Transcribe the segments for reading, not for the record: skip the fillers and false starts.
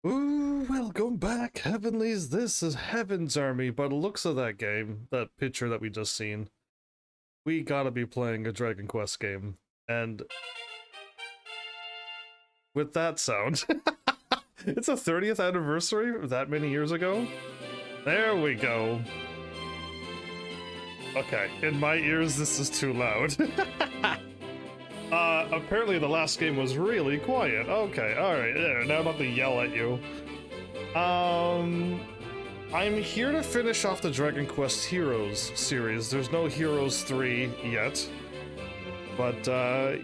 Ooh, welcome back, Heavenlies. This is Heaven's Army. By the looks of that game, that picture that we just seen, we gotta be playing a Dragon Quest game. And with that sound, it's a 30th anniversary that many years ago. There we go. Okay, in my ears, this is too loud. Apparently the last game was really quiet. Okay, alright, now I'm about to yell at you. I'm here to finish off the Dragon Quest Heroes series. There's no Heroes 3 yet. But,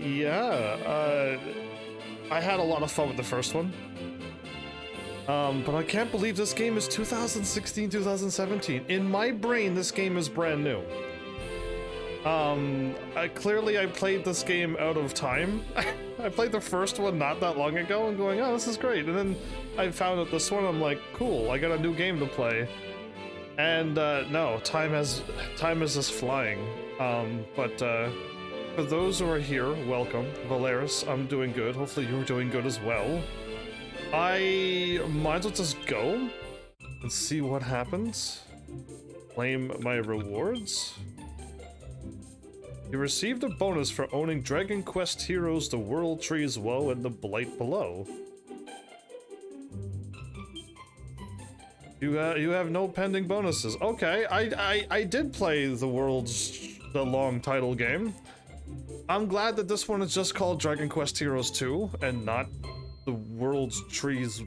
yeah, I had a lot of fun with the first one. But I can't believe this game is 2016, 2017. In my brain, this game is brand new. Clearly I played this game out of time. I played the first one not that long ago and going, oh, this is great. And then I found out this one, I'm like, cool, I got a new game to play. And, no, time is just flying. For those who are here, welcome. Valeris, I'm doing good. Hopefully you're doing good as well. I might as well just go and see what happens. Claim my rewards. You received a bonus for owning Dragon Quest Heroes, the World Trees Woe, and the Blight Below. You have no pending bonuses. Okay, I did play the long title game. I'm glad that this one is just called Dragon Quest Heroes 2 and not the World's Trees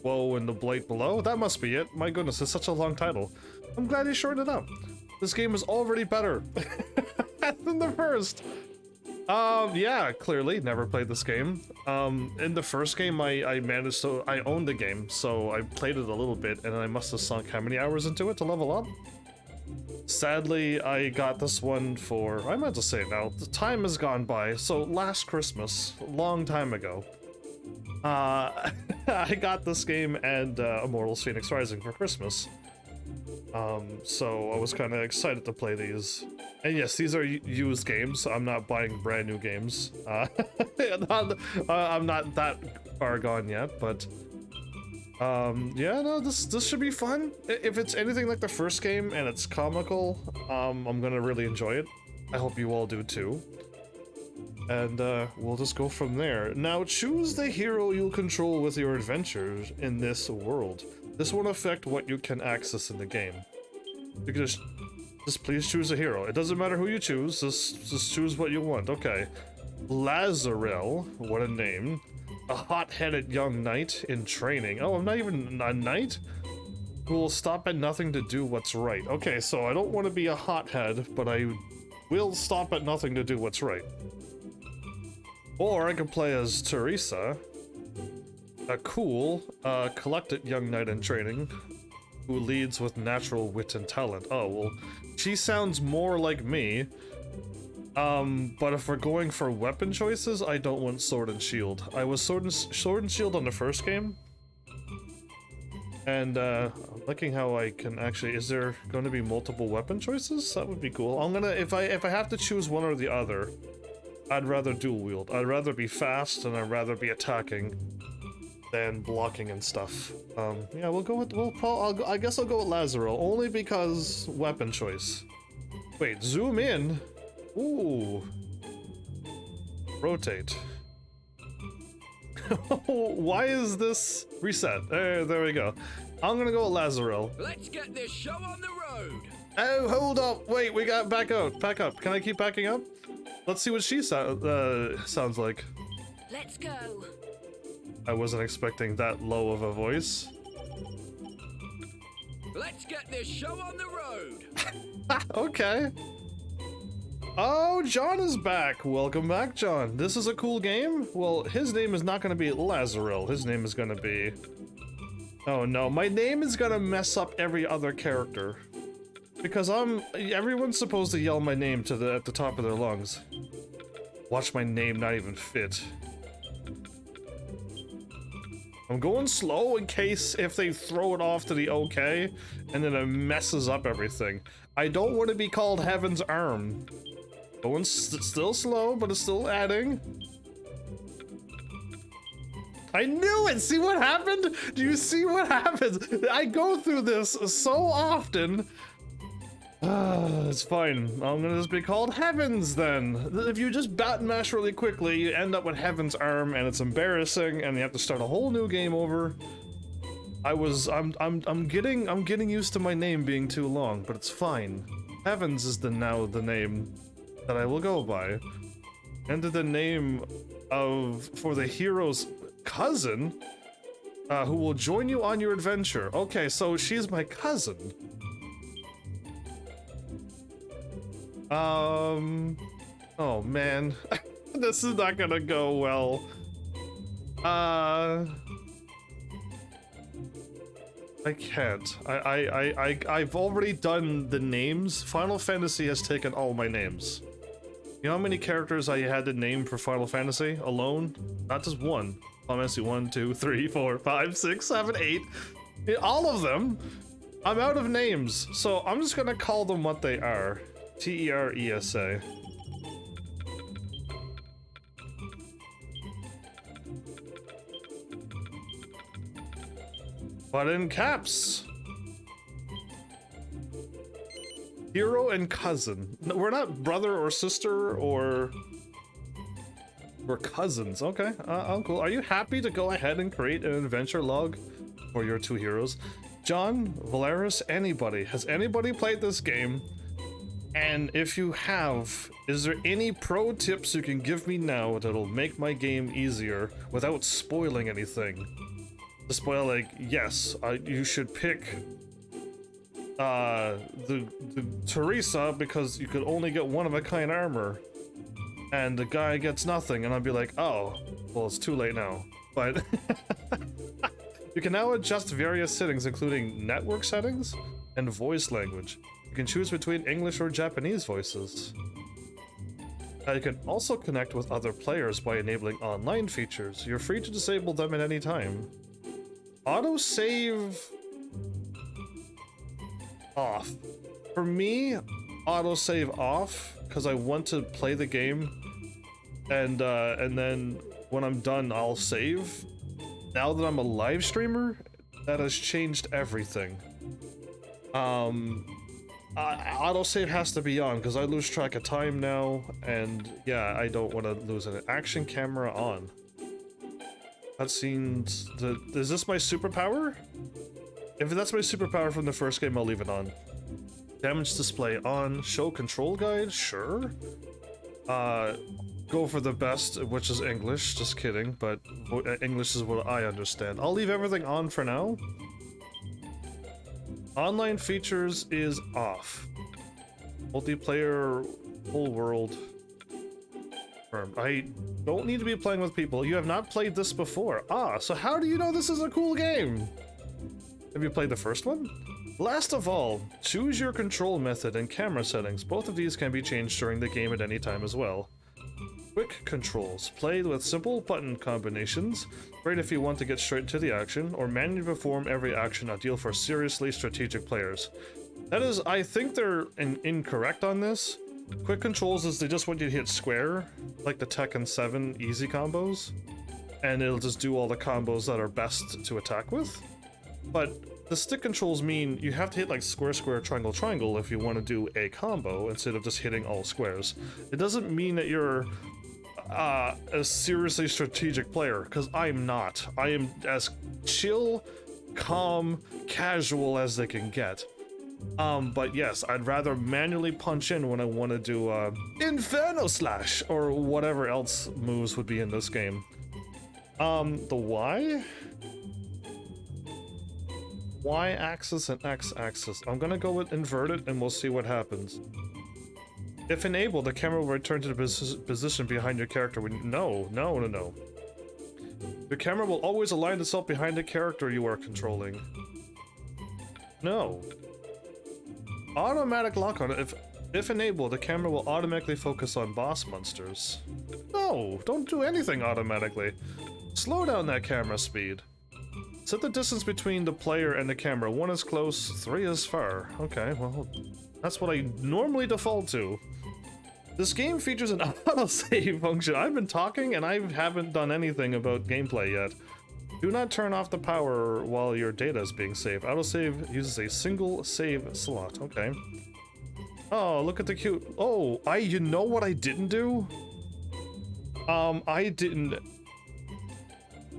Woe and the Blight Below. That must be it. My goodness, it's such a long title. I'm glad he shortened it up. This game is already better than the first. Yeah, clearly, never played this game. In the first game, I managed to, I owned the game, so I played it a little bit, and I must have sunk how many hours into it to level up? Sadly, I got this one for, I meant to say now, the time has gone by, so last Christmas, a long time ago, I got this game and Immortals Phoenix Rising for Christmas. So I was kind of excited to play these. And yes, these are used games, so I'm not buying brand new games. I'm not that far gone yet, but yeah, no, this should be fun. If it's anything like the first game and it's comical, I'm gonna really enjoy it. I hope you all do too. And we'll just go from there. Now, choose the hero you'll control with your adventures in this world. This won't affect what you can access in the game. You can just please choose a hero. It doesn't matter who you choose, just choose what you want. Okay. Lazarel, what a name. A hot-headed young knight in training. Oh, I'm not even a knight? Who will stop at nothing to do what's right. Okay, so I don't want to be a hothead, but I will stop at nothing to do what's right. Or I can play as Teresa, a cool, collected young knight in training who leads with natural wit and talent. Oh, well, she sounds more like me. But if we're going for weapon choices, I don't want sword and shield. I was sword and shield on the first game. And, I'm looking how I can actually, is there going to be multiple weapon choices? That would be cool. I'm gonna, if I have to choose one or the other, I'd rather dual wield. I'd rather be fast and I'd rather be attacking than blocking and stuff. Yeah, we'll go with, I guess I'll go with Lazarel, only because weapon choice. Wait, zoom in? Ooh. Rotate. Why is this reset? There we go. I'm gonna go with Lazarel. Let's get this show on the road. Oh, hold up. Wait, we got back up. Back up. Can I keep backing up? Let's see what she sounds like. Let's go. I wasn't expecting that low of a voice. Let's get this show on the road. Okay. Oh, John is back. Welcome back, John. This is a cool game. Well, his name is not going to be Lazarel. His name is going to be... Oh no, my name is going to mess up every other character. Because everyone's supposed to yell my name at the top of their lungs. Watch my name not even fit. I'm going slow in case if they throw it off to the okay, and then it messes up everything. I don't want to be called Heaven's Arm. Going still slow, but it's still adding. I knew it! See what happened? Do you see what happens? I go through this so often. It's fine. I'm gonna just be called Heavens then. If you just button mash really quickly, you end up with Heaven's Arm, and it's embarrassing, and you have to start a whole new game over. I'm getting used to my name being too long, but it's fine. Heavens is now the name that I will go by. Enter the name for the hero's cousin, who will join you on your adventure. Okay, so she's my cousin. Oh man, this is not gonna go well. I can't. I've already done the names. Final Fantasy has taken all my names. You know how many characters I had to name for Final Fantasy alone? Not just one. Final Fantasy 1, 2, 3, 4, 5, 6, 7, 8. All of them. I'm out of names, so I'm just gonna call them what they are. Teresa. But in caps. Hero and cousin. No, we're not brother or sister or... We're cousins. Okay, cool. Are you happy to go ahead and create an adventure log for your two heroes? John, Valeris, anybody. Has anybody played this game? And if you have, is there any pro tips you can give me now that'll make my game easier without spoiling anything? To spoil, like, yes, you should pick the Teresa because you could only get one of a kind armor, and the guy gets nothing, and I'd be like, oh, well, it's too late now. But you can now adjust various settings, including network settings and voice language. You can choose between English or Japanese voices. You can also connect with other players by enabling online features. You're free to disable them at any time. Autosave off. For me, autosave off because I want to play the game, and then when I'm done, I'll save. Now that I'm a live streamer, that has changed everything. Autosave has to be on because I lose track of time now, and yeah, I don't want to lose an action camera on. Cutscenes. Is this my superpower? If that's my superpower from the first game, I'll leave it on. Damage display on. Show control guide? Sure. Go for the best, which is English. Just kidding, but English is what I understand. I'll leave everything on for now. Online features is off. Multiplayer, whole world. I don't need to be playing with people. You have not played this before. Ah, so how do you know this is a cool game? Have you played the first one? Last of all, choose your control method and camera settings. Both of these can be changed during the game at any time as well. Quick controls. Play with simple button combinations. Great if you want to get straight to the action, or manually perform every action, ideal for seriously strategic players. That is, I think they're incorrect on this. Quick controls is they just want you to hit square, like the Tekken 7 easy combos, and it'll just do all the combos that are best to attack with. But the stick controls mean you have to hit like square, square, triangle, triangle if you want to do a combo instead of just hitting all squares. It doesn't mean that you're a seriously strategic player, because I'm not. I am as chill, calm, casual as they can get. But yes, I'd rather manually punch in when I want to do Inferno Slash or whatever else moves would be in this game. The Y? Y-axis and X-axis. I'm gonna go with inverted and we'll see what happens. If enabled, the camera will return to the position behind your character when... No. The camera will always align itself behind the character you are controlling. No. Automatic lock-on. If enabled, the camera will automatically focus on boss monsters. No, don't do anything automatically. Slow down that camera speed. Set the distance between the player and the camera. 1 is close, 3 is far. Okay, well, that's what I normally default to. This game features an autosave function. I've been talking and I haven't done anything about gameplay yet. Do not turn off the power while your data is being saved. Autosave uses a single save slot. Okay. Oh, look at the cute. Oh, you know what I didn't do? I didn't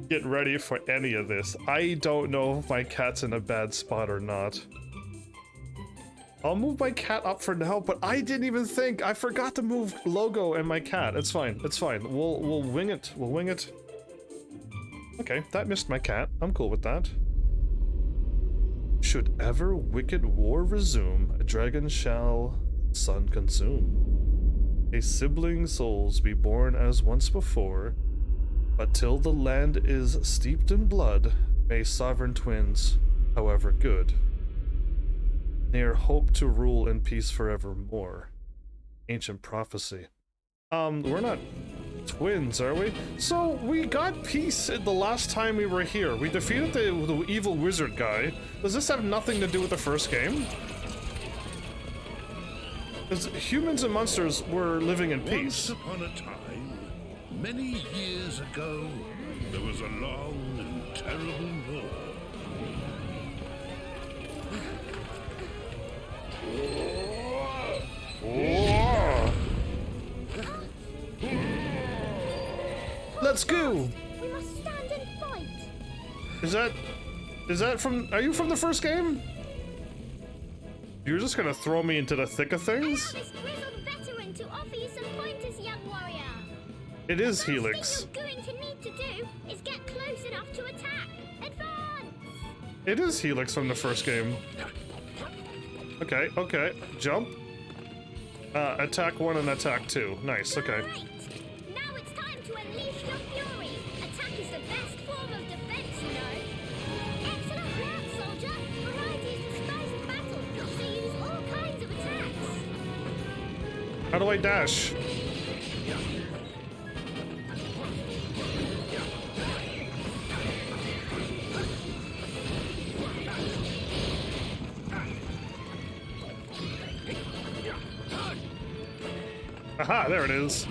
get ready for any of this. I don't know if my cat's in a bad spot or not. I'll move my cat up for now, but I didn't even think. I forgot to move Logo and my cat. It's fine. It's fine. We'll wing it. We'll wing it. Okay, that missed my cat. I'm cool with that. Should ever wicked war resume, a dragon shall sun consume. A sibling souls be born as once before, but till the land is steeped in blood, may sovereign twins, however good, ne'er hope to rule in peace forevermore. Ancient prophecy. We're not twins, are we? So, we got peace the last time we were here. We defeated the evil wizard guy. Does this have nothing to do with the first game? Because humans and monsters were living in peace. Once upon a time, many years ago, there was a long and terrible war. Let's go! We must stand and fight. Is that from, are you from the first game? You're just gonna throw me into the thick of things? I have this grizzled veteran to offer you some pointers, young warrior. It is The Helix. first thing you're going to need to do is get close enough to attack. Advance! It is Helix from the first game. Okay, okay. Jump. Attack 1 and attack 2. Nice, okay. Right. Now it's time to unleash your fury. Attack is the best form of defense, you know. Excellent work, soldier. Variety is the spice of battle, so use all kinds of attacks. How do I dash? Aha, there it is.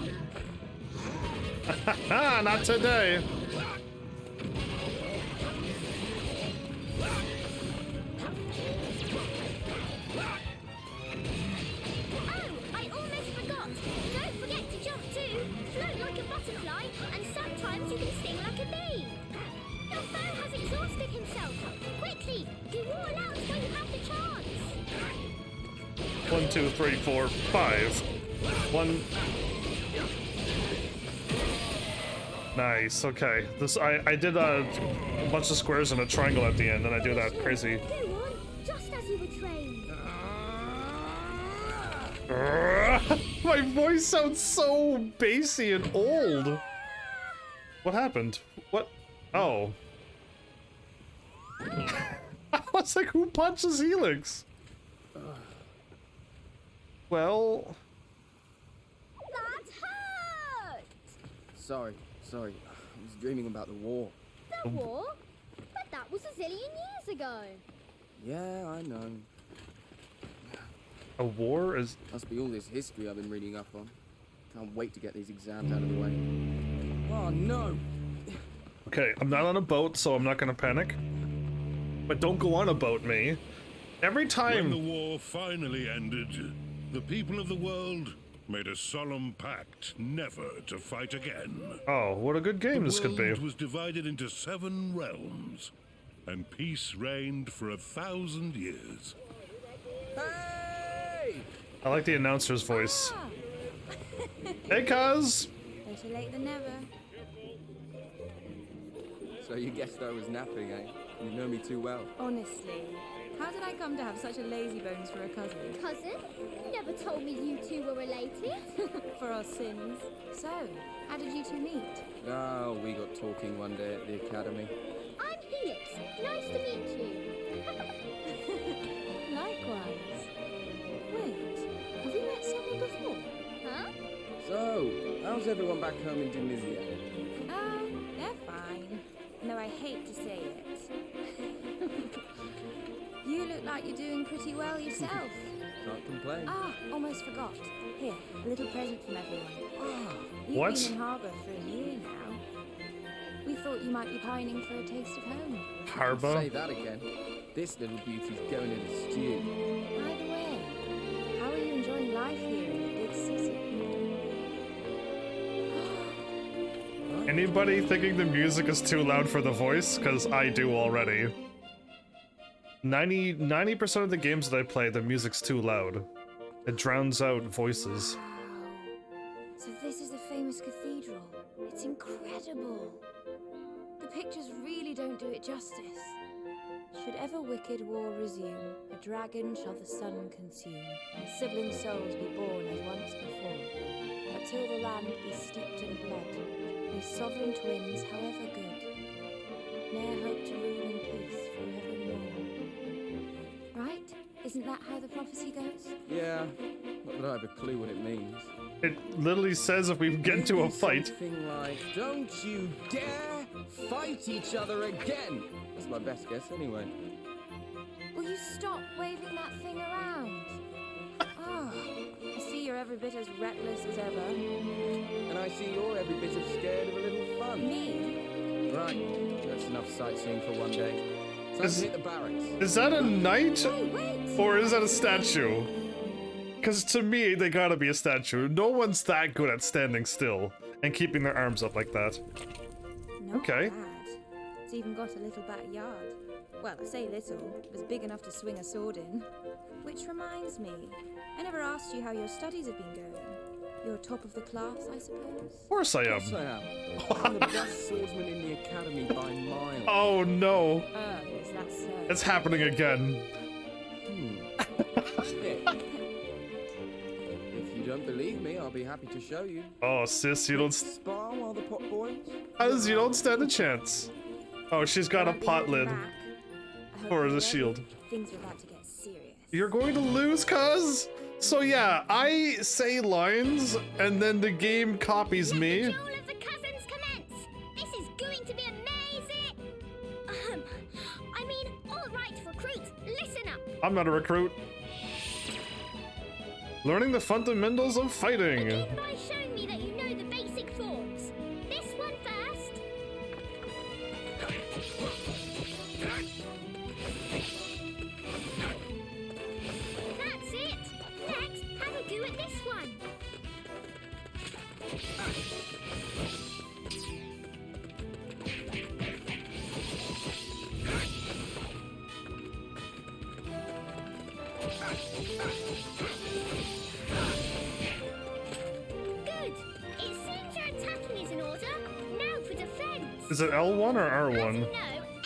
Not today. I almost forgot. Don't forget to jump too. Float like a butterfly, and sometimes you can sting like a bee. Your foe has exhausted himself. Quickly, do all out when you have the chance. 1, 2, 3, 4, 5. 1. Nice, okay. This I did a bunch of squares and a triangle at the end, and I do that crazy. Go on, just as you were trained. My voice sounds so bassy and old. What happened? What? Oh. I was like, who punches Helix? Well... That hurt! Sorry. I was dreaming about the war. The war? But that was a zillion years ago. Yeah, I know. A war is... Must be all this history I've been reading up on. Can't wait to get these exams out of the way. Oh, no! Okay, I'm not on a boat, so I'm not gonna panic. But don't go on a boat, me. Every When time... the war finally ended, the people of the world made a solemn pact never to fight again. Oh, what a good game this could The be. world was divided into 7 realms, and peace reigned for 1,000 years. Hey! I like the announcer's voice. Ah, Hey, cuz! better late than never. So you guessed I was napping, eh? You know me too well. Honestly, how did I come to have such a lazy bones for a cousin? Cousin, you never told me you two were related. For our sins. So, how did you two meet? Oh, we got talking one day at the academy. I'm Helix. Nice to meet you. Likewise. Wait, have we met someone before? Huh? So, how's everyone back home in Tunisia? They're fine. Though I hate to say it. You look like you're doing pretty well yourself. Can't complain. Almost forgot. Here, a little present from everyone. You've What? been in harbour for a year now. We thought you might be pining for a taste of home. Harba. Say that again. This little beauty's going in a stew. By the way, how are you enjoying life here in the big city? Anybody thinking the music is too loud for the voice? Because I do already. 90% of the games that I play, the music's too loud. It drowns out voices. Wow. So this is the famous cathedral. It's incredible. The pictures really don't do it justice. Should ever wicked war resume, a dragon shall the sun consume, and sibling souls be born as once before. But till the land be steeped in blood, these sovereign twins, however good, ne'er hope to rule in peace forevermore. Right? Isn't that how the prophecy goes? Yeah, not that I have a clue what it means. It literally says if we get into a Maybe fight. Something like, don't you dare fight each other again. That's my best guess anyway. Will you stop waving that thing around? Ah, I see you're every bit as reckless as ever. And I see you're every bit as scared of a little fun. Me? Right, that's enough sightseeing for one day. Time to hit the barracks. Is that a knight? Wait! Or is that a statue? Because to me, they gotta be a statue. No one's that good at standing still and keeping their arms up like that. Not Okay. bad. It's even got a little backyard. Well, I say little. It was big enough to swing a sword in. Which reminds me, I never asked you how your studies have been going. You're top of the class, I suppose? Of course I Yes, I am. am. I'm the best swordsman in the academy by miles. Oh no. Is that so? It's happening again. If you don't believe me, I'll be happy to show you. Oh, sis, you don't. Spar while the pot boils? As you don't stand a chance. Oh, she's got a Won't be pot holding lid back. I hope for you're the ready. shield. Things are about to get serious. You're going to lose, cuz? So yeah, I say lines, and then the game copies Let the me. duel of the cousins commence. This is going to be amazing. I mean, all right, recruits, listen up. I'm not a recruit. Learning the fundamentals of fighting. Begin by showing me that you know the basic forms. This one first. That's it. Next, have a go at this one. Good. It seems your attacking is in order. Now for defense. Is it L1 or As you R1? know,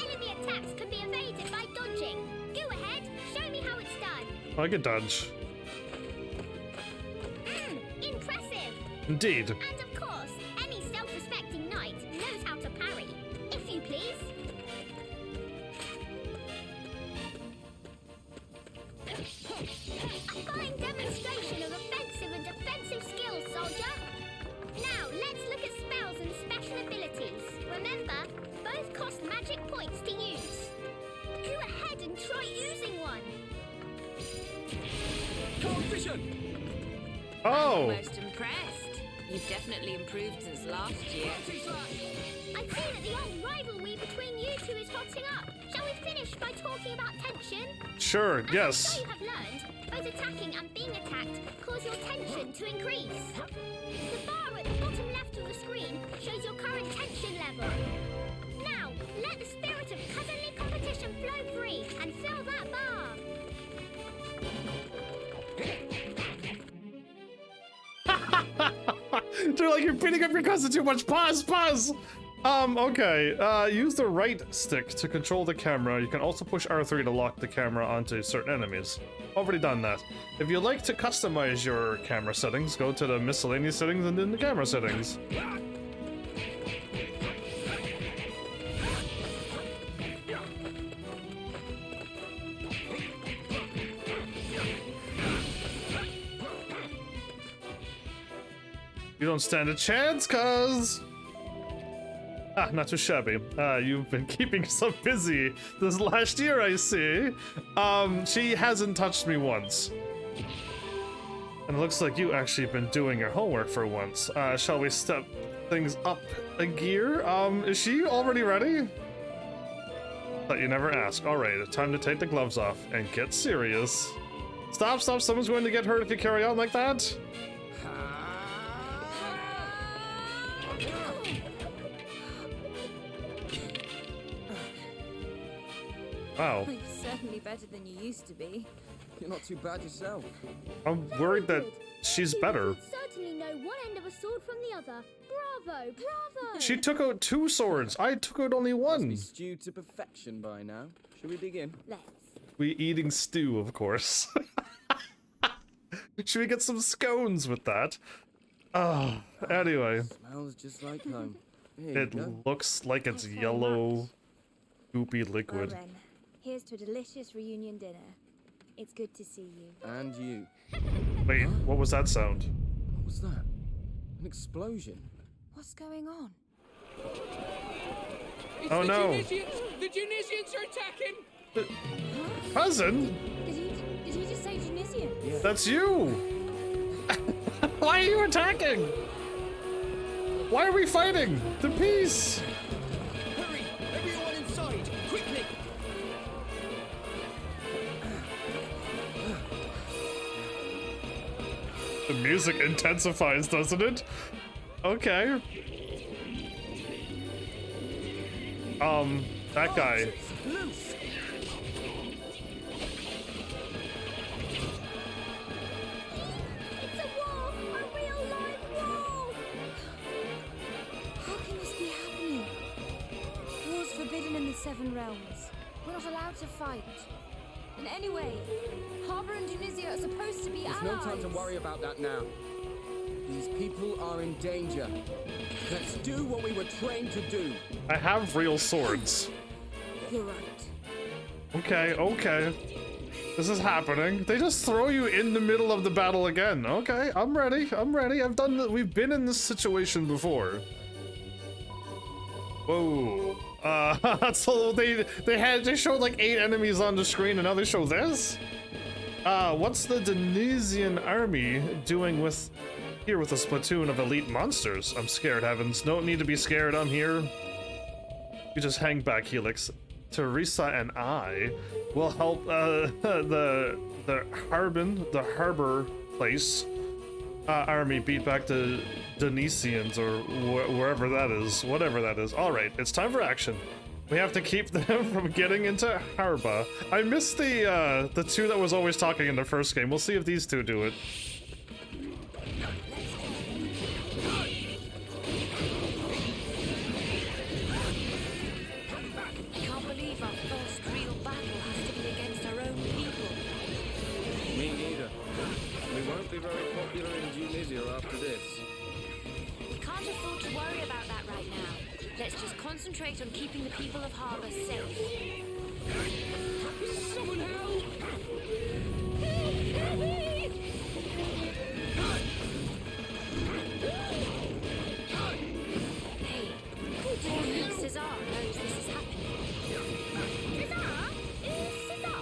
enemy attacks can be evaded by dodging. Go ahead, show me how it's done. I could dodge. Impressive. Indeed. And of course, any self-respecting knight knows how to parry. If you please. A fine demonstration of offensive and defensive skills, soldier. Now, let's look at spells and special abilities. Remember, both cost magic points to use. Go ahead and try using one. Coefficient! Oh! Most impressed. You've definitely improved since last year. I see that the old rivalry between you two is hotting up. Shall we finish by talking about tension? Sure, As yes. I'm sure you have learned, both attacking and being attacked cause your tension to increase. The bar at the bottom left of the screen shows your current tension level. Now, let the spirit of cousinly competition flow free and fill that bar. They're like, you're beating up your cousin too much. Pause. Okay. Use the right stick to control the camera. You can also push R3 to lock the camera onto certain enemies. Already done that. If you like to customize your camera settings, go to the miscellaneous settings and then the camera settings. You don't stand a chance, cuz. Ah, not too shabby. You've been keeping yourself busy this last year, I see. She hasn't touched me once. And it looks like you actually been doing your homework for once. Shall we step things up a gear. Is she already ready? But you never ask. Alright, time to take the gloves off and get serious. Stop, stop, someone's going to get hurt if you carry on like that. Wow. You're certainly better than you used to be. You're not too bad yourself. I'm worried that she's better. You certainly know one end of a sword from the other. Bravo, bravo! She took out 2 swords. I took out only Must be 1. stewed to perfection by now. Should we begin? Let's. We eating stew, of course. Should we get some scones with that? Oh, anyway. Smells just like home. Here It you go. looks like it's Thanks very yellow, goopy Well liquid. then, here's to a delicious reunion dinner. It's good to see you. And you. Wait, what was that sound? What was that? An explosion. What's going on? It's Oh, the no. Tunisians! The Tunisians are attacking! Cousin? Did he just say Tunisian? That's you! Why are you attacking? Why are we fighting? The peace! Hurry! Everyone inside! Quickly! The music intensifies, doesn't it? Okay. That guy. Loose! It's a wall! A real live wall! How can this be happening? War's forbidden in the Seven Realms. We're not allowed to fight. And anyway, Harbour and Tunisia are supposed to be There's allies. no time to worry about that now. These people are in danger. Let's do what we were trained to do. I have real swords. You're right. Okay, okay. This is happening. They just throw you in the middle of the battle again. Okay, I'm ready. I'm ready. I've done that. We've been in this situation before. Whoa. So they showed like 8 enemies on the screen and now they show this? What's the Tunisian army doing with here with a platoon of elite monsters? I'm scared, heavens. No need to be scared, I'm here. You just hang back, Helix. Teresa and I will help the harbor place army beat back the Tunisians or wherever that is, whatever that is. All right, it's time for action. We have to keep them from getting into Harba. I missed the 2 that was always talking in the first game. We'll see if these 2 do it. I can't believe our first real battle has to be against our own people. Me neither. We won't be very popular in Tunisia after this. We can't afford to worry about that right now. Let's just concentrate on keeping the people of Harbour safe. Someone help! Hey, do you think Cesar knows this is happening? Cesar? Is Cesar?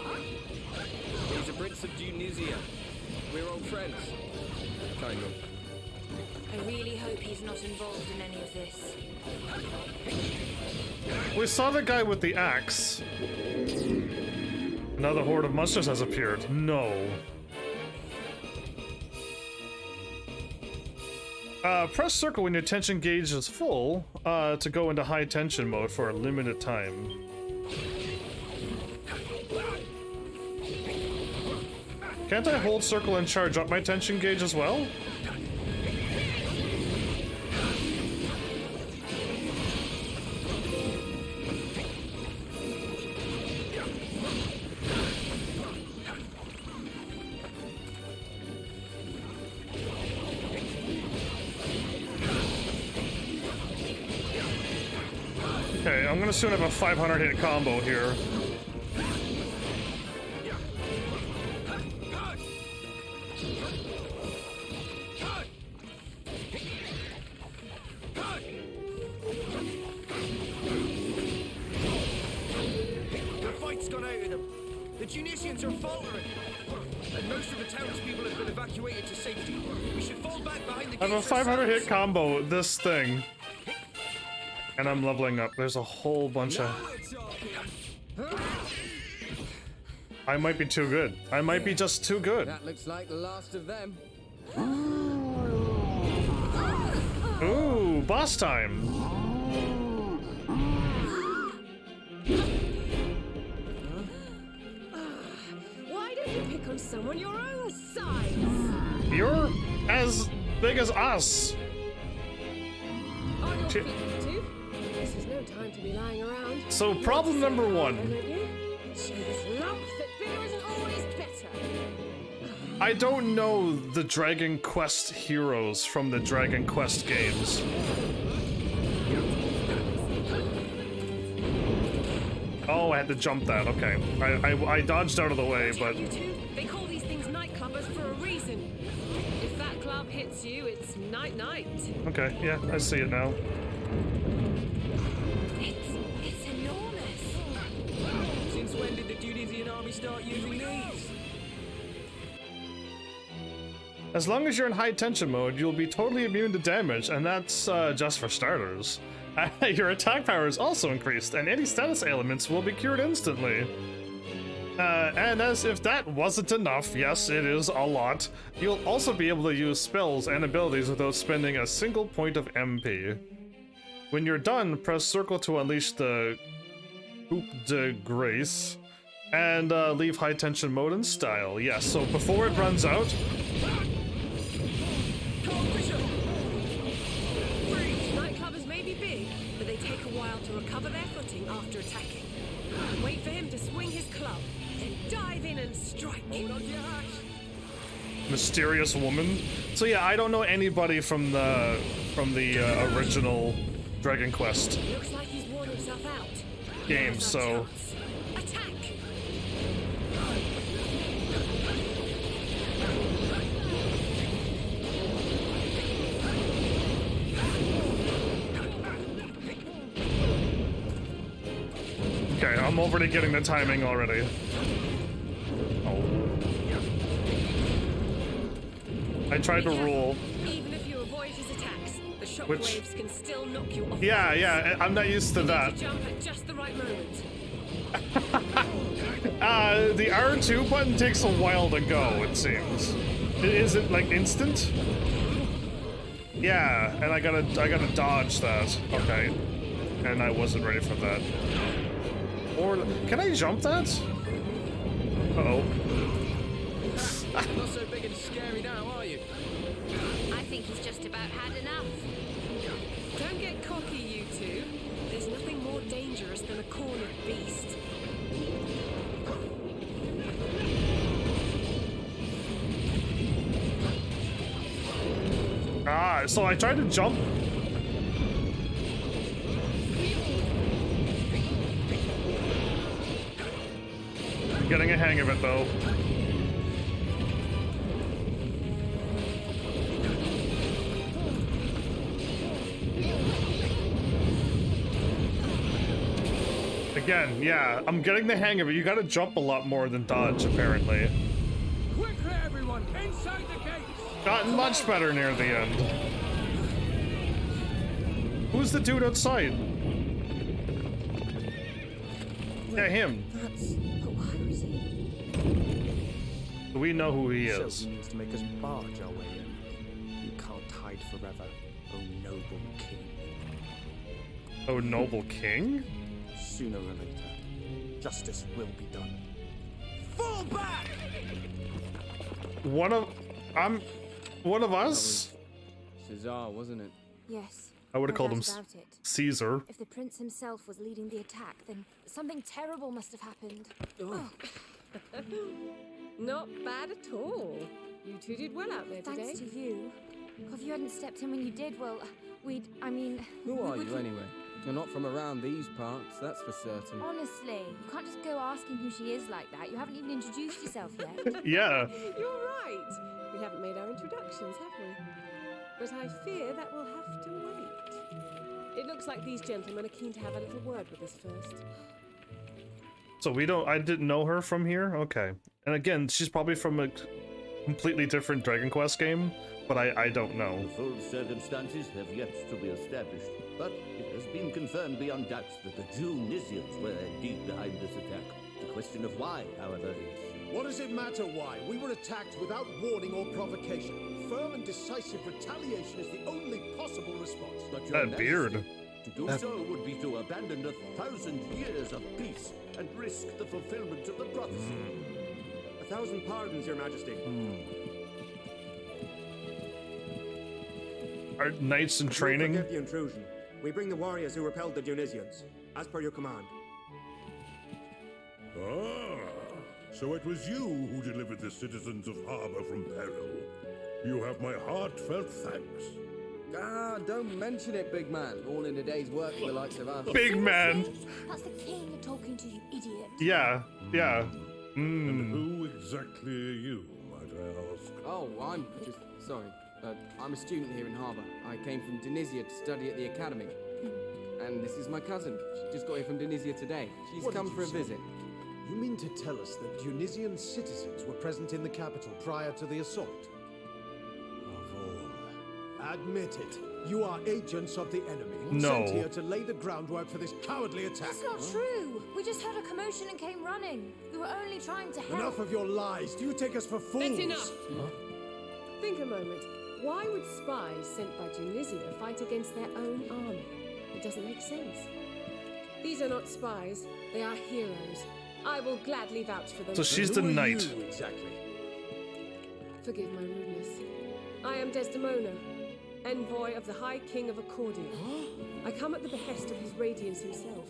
He's a prince of Tunisia. We're old friends. Kind of. I really hope he's not involved in any of this. We saw the guy with the axe. Another horde of monsters has appeared. No. Press circle when your tension gauge is full to go into high tension mode for a limited time. Can't I hold circle and charge up my tension gauge as well? Okay, I'm gonna soon have a 500 hit combo here. The fight's gone out of them. The Tunisians are faltering. And most of the townspeople have been evacuated to safety. We should fall back behind the I have a gates 500 hit ourselves. combo, this thing. And I'm leveling up. There's a whole bunch of... I might be too good. I might be just too good. That looks like the last of them. Ooh, boss time. Why don't you pick on someone your own size? You're as big as us. On your feet, you two. This is no time to be lying around. So problem number one. Don't you? Show this lump that bigger isn't always better. I don't know the Dragon Quest heroes from the Dragon Quest games. Oh, I had to jump that. Okay. I dodged out of the way, but... You two, they call these things nightclubbers for a reason. If that club hits you, it's night-night. Okay, yeah, I see it now. It's enormous. Since when did the Tunisian army start using these? As long as you're in high tension mode, you'll be totally immune to damage, and that's just for starters. Your attack power is also increased, and any status ailments will be cured instantly. And as if that wasn't enough, yes, it is a lot, you'll also be able to use spells and abilities without spending a single point of MP. When you're done, press circle to unleash the Coup de Grace, and leave high tension mode in style. Yes, so before it runs out... Nightclubbers may be big, but they take a while to recover their footing after attacking. Wait for him to swing his club, then dive in and strike. Hold on to your hat. Mysterious woman. So yeah, I don't know anybody from the original Dragon Quest Looks like he's worn himself out. game, Now's our so... chance. Attack! Okay, I'm already getting the timing already. Oh. I tried to rule. Even if you avoid his attacks, the Which- shockwaves can still knock you off. Yeah, yeah, I'm not used to that. Jump at just the right moment. The R2 button takes a while to go, it seems. Is it like instant? Yeah, and I gotta dodge that. Okay. And I wasn't ready for that. Or can I jump that? Uh-oh. Not so big and scary now, are you? I think he's just about had enough. Don't get cocky, you two. There's nothing more dangerous than a cornered beast. Ah, so I tried to jump. I'm getting a hang of it though. Again, yeah, I'm getting the hang of it. You gotta jump a lot more than dodge, apparently. Quickly, everyone, inside the gates! Gotten much better near the end. Who's the dude outside? Yeah, him. But why was he? We know who he So is. he means to make us barge our way in. You can't hide forever, O noble king. Oh, noble king? Sooner or later, justice will be done. Fall back! One of us? Cesar, wasn't it? Yes. I would have no called him doubt about it. Caesar. If the prince himself was leading the attack, then something terrible must have happened. Oh, Not bad at all. You two did well out there today. thanks to you. If you hadn't stepped in when you did, well, Who are you, anyway? You're not from around these parts, that's for certain. Honestly, you can't just go asking who she is like that. You haven't even introduced yourself yet. Yeah. You're right. We haven't made our introductions, have we? But I fear that will have to wait. It looks like these gentlemen are keen to have a little word with us first. So I didn't know her from here? Okay. And again, she's probably from a completely different Dragon Quest game. but I don't know. The full circumstances have yet to be established, but it has been confirmed beyond doubt that the Junisians were indeed behind this attack. The question of why, however, is... What does it matter why? We were attacked without warning or provocation. Firm and decisive retaliation is the only possible response. But Your That Majesty, beard. to do so would be to abandon 1,000 years of peace and risk the fulfillment of the prophecy. 1,000 pardons, Your Majesty. Are knights in training? Forgive the intrusion. We bring the warriors who repelled the Junisians, as per your command. Ah, so it was you who delivered the citizens of Harbor from peril. You have my heartfelt thanks. Ah, don't mention it, big man. All in a day's work for the likes of us. Big man. That's the king you're talking to, you idiot. Yeah, yeah. And who exactly are you, might I ask? Oh, I'm just... sorry. I'm a student here in Harbor. I came from Tunisia to study at the academy. And this is my cousin. She just got here from Tunisia today. She's What come did for you a say? visit. You mean to tell us that Tunisian citizens were present in the capital prior to the assault? Of all. Admit it. You are agents of the enemy. No. Sent here to lay the groundwork for this cowardly attack. That's not true. We just heard a commotion and came running. We were only trying to help. Enough of your lies. Do you take us for fools? That's enough. Think a moment. Why would spies sent by Tunisia fight against their own army? It doesn't make sense. These are not spies. They are heroes. I will gladly vouch for them. So she's the Who are knight. you exactly? Forgive my rudeness. I am Desdemona, envoy of the High King of Accordia. I come at the behest of His Radiance himself.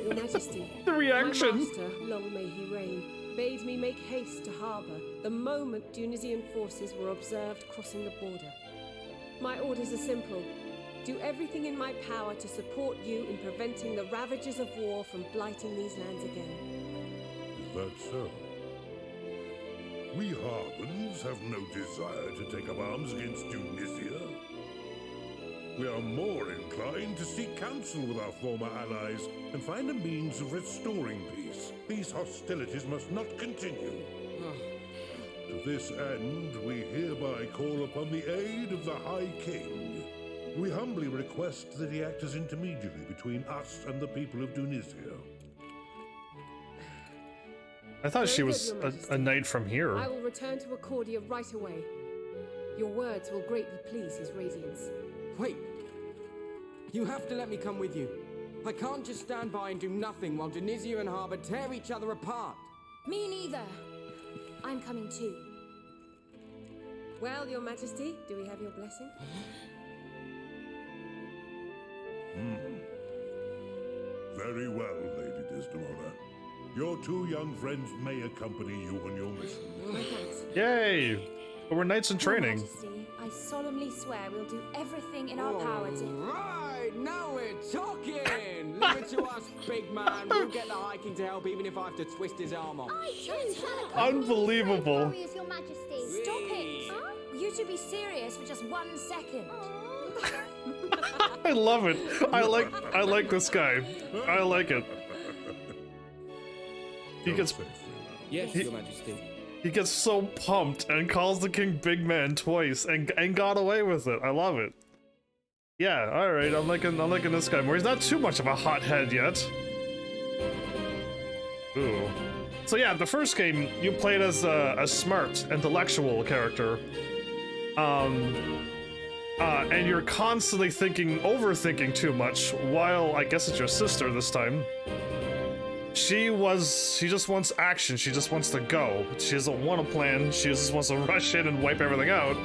Your Majesty, The reaction. my master, long may he reign, bade me make haste to harbour the moment Tunisian forces were observed crossing the border. My orders are simple. Do everything in my power to support you in preventing the ravages of war from blighting these lands again. Is that so? We Harbans have no desire to take up arms against Tunisia. We are more inclined to seek counsel with our former allies and find a means of restoring peace. These hostilities must not continue. To this end, we hereby call upon the aid of the High King. We humbly request that he act as intermediary between us and the people of Tunisia. I thought she Very was good, Your Majesty. a knight from here. I will return to Accordia right away. Your words will greatly please His Radiance. Wait. You have to let me come with you. I can't just stand by and do nothing while Tunisia and Harbor tear each other apart. Me neither. I'm coming too. Well, Your Majesty, do we have your blessing? Very well, Lady Desdemona. Your two young friends may accompany you on your mission. My thanks. Yay! But we're knights in Your training. Majesty, I solemnly swear we'll do everything in our power to... Right, now we're talking! Leave it to us, big man. We'll get the High King to help even if I have to twist his arm off. I too have Unbelievable. warriors, Your Majesty. Stop it! Huh? You two be serious for just 1 second. I love it. I like this guy. I like it. He gets Yes, Your Majesty. he gets so pumped and calls the king big man twice and got away with it. I love it. Yeah, all right. I'm liking this guy more. He's not too much of a hothead yet. Ooh. So yeah, the first game you played as a smart, intellectual character. And you're constantly overthinking too much, while I guess it's your sister this time. She just wants action, she just wants to go. She doesn't want to plan, she just wants to rush in and wipe everything out.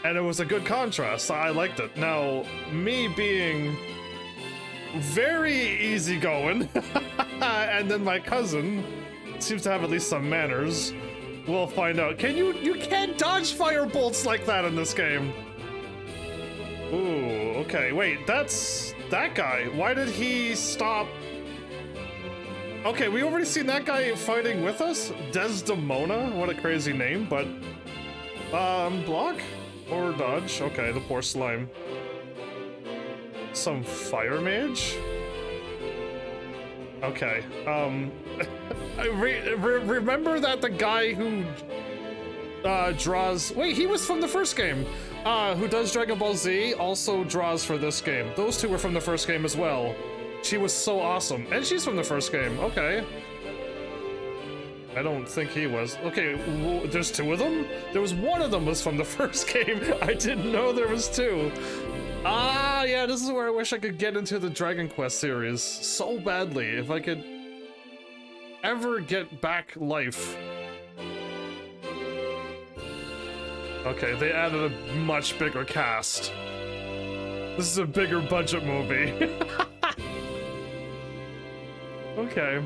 And it was a good contrast, I liked it. Now, me being very easygoing, and then my cousin seems to have at least some manners. We'll find out. You can't dodge fire bolts like that in this game. Ooh, okay, wait, that's that guy. Why did he stop? Okay, we already seen that guy fighting with us? Desdemona? What a crazy name, but... block? Or dodge? Okay, the poor slime. Some fire mage? Okay, remember that the guy who... draws... Wait, he was from the first game. Who does Dragon Ball Z also draws for this game. Those two were from the first game as well. She was so awesome. And she's from the first game. Okay. I don't think he was. Okay, there's two of them? There was one of them was from the first game. I didn't know there was two. Ah, yeah, this is where I wish I could get into the Dragon Quest series so badly. If I could ever get back life. Okay, they added a much bigger cast. This is a bigger budget movie. Okay.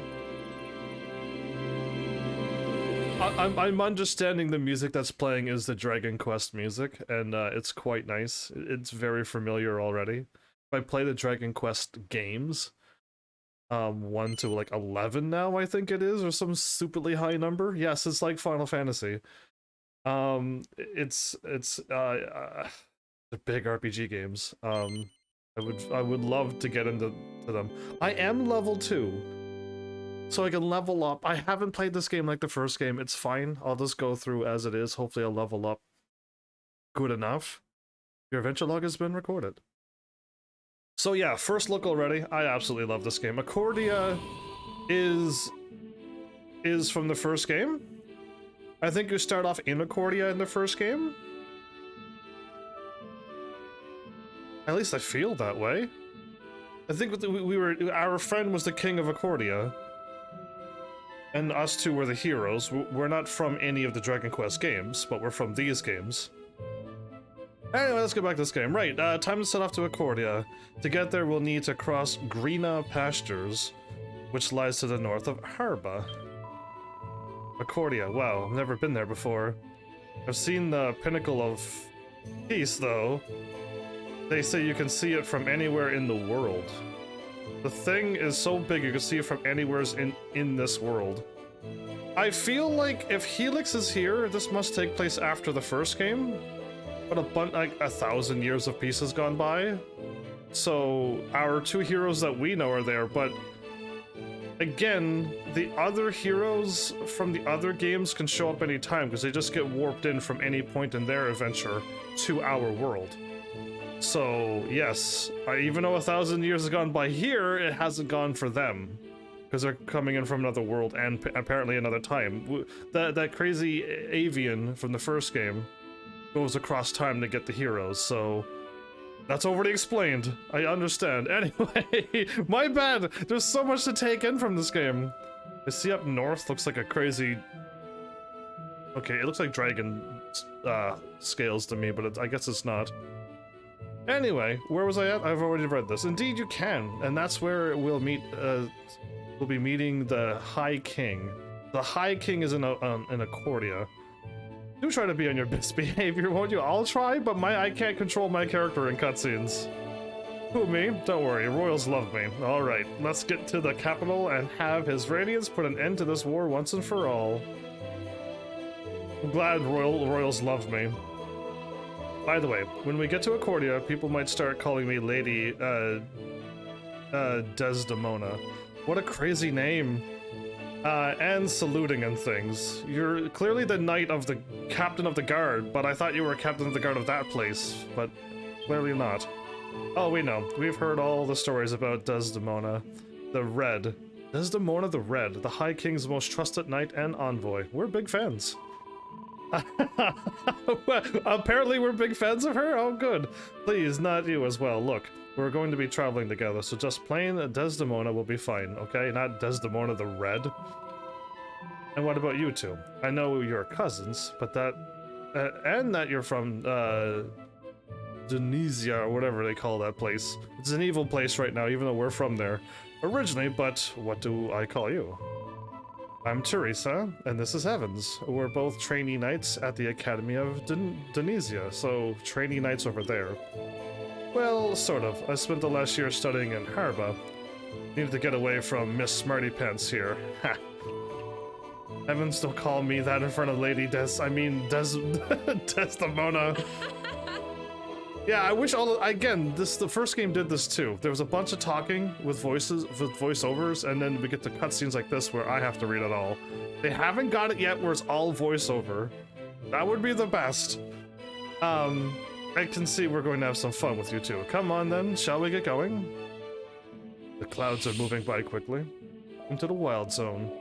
I'm understanding the music that's playing is the Dragon Quest music, and it's quite nice. It's very familiar already. I play the Dragon Quest games, 1 to like 11 now, I think it is, or some stupidly high number. Yes, it's like Final Fantasy. They're big RPG games. I would love to get into them. I am level 2. So I can level up. I haven't played this game like the first game. It's fine. I'll just go through as it is. Hopefully I'll level up good enough. Your adventure log has been recorded. So yeah, first look already. I absolutely love this game. Accordia is from the first game. I think you start off in Accordia in the first game. At least I feel that way. I think our friend was the king of Accordia. And us two were the heroes. We're not from any of the Dragon Quest games, but we're from these games. Anyway, let's get back to this game. Right, time to set off to Accordia. To get there, we'll need to cross Greena Pastures, which lies to the north of Harba. Accordia, wow, I've never been there before. I've seen the Pinnacle of Peace, though. They say you can see it from anywhere in the world. The thing is so big you can see it from anywhere in this world. I feel like if Helix is here, this must take place after the first game. But like 1,000 years of peace has gone by. So our two heroes that we know are there, but again, the other heroes from the other games can show up anytime because they just get warped in from any point in their adventure to our world. So, yes, even though 1,000 years has gone by here, it hasn't gone for them. Because they're coming in from another world and apparently another time. That crazy avian from the first game goes across time to get the heroes, so that's already explained. I understand. Anyway, my bad! There's so much to take in from this game. I see up north looks like a crazy... Okay, it looks like dragon scales to me, but I guess it's not. Anyway, where was I at? I've already read this. Indeed, you can, and that's where we'll meet. We'll be meeting the High King. The High King is in Accordia. Do try to be on your best behavior, won't you? I'll try, but I can't control my character in cutscenes. Who, me? Don't worry, royals love me. All right, let's get to the capital and have His Radiance put an end to this war once and for all. I'm glad royals love me. By the way, when we get to Accordia, people might start calling me Lady, Desdemona. What a crazy name. And saluting and things. You're clearly the knight of the captain of the guard, but I thought you were captain of the guard of that place, but clearly not. Oh, we know. We've heard all the stories about Desdemona the Red. Desdemona the Red, the High King's most trusted knight and envoy. We're big fans. Well, apparently we're big fans of her? Oh, good. Please, not you as well. Look, we're going to be traveling together, so just plain Desdemona will be fine, okay? Not Desdemona the Red. And what about you two? I know you're cousins, but that... and that you're from, Tunisia, or whatever they call that place. It's an evil place right now, even though we're from there originally, but what do I call you? I'm Teresa, and this is Heavens. We're both trainee knights at the Academy of Tunisia, so trainee knights over there. Well, sort of. I spent the last year studying in Harba. Needed to get away from Miss Smarty Pants here. Ha! Heavens, don't call me that in front of Lady Desdemona. Yeah, I wish the first game did this too. There was a bunch of talking with voiceovers, and then we get to cutscenes like this where I have to read it all. They haven't got it yet where it's all voiceover, That would be the best. I can see we're going to have some fun with you two. Come on then, shall we get going? The clouds are moving by quickly. Into the wild zone.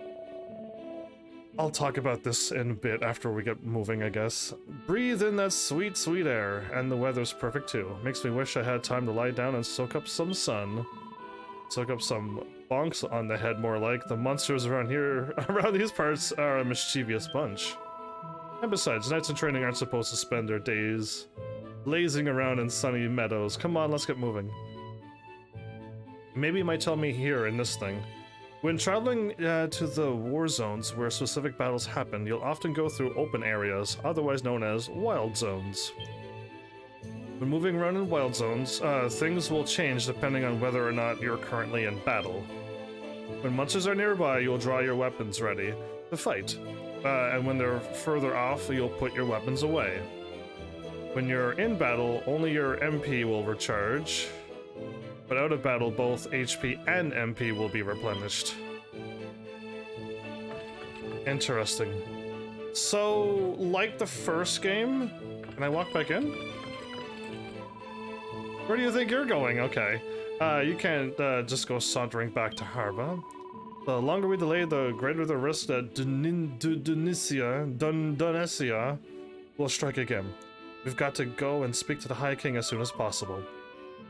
I'll talk about this in a bit after we get moving, I guess. Breathe in that sweet, sweet air, and the weather's perfect too. Makes me wish I had time to lie down and soak up some sun. Soak up some bonks on the head, more like. The monsters around here, around these parts, are a mischievous bunch. And besides, knights in training aren't supposed to spend their days lazing around in sunny meadows. Come on, let's get moving. Maybe you might tell me here in this thing. When traveling to the war zones where specific battles happen, you'll often go through open areas, otherwise known as wild zones. When moving around in wild zones, things will change depending on whether or not you're currently in battle. When monsters are nearby, you'll draw your weapons ready to fight, and when they're further off, you'll put your weapons away. When you're in battle, only your MP will recharge, but out of battle, both HP and MP will be replenished. Interesting. So, like the first game, can I walk back in? Where do you think you're going? Okay. You can't just go sauntering back to Harba. The longer we delay, the greater the risk that Dunesia will strike again. We've got to go and speak to the High King as soon as possible.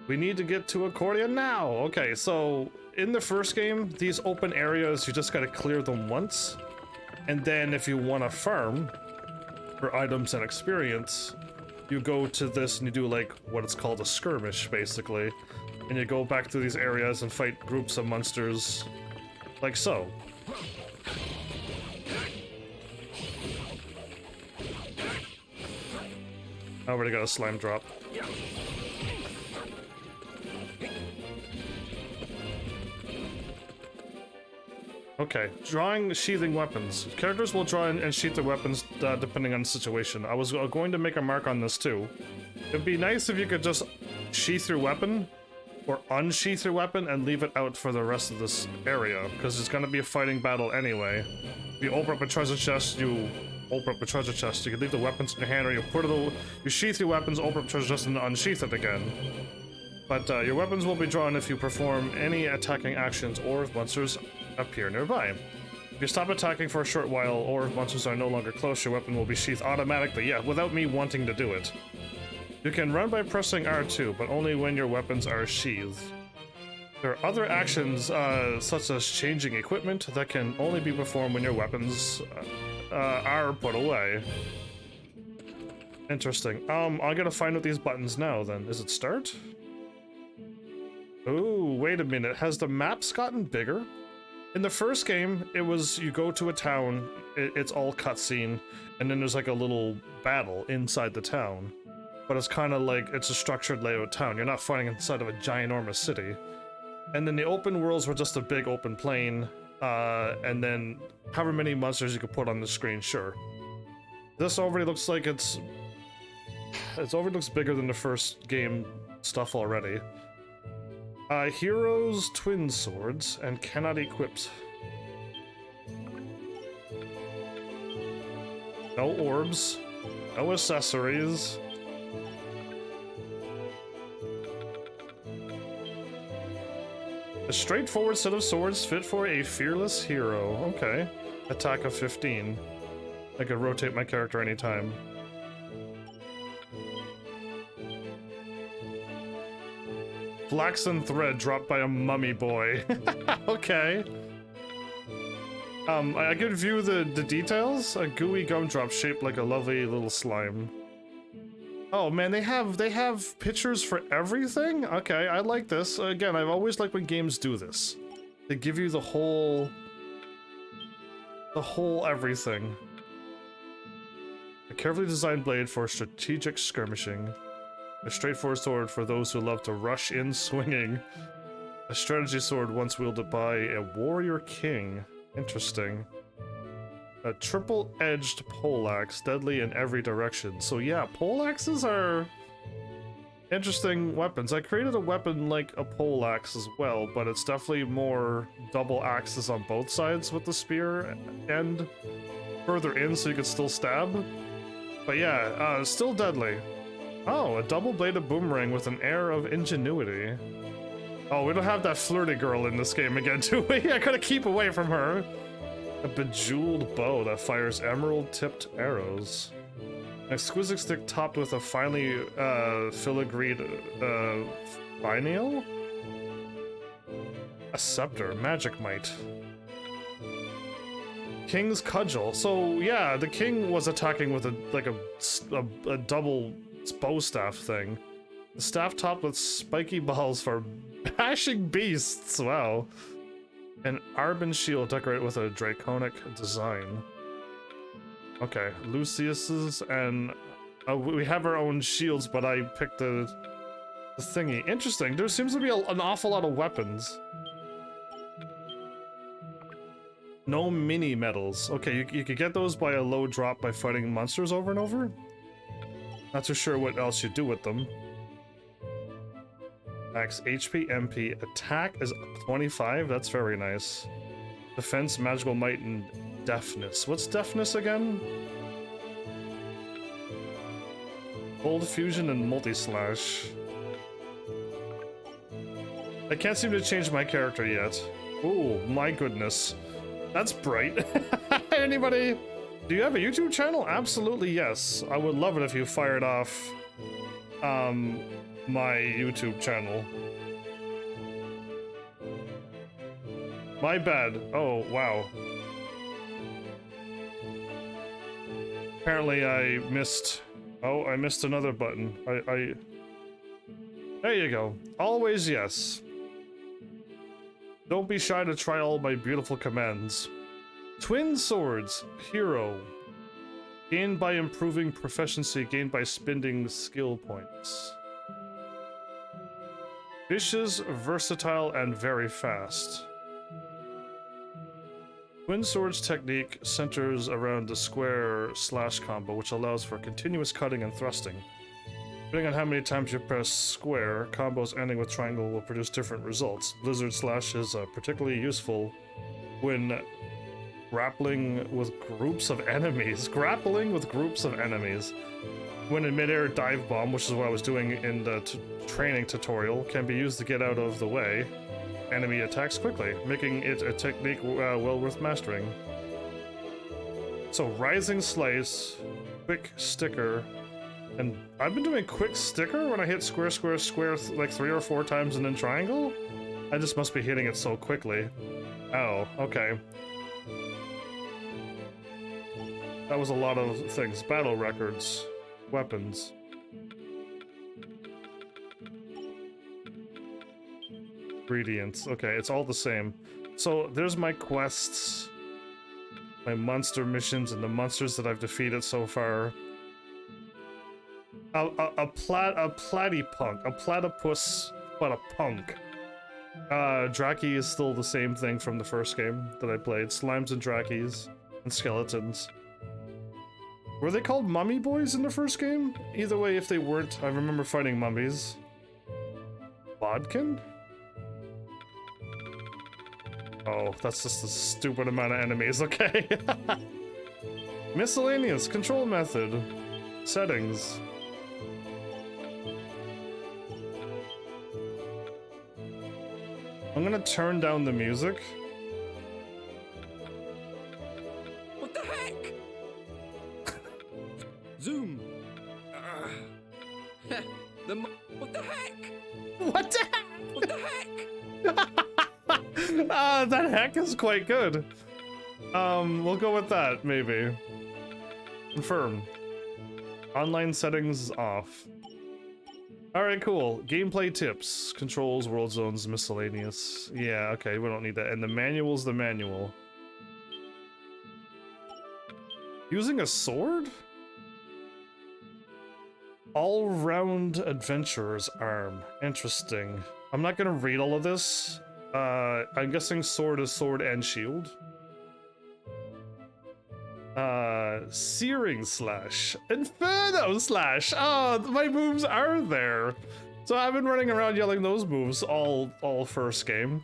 We need to get to Accordia now! Okay, so in the first game, these open areas, you just gotta clear them once. And then if you want to farm for items and experience, you go to this and you do like what it's called a skirmish, basically. And you go back through these areas and fight groups of monsters, like so. I already got a slime drop. Okay, drawing sheathing weapons. Characters will draw and sheath their weapons depending on the situation. I was going to make a mark on this too. It'd be nice if you could just sheath your weapon or unsheath your weapon and leave it out for the rest of this area, because it's going to be a fighting battle anyway. If you open up a treasure chest, you open up a treasure chest. You can leave the weapons in your hand, or you put it, you sheath your weapons, open up treasure chest, and unsheath it again. But your weapons will be drawn if you perform any attacking actions or if monsters appear nearby. If you stop attacking for a short while, or if monsters are no longer close, your weapon will be sheathed automatically, yeah, without me wanting to do it. You can run by pressing R2, but only when your weapons are sheathed. There are other actions, such as changing equipment, that can only be performed when your weapons are put away. Interesting. I gotta find out these buttons now, then. Is it start? Ooh, wait a minute. Has the maps gotten bigger? In the first game, it was you go to a town, it's all cutscene, and then there's like a little battle inside the town. But it's kind of like, it's a structured layout town. You're not fighting inside of a ginormous city. And then the open worlds were just a big open plain, and then however many monsters you could put on the screen, sure. This already looks like it already looks bigger than the first game stuff already. Heroes twin swords and cannot equip. No orbs, no accessories. A straightforward set of swords fit for a fearless hero. Okay. Attack of 15. I could rotate my character anytime. Flaxen thread dropped by a mummy boy. Okay. I could view the details. A gooey gumdrop shaped like a lovely little slime. Oh man, they have pictures for everything? Okay, I like this. Again, I've always liked when games do this. They give you the whole everything. A carefully designed blade for strategic skirmishing. A straightforward sword for those who love to rush in swinging. A strategy sword once wielded by a warrior king. Interesting. A triple-edged poleaxe, deadly in every direction. So yeah, poleaxes are interesting weapons. I created a weapon like a poleaxe as well, but it's definitely more double axes on both sides with the spear and further in so you can still stab. But yeah, still deadly. Oh, a double-bladed boomerang with an air of ingenuity. Oh, we don't have that flirty girl in this game again, do we? I gotta keep away from her. A bejeweled bow that fires emerald-tipped arrows. An exquisite stick topped with a finely filigreed finial? A scepter, magic might. King's cudgel. So yeah, the king was attacking with a double bow staff thing. The staff topped with spiky balls for bashing beasts. Wow. An Arbin shield decorated with a draconic design. Okay, Lucius's and we have our own shields, but I picked the thingy. Interesting. There seems to be an awful lot of weapons. No mini medals. Okay, you could get those by a low drop by fighting monsters over and over. Not too sure what else you do with them. Max HP, MP, attack is 25. That's very nice. Defense, magical might, and deafness. What's deafness again? Cold fusion and multi-slash. I can't seem to change my character yet. Oh my goodness. That's bright. Anybody? Do you have a YouTube channel? Absolutely yes. I would love it if you fired off my YouTube channel. My bad. Oh, wow. Apparently I missed... Oh, I missed another button. There you go. Always yes. Don't be shy to try all my beautiful commands. Twin swords. Hero. Gained by improving proficiency, gained by spending skill points. Vicious, versatile, and very fast. Twin Swords technique centers around the square slash combo, which allows for continuous cutting and thrusting. Depending on how many times you press square, combos ending with triangle will produce different results. Blizzard slash is particularly useful when grappling with groups of enemies. Grappling with groups of enemies. When in midair, dive bomb, which is what I was doing in the training tutorial, can be used to get out of the way enemy attacks quickly, making it a technique well worth mastering. So rising slice, quick sticker, and I've been doing quick sticker when I hit square, square, square like 3 or 4 times and then triangle? I just must be hitting it so quickly. Oh, okay. That was a lot of things. Battle records. Weapons. Ingredients. Okay, it's all the same. So there's my quests, my monster missions, and the monsters that I've defeated so far. A platypunk, a platypus, but a punk. Draki is still the same thing from the first game that I played. Slimes and Drakis and skeletons. Were they called mummy boys in the first game? Either way, if they weren't, I remember fighting mummies. Bodkin? Oh, that's just a stupid amount of enemies, okay. Miscellaneous control method. Settings. I'm gonna turn down the music. What the heck? Zoom. What the heck? What the heck? What the heck? That heck is quite good. We'll go with that, maybe. Confirm. Online settings off. Alright, cool. Gameplay tips. Controls, world zones, miscellaneous. Yeah, okay, we don't need that. And the manual's the manual. Using a sword? All-round adventurer's arm. Interesting. I'm not gonna read all of this. I'm guessing sword is sword and shield. Searing slash. Inferno slash! Oh, my moves are there! So I've been running around yelling those moves all first game.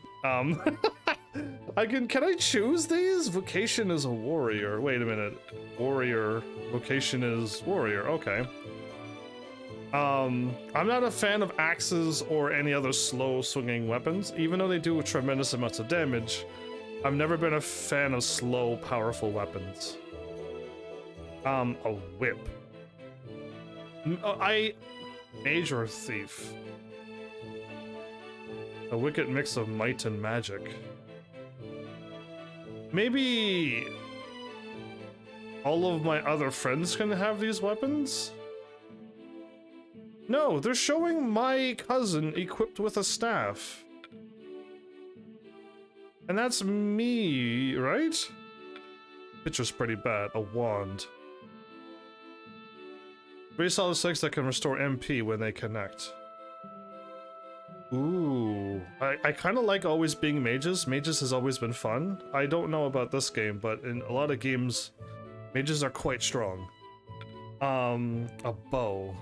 Can I choose these? Vocation is a warrior. Wait a minute. Warrior. Vocation is warrior. Okay. I'm not a fan of axes or any other slow swinging weapons, even though they do tremendous amounts of damage. I've never been a fan of slow, powerful weapons. A whip. Mage or thief? A wicked mix of might and magic. Maybe all of my other friends can have these weapons? No, they're showing my cousin equipped with a staff. And that's me, right? Picture's pretty bad. A wand. 3 solid sticks that can restore MP when they connect. Ooh. I kind of like always being mages. Mages has always been fun. I don't know about this game, but in a lot of games, mages are quite strong. A bow.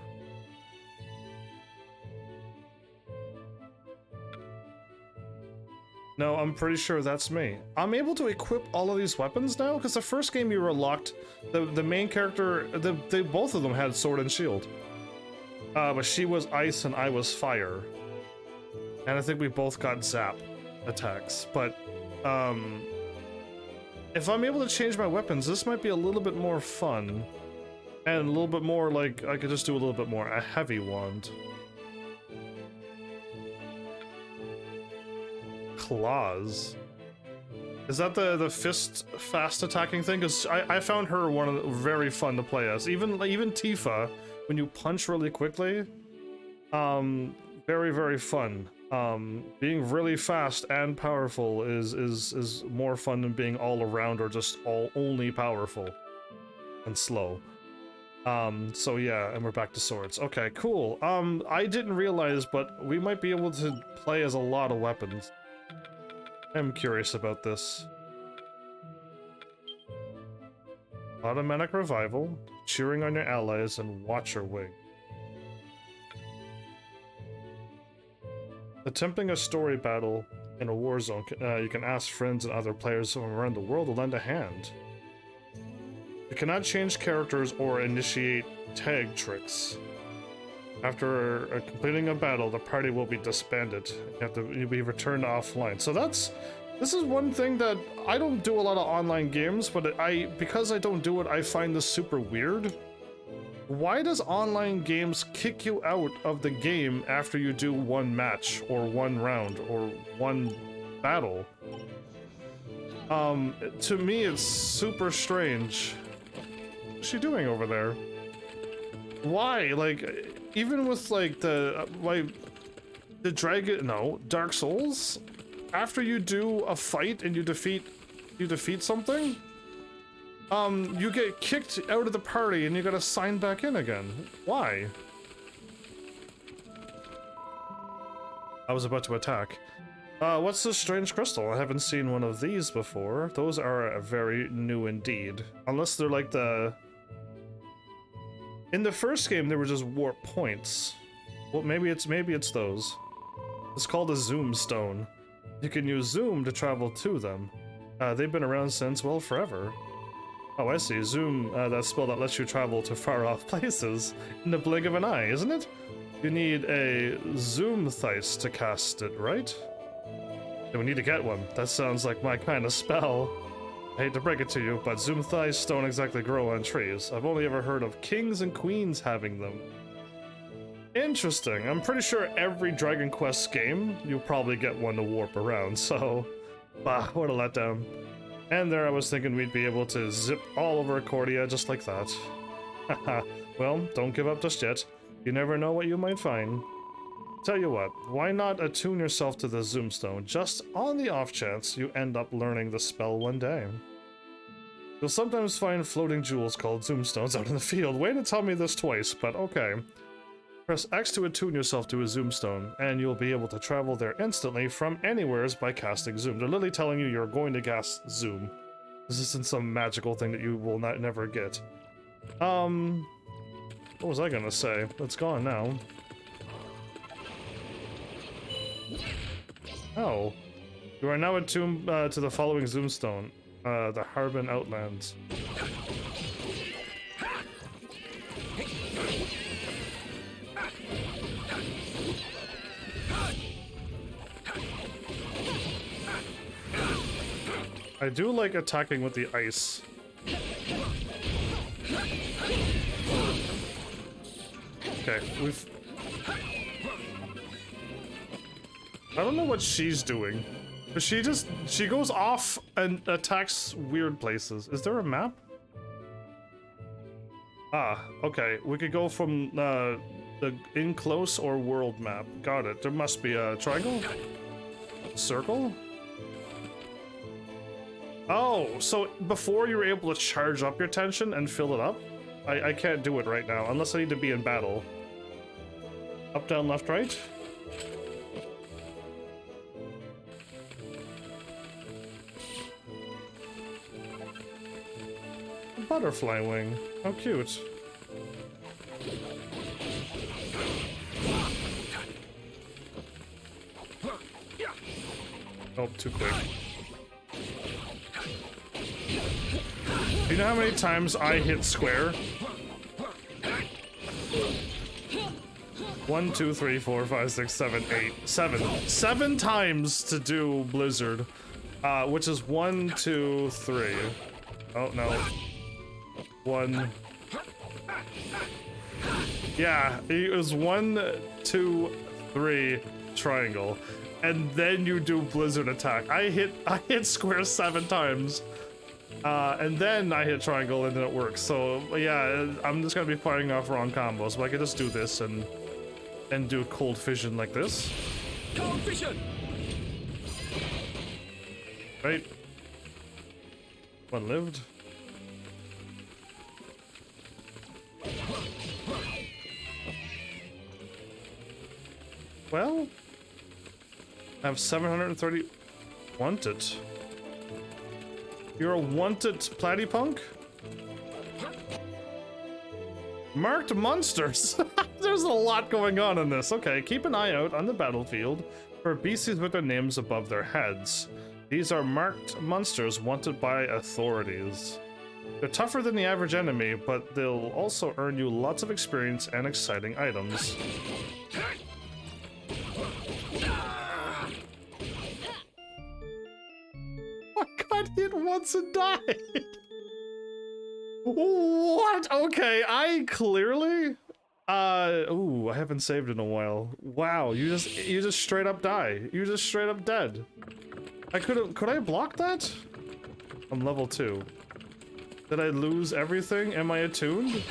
No, I'm pretty sure that's me. I'm able to equip all of these weapons now, because the first game you were locked, the main character, both of them had sword and shield. But she was ice and I was fire. And I think we both got zap attacks. But, if I'm able to change my weapons, this might be a little bit more fun. And a little bit more, like, I could just do a little bit more. A heavy wand. Claws. Is that the fist fast attacking thing? Because I found her one of the, very fun to play as. Even Tifa, when you punch really quickly, very, very fun. Being really fast and powerful is more fun than being all around or just only powerful and slow. So yeah, and we're back to swords. Okay, cool. I didn't realize, but we might be able to play as a lot of weapons. I'm curious about this. Automatic revival, cheering on your allies, and Watcher Wing. Attempting a story battle in a war zone, you can ask friends and other players from around the world to lend a hand. You cannot change characters or initiate tag tricks. After completing a battle, the party will be disbanded. You'll be returned offline. So this is one thing that I don't do a lot of online games, but because I don't do it, I find this super weird. Why does online games kick you out of the game after you do one match or one round or one battle? To me, it's super strange. What's she doing over there? Why? Like, even with like the Dark Souls, after you do a fight and you defeat something, you get kicked out of the party and you gotta sign back in again. Why? I was about to attack. What's this strange crystal? I haven't seen one of these before. Those are very new indeed. Unless they're like the... In the first game, they were just warp points. Well, maybe it's those. It's called a zoom stone. You can use zoom to travel to them. They've been around since, well, forever. Oh, I see. Zoom, that spell that lets you travel to far-off places in the blink of an eye, isn't it? You need a zoom thice to cast it, right? Then we need to get one. That sounds like my kind of spell. I hate to break it to you, but zoom thice don't exactly grow on trees. I've only ever heard of kings and queens having them. Interesting. I'm pretty sure every Dragon Quest game, you'll probably get one to warp around, so... Bah, what a letdown. And there I was thinking we'd be able to zip all over Accordia just like that. Haha, well, don't give up just yet. You never know what you might find. Tell you what, why not attune yourself to the Zoomstone, just on the off chance you end up learning the spell one day. You'll sometimes find floating jewels called Zoomstones out in the field. Way to tell me this twice, but okay. Press X to attune yourself to a Zoomstone, and you'll be able to travel there instantly from anywheres by casting Zoom. They're literally telling you you're going to cast Zoom. This isn't some magical thing that you will never get. What was I gonna say? It's gone now. Oh. You are now attuned to the following Zoomstone, the Harbin Outlands. I do like attacking with the ice. Okay, we've... I don't know what she's doing. But she goes off and attacks weird places. Is there a map? Ah, okay. We could go from the in close or world map. Got it. There must be a triangle? Circle? Oh, so before you were able to charge up your tension and fill it up? I can't do it right now, unless I need to be in battle. Up, down, left, right? Butterfly wing. How cute. Oh, too quick. Do you know how many times I hit square? 1, 2, 3, 4, 5, 6, 7, 8, 7. 7 times to do Blizzard. Which is 1, 2, 3. Oh, no. 1. Yeah, it was 1, 2, 3 triangle. And then you do Blizzard attack. I hit square 7 times. And then I hit triangle and then it works. So yeah, I'm just gonna be firing off wrong combos, but I could just do this and do cold fission like this. Cold fission! Right. One lived. Well, I have 730 wanted. You're a wanted platypunk? Marked monsters. There's a lot going on in this. Okay, keep an eye out on the battlefield for beasties with their names above their heads. These are marked monsters wanted by authorities. They're tougher than the average enemy, but they'll also earn you lots of experience and exciting items. I got hit once and died. What? Okay, I clearly... ooh, I haven't saved in a while. Wow, you just straight up die. You just straight up dead. Could I block that? I'm level 2. Did I lose everything? Am I attuned?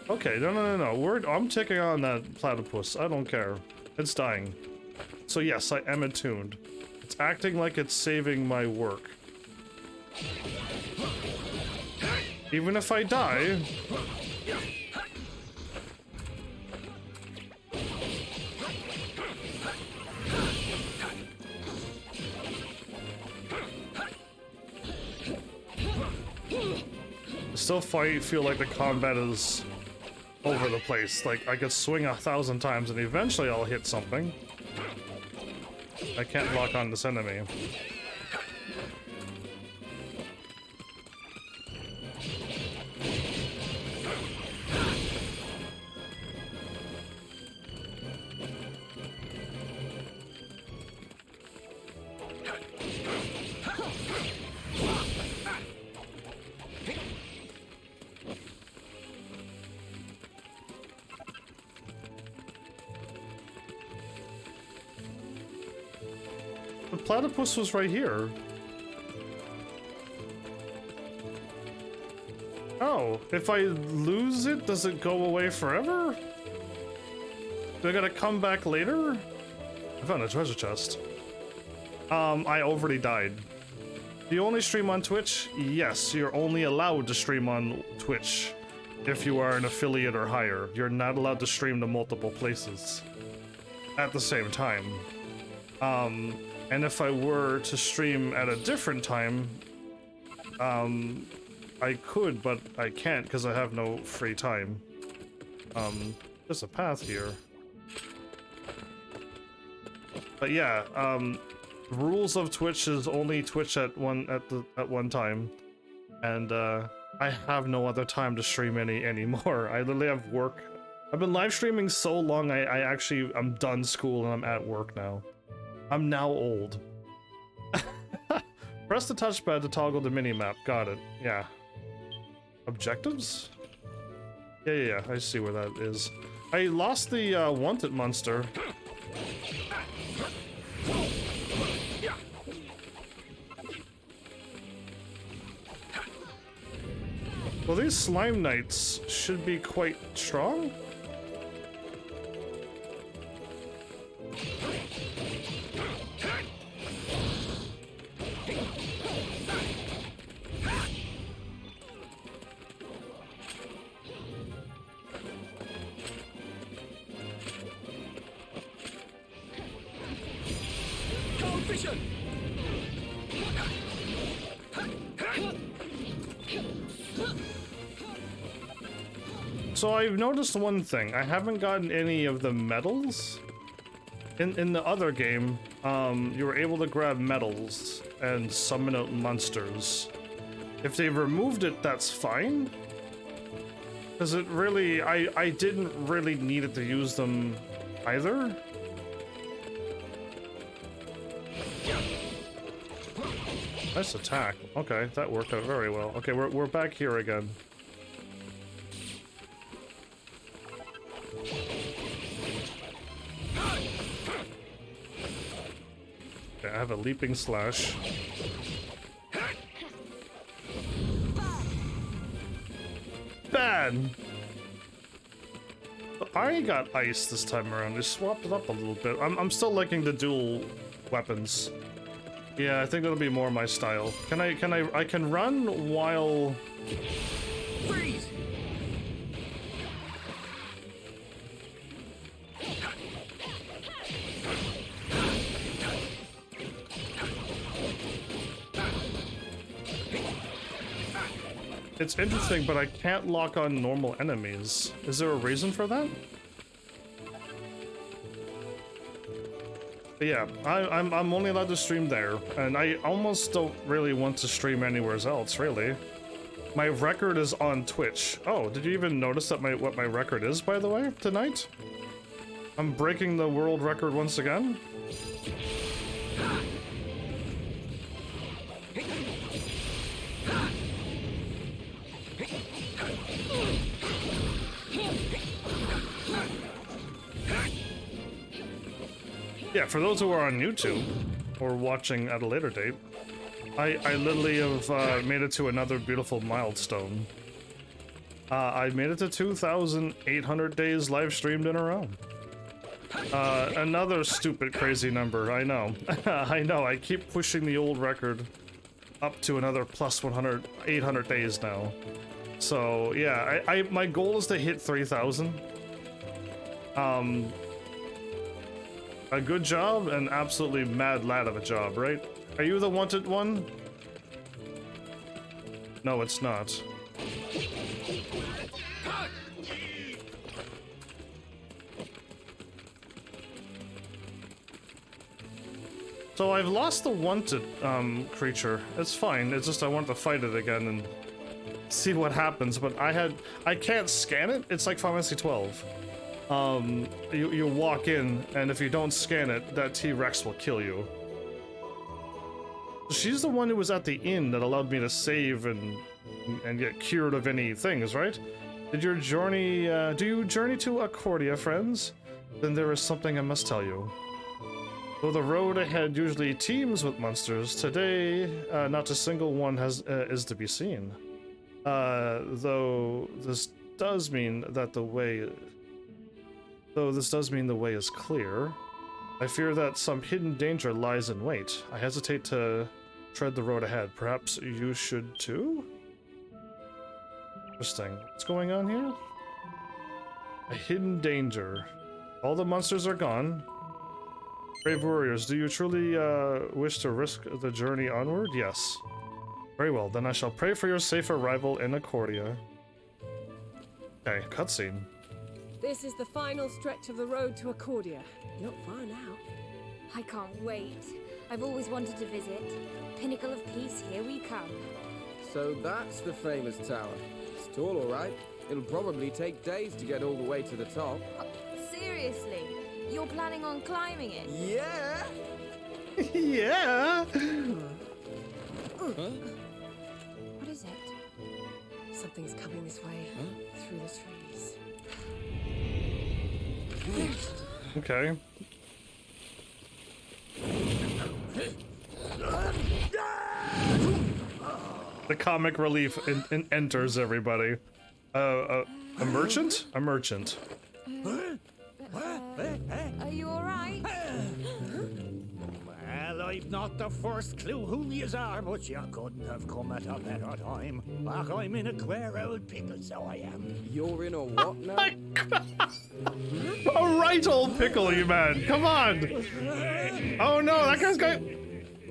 Okay, no. I'm taking on that platypus. I don't care. It's dying. So yes, I am attuned. It's acting like it's saving my work. Even if I die... I still feel like the combat is over the place. Like, I could swing 1,000 times and eventually I'll hit something. I can't lock on this enemy. The platypus was right here. Oh, if I lose it, does it go away forever? Do I gotta come back later? I found a treasure chest. I already died. Do you only stream on Twitch? Yes, you're only allowed to stream on Twitch if you are an affiliate or higher. You're not allowed to stream to multiple places at the same time. And if I were to stream at a different time, I could, but I can't because I have no free time. There's a path here. But yeah, rules of Twitch is only Twitch at one time, and I have no other time to stream anymore. I literally have work. I've been live streaming so long. I'm done school and I'm at work now. I'm now old. Press the touchpad to toggle the minimap. Got it. Yeah. Objectives? Yeah. I see where that is. I lost the wanted monster. Well, these slime knights should be quite strong. So I've noticed one thing. I haven't gotten any of the medals. In the other game, you were able to grab medals and summon out monsters. If they've removed it, that's fine. Because it really, I didn't really need it to use them either. Nice attack. Okay, that worked out very well. Okay, we're back here again. Okay, I have a leaping slash. Bad! I got ice this time around. They swapped it up a little bit. I'm still liking the dual weapons. Yeah, I think that'll be more my style. I can run while... Freeze! It's interesting, but I can't lock on normal enemies. Is there a reason for that? But yeah, I'm only allowed to stream there, and I almost don't really want to stream anywhere else, really. My record is on Twitch. Oh, did you even notice that what my record is, by the way, tonight? I'm breaking the world record once again. Yeah, for those who are on YouTube or watching at a later date, I literally have made it to another beautiful milestone. I made it to 2,800 days live streamed in a row. Another stupid crazy number, I know. I know, I keep pushing the old record up to another plus 800 days now. So yeah, my goal is to hit 3,000. A good job, and absolutely mad lad of a job, right? Are you the wanted one? No, it's not. So I've lost the wanted creature. It's fine. It's just I want to fight it again and see what happens. But I can't scan it. It's like Final Fantasy 12. You walk in, and if you don't scan it, that T-Rex will kill you. She's the one who was at the inn that allowed me to save and get cured of any things, right? Do you journey to Accordia, friends? Then there is something I must tell you. Though the road ahead usually teems with monsters, today not a single one is to be seen. Though this does mean the way is clear, I fear that some hidden danger lies in wait. I hesitate to tread the road ahead. Perhaps you should too? Interesting. What's going on here? A hidden danger. All the monsters are gone. Brave warriors, do you truly wish to risk the journey onward? Yes. Very well, then I shall pray for your safe arrival in Accordia. Okay, cutscene. This is the final stretch of the road to Accordia. Not far now. I can't wait. I've always wanted to visit. Pinnacle of Peace, here we come. So that's the famous tower. It's tall, all right. It'll probably take days to get all the way to the top. Seriously? You're planning on climbing it? Yeah! Yeah! What is it? Something's coming this way. Through the trees. Okay. The comic relief enters everybody. A merchant? A merchant. Are you alright? Well, I've not the first clue who yous are, but you couldn't have come at a better time. Ach, I'm in a queer old pickle, so I am. You're in a what now? A right old pickle, you man. Come on. Oh no, that guy's got...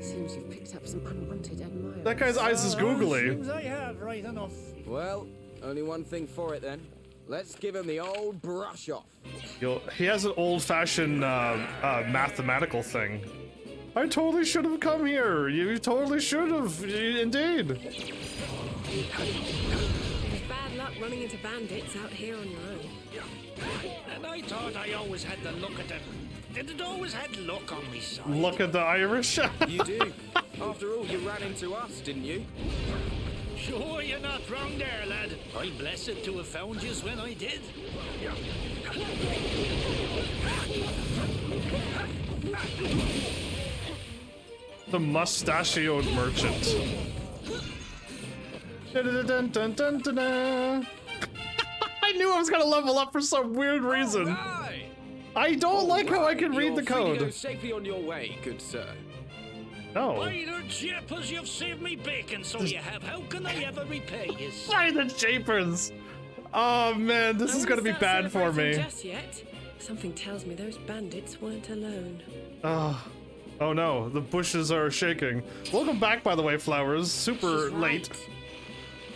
Seems you've picked up some unwanted admirers. That guy's eyes is googly. Seems I have, right enough. Well, only one thing for it then. Let's give him the old brush off. He has an old-fashioned mathematical thing. I totally should have come here. You totally should have, indeed. It's bad luck running into bandits out here on your own. And I thought I always had the look at them. Did it always had luck on me side? Look at the Irish. You do. After all, you ran into us, didn't you? Sure, you're not wrong there, lad. I'm blessed to have found yous when I did. The mustachioed merchant. I knew I was gonna level up for some weird reason. Right. I don't like how I can read the You're free to go code. safely on your way, good sir. No. By the jeepers, you've saved me bacon, so you have. How can I ever repay yous? By the japers. Oh man, this is gonna be bad for me. Just yet. Something tells me those bandits weren't alone. Oh no, the bushes are shaking. Welcome back, by the way, Flowers. Super She's late. right.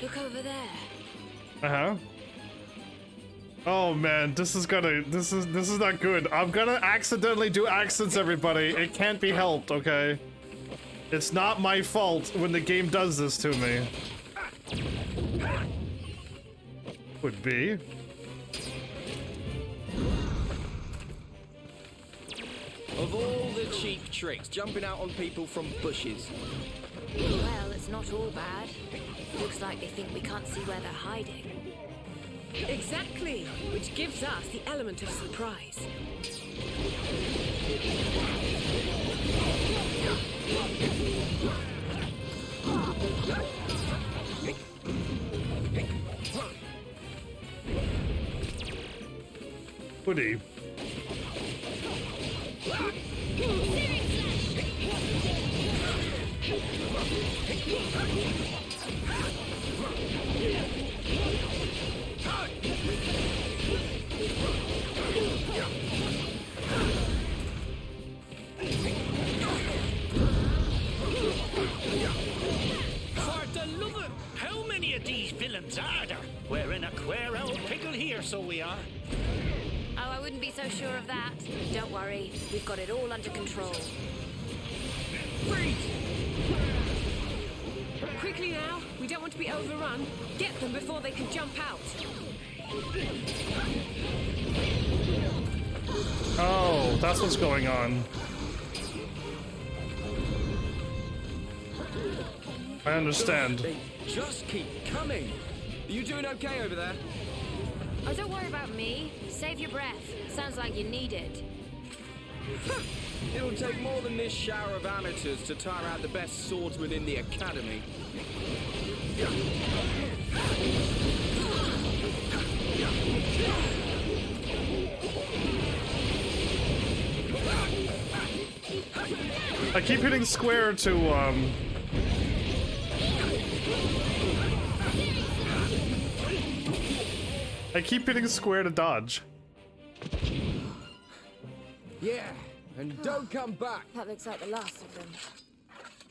Look over there. Uh-huh. Oh man, this is not good. I'm gonna accidentally do accents, everybody. It can't be helped, okay? It's not my fault when the game does this to me. Would be. Of all the cheap tricks, jumping out on people from bushes. Well, it's not all bad. Looks like they think we can't see where they're hiding. Exactly, which gives us the element of surprise. Woody. For the love of... How many of these villains are there? We're in a queer old pickle here, so we are. Oh, I wouldn't be so sure of that. Don't worry, we've got it all under control. Quickly now, we don't want to be overrun. Get them before they can jump out. Oh, that's what's going on. I understand. They just keep coming. Are you doing okay over there? Oh, don't worry about me. Save your breath. Sounds like you need it. It'll take more than this shower of amateurs to tire out the best swordsman in the academy. I keep hitting square to, I keep hitting square to dodge. Yeah, and don't come back. That looks like the last of them.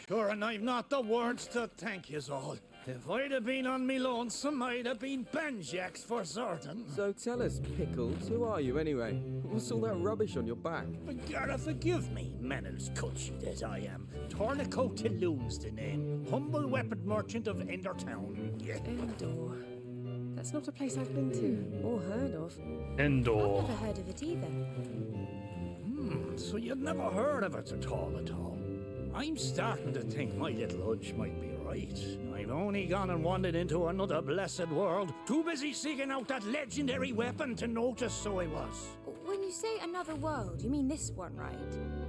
Sure, and I've not the words to thank yous all. If I'd have been on me lonesome, I'd have been Benjax for certain. So tell us, Pickles, who are you anyway? What's all that rubbish on your back? Gotta forgive me, Menel's cutshit as I am. Tornico Tilloon's the name. Humble weapon merchant of Endertown. Yeah. Endor. That's not a place I've been to or heard of. Endor. I've never heard of it either. So you've never heard of it at all? I'm starting to think my little hunch might be right. I've only gone and wandered into another blessed world, too busy seeking out that legendary weapon to notice so I was. When you say another world, you mean this one, right?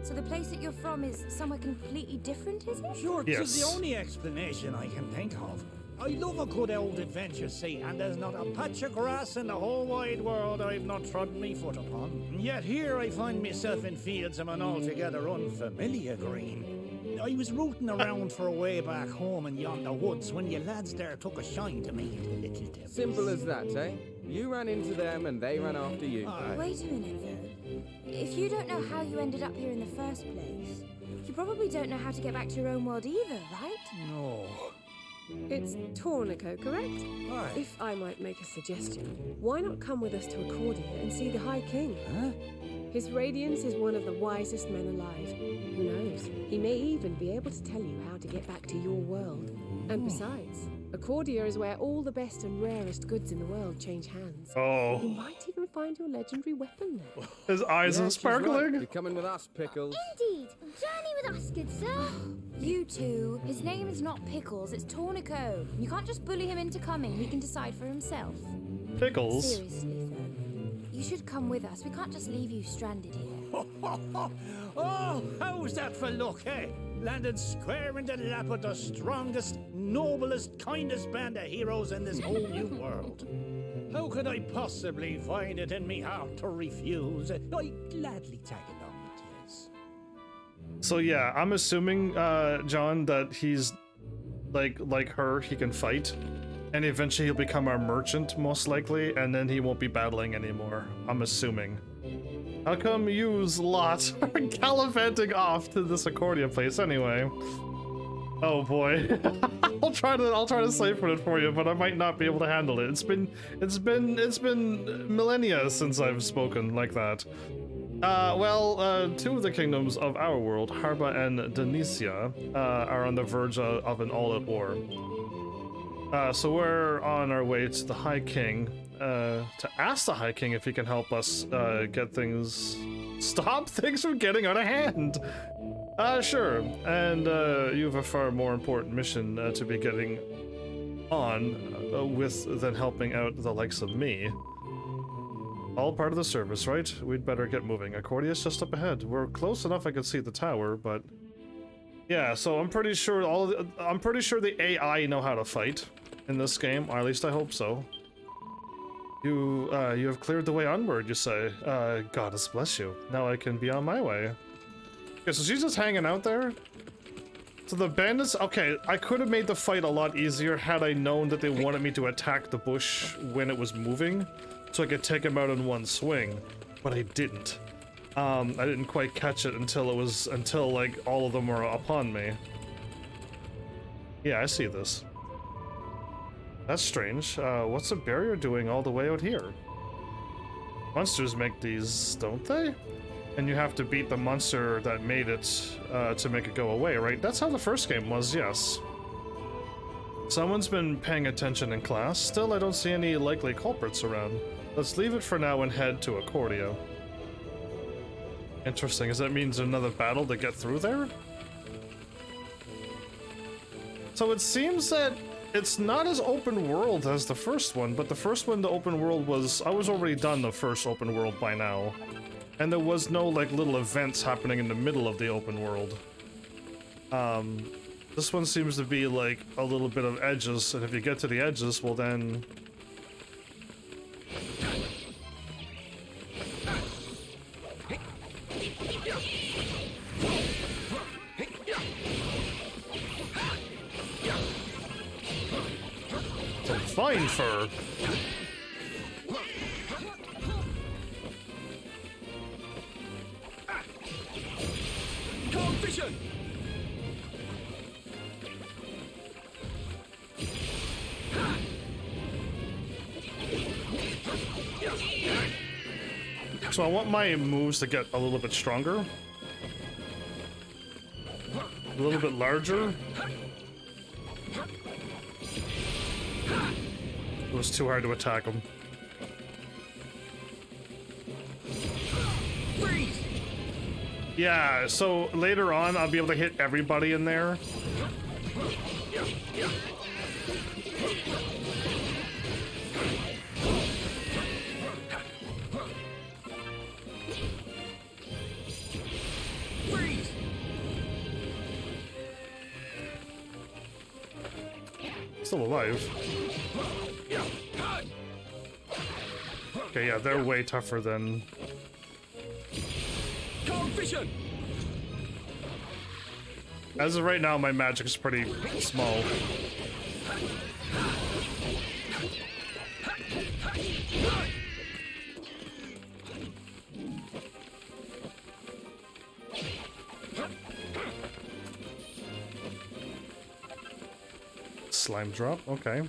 So the place that you're from is somewhere completely different, is it? Sure, Yes. it's the only explanation I can think of. I love a good old adventure, see, and there's not a patch of grass in the whole wide world I've not trodden me foot upon. And yet here I find myself in fields of an altogether unfamiliar green. I was rooting around for a way back home in yonder woods when you lads there took a shine to me, the little devils. Simple as that, eh? You ran into them and they ran after you. Wait a minute, though. If you don't know how you ended up here in the first place, you probably don't know how to get back to your own world either, right? No. It's Tornico, correct? Aye. If I might make a suggestion, why not come with us to Accordia and see the High King? Huh? His radiance is one of the wisest men alive. Who knows? He may even be able to tell you how to get back to your world. And besides, Accordia is where all the best and rarest goods in the world change hands. Oh. You might even find your legendary weapon there. His eyes are She's sparkling. right. You're coming with us, Pickles. Indeed. Journey with us, good sir. You two, his name is not Pickles, it's Tornico. You can't just bully him into coming, he can decide for himself. Pickles. Seriously, though, you should come with us. We can't just leave you stranded here. Oh, how's that for luck, eh? Landed square in the lap of the strongest, noblest, kindest band of heroes in this whole new world. How could I possibly find it in me heart to refuse? I'd gladly tag along with yous. So yeah, I'm assuming, John, that he's like her, he can fight. And eventually he'll become our merchant, most likely, and then he won't be battling anymore. I'm assuming. How come yous lot are gallivanting off to this Accordia place anyway? Oh boy. I'll try to cipher it for you, but I might not be able to handle it. It's been millennia since I've spoken like that. Two of the kingdoms of our world, Harba and Denicia, are on the verge of an all-out war. So we're on our way to the High King, to ask the High King if he can help us stop things from getting out of hand. Sure, and you have a far more important mission to be getting on with than helping out the likes of me. All part of the service, right? We'd better get moving. Accordia's just up ahead. We're close enough I could see the tower, but yeah. So I'm pretty sure the AI know how to fight in this game, or at least I hope so. You have cleared the way onward, you say. Goddess bless you. Now I can be on my way. Okay, so she's just hanging out there. So the bandits, okay, I could have made the fight a lot easier had I known that they wanted me to attack the bush when it was moving, so I could take him out in one swing, but I didn't. I didn't quite catch it until like all of them were upon me. Yeah, I see this. That's strange. What's a barrier doing all the way out here? Monsters make these, don't they? And you have to beat the monster that made it to make it go away, right? That's how the first game was, yes. Someone's been paying attention in class. Still, I don't see any likely culprits around. Let's leave it for now and head to Accordia. Interesting. Does that mean another battle to get through there? So it seems that it's not as open world as the first one, but the first one, the open world was... I was already done the first open world by now. And there was no, like, little events happening in the middle of the open world. This one seems to be, like, a little bit of edges, and if you get to the edges, well then... Some fine fur! So I want my moves to get a little bit stronger. A little bit larger. It was too hard to attack him. Yeah, so later on I'll be able to hit everybody in there. Still alive. Okay, yeah, they're way tougher than... As of right now, my magic is pretty small. Slime drop, okay.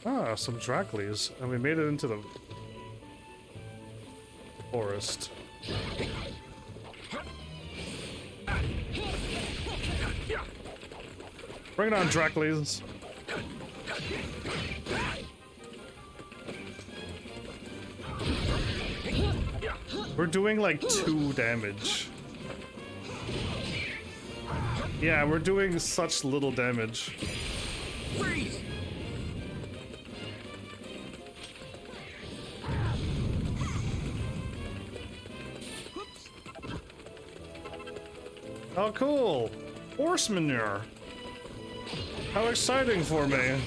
Ah, some Dracleys, and we made it into the forest. Bring it on, Dracleys. We're doing like 2 damage. Yeah, we're doing such little damage. Freeze! Oh, cool! Horse manure! How exciting for me!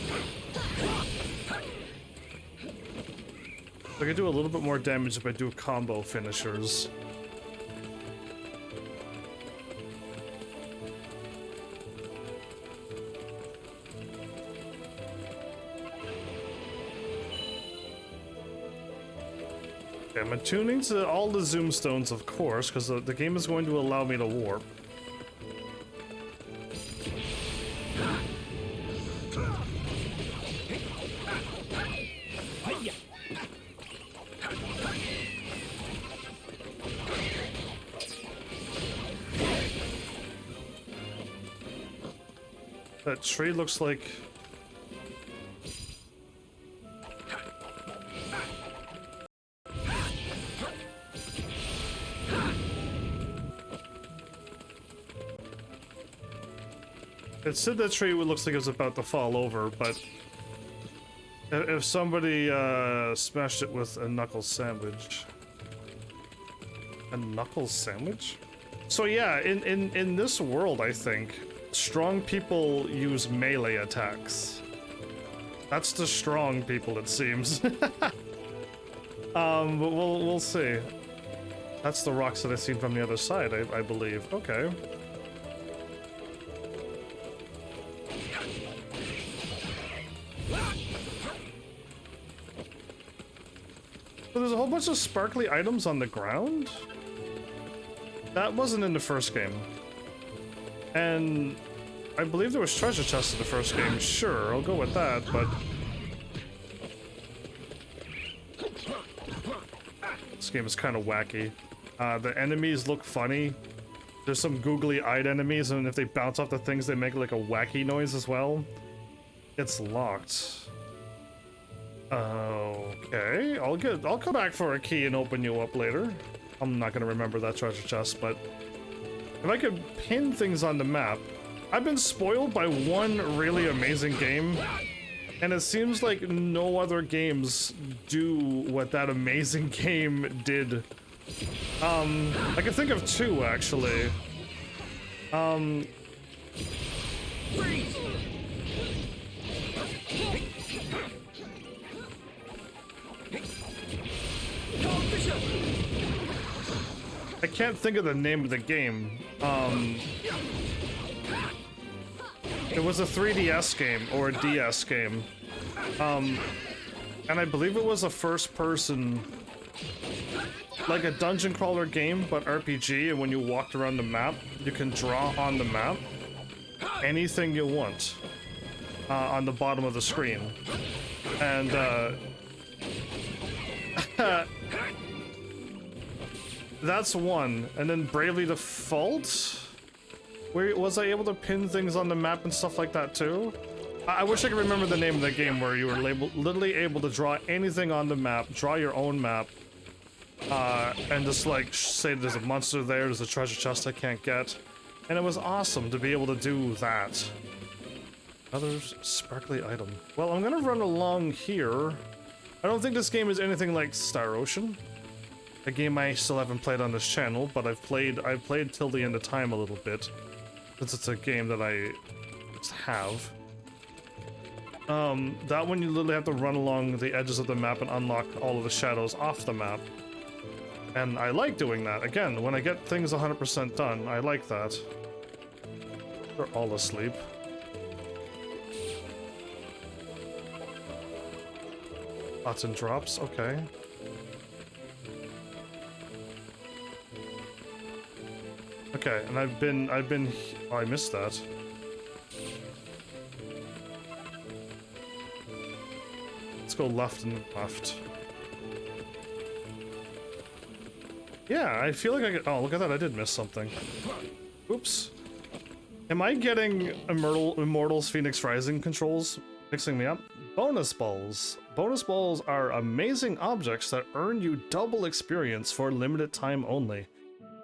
I could do a little bit more damage if I do combo finishers. Okay, I'm attuning to all the zoom stones, of course, because the game is going to allow me to warp. That tree looks like... It said that tree looks like it's about to fall over, but... If somebody smashed it with a knuckle sandwich... A knuckle sandwich? So yeah, in this world, I think, strong people use melee attacks. That's the strong people, it seems. But we'll see. That's the rocks that I've seen from the other side, I believe. Okay. So there's a whole bunch of sparkly items on the ground? That wasn't in the first game. And I believe there was treasure chests in the first game. Sure, I'll go with that, but... This game is kind of wacky. The enemies look funny. There's some googly-eyed enemies, and if they bounce off the things, they make like a wacky noise as well. It's locked. Okay, I'll come back for a key and open you up later. I'm not gonna remember that treasure chest, but if I could pin things on the map. I've been spoiled by one really amazing game, and it seems like no other games do what that amazing game did. I can think of 2 actually. I can't think of the name of the game. It was a 3DS game or a DS game. And I believe it was a first person, like a dungeon crawler game, but RPG, and when you walked around the map, you can draw on the map anything you want on the bottom of the screen. And, that's one. And then Bravely Default? Where was I able to pin things on the map and stuff like that too? I wish I could remember the name of the game where you were literally able to draw anything on the map, draw your own map, and just like say there's a monster there's a treasure chest I can't get. And it was awesome to be able to do that. Another sparkly item. Well, I'm gonna run along here. I don't think this game is anything like Star Ocean, a game I still haven't played on this channel, but I've played Till the End of Time a little bit, since it's a game that I just have. That one you literally have to run along the edges of the map and unlock all of the shadows off the map. And I like doing that. Again, when I get things 100% done, I like that. They're all asleep. Button drops, okay. Okay, and I've been, oh, I missed that. Let's go left and left. Yeah, I feel like I could, oh, look at that, I did miss something. Oops. Am I getting Immortals Phoenix Rising controls mixing me up? Bonus balls. Bonus balls are amazing objects that earn you double experience for limited time only.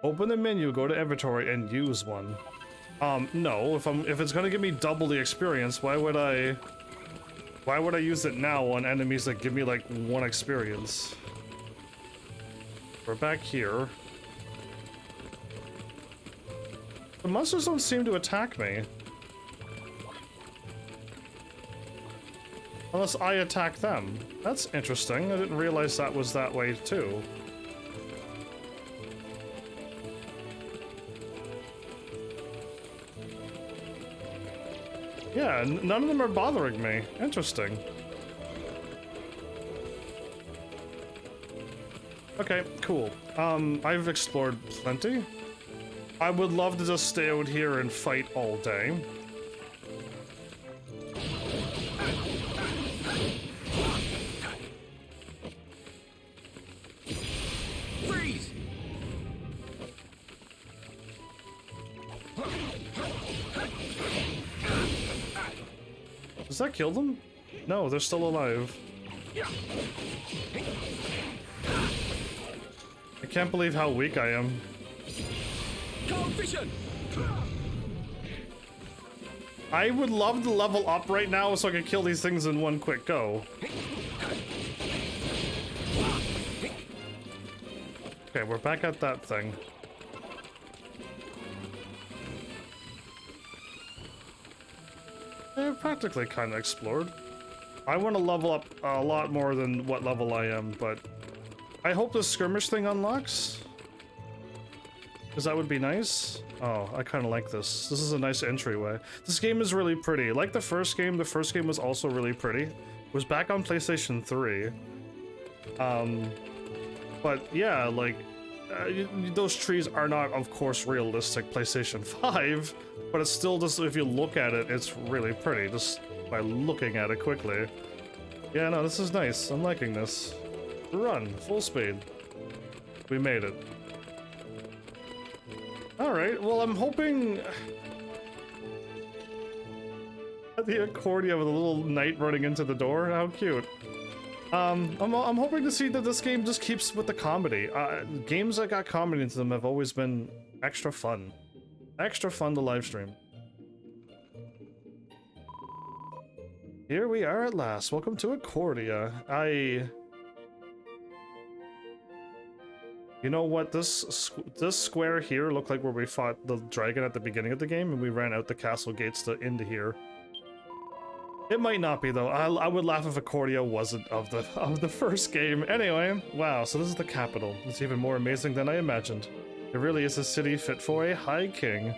Open the menu, go to inventory, and use one. No, if it's gonna give me double the experience, why would I use it now on enemies that give me like 1 experience? We're back here. The monsters don't seem to attack me. Unless I attack them. That's interesting. I didn't realize that was that way too. Yeah, none of them are bothering me. Interesting. Okay, cool. I've explored plenty. I would love to just stay out here and fight all day. Freeze! Does that kill them? No, they're still alive. I can't believe how weak I am. Cold vision! I would love to level up right now so I could kill these things in one quick go. Okay, we're back at that thing. I've practically kind of explored. I want to level up a lot more than what level I am, but I hope the skirmish thing unlocks. Because that would be nice. Oh, I kind of like this. This is a nice entryway. This game is really pretty. Like the first game was also really pretty. It was back on PlayStation 3. But yeah, like, those trees are not, of course, realistic PlayStation 5, but it's still just, if you look at it, it's really pretty, just by looking at it quickly. Yeah, no, this is nice. I'm liking this. Run, full speed. We made it. Alright, well, I'm hoping... the accordion with a little knight running into the door, how cute. I'm hoping to see that this game just keeps with the comedy. Games that got comedy into them have always been extra fun. Extra fun to live stream. Here we are at last. Welcome to Accordia. You know what? This square here looked like where we fought the dragon at the beginning of the game, and we ran out the castle gates into here. It might not be though. I would laugh if Accordia wasn't of the first game. Anyway, wow. So this is the capital. It's even more amazing than I imagined. It really is a city fit for a high king.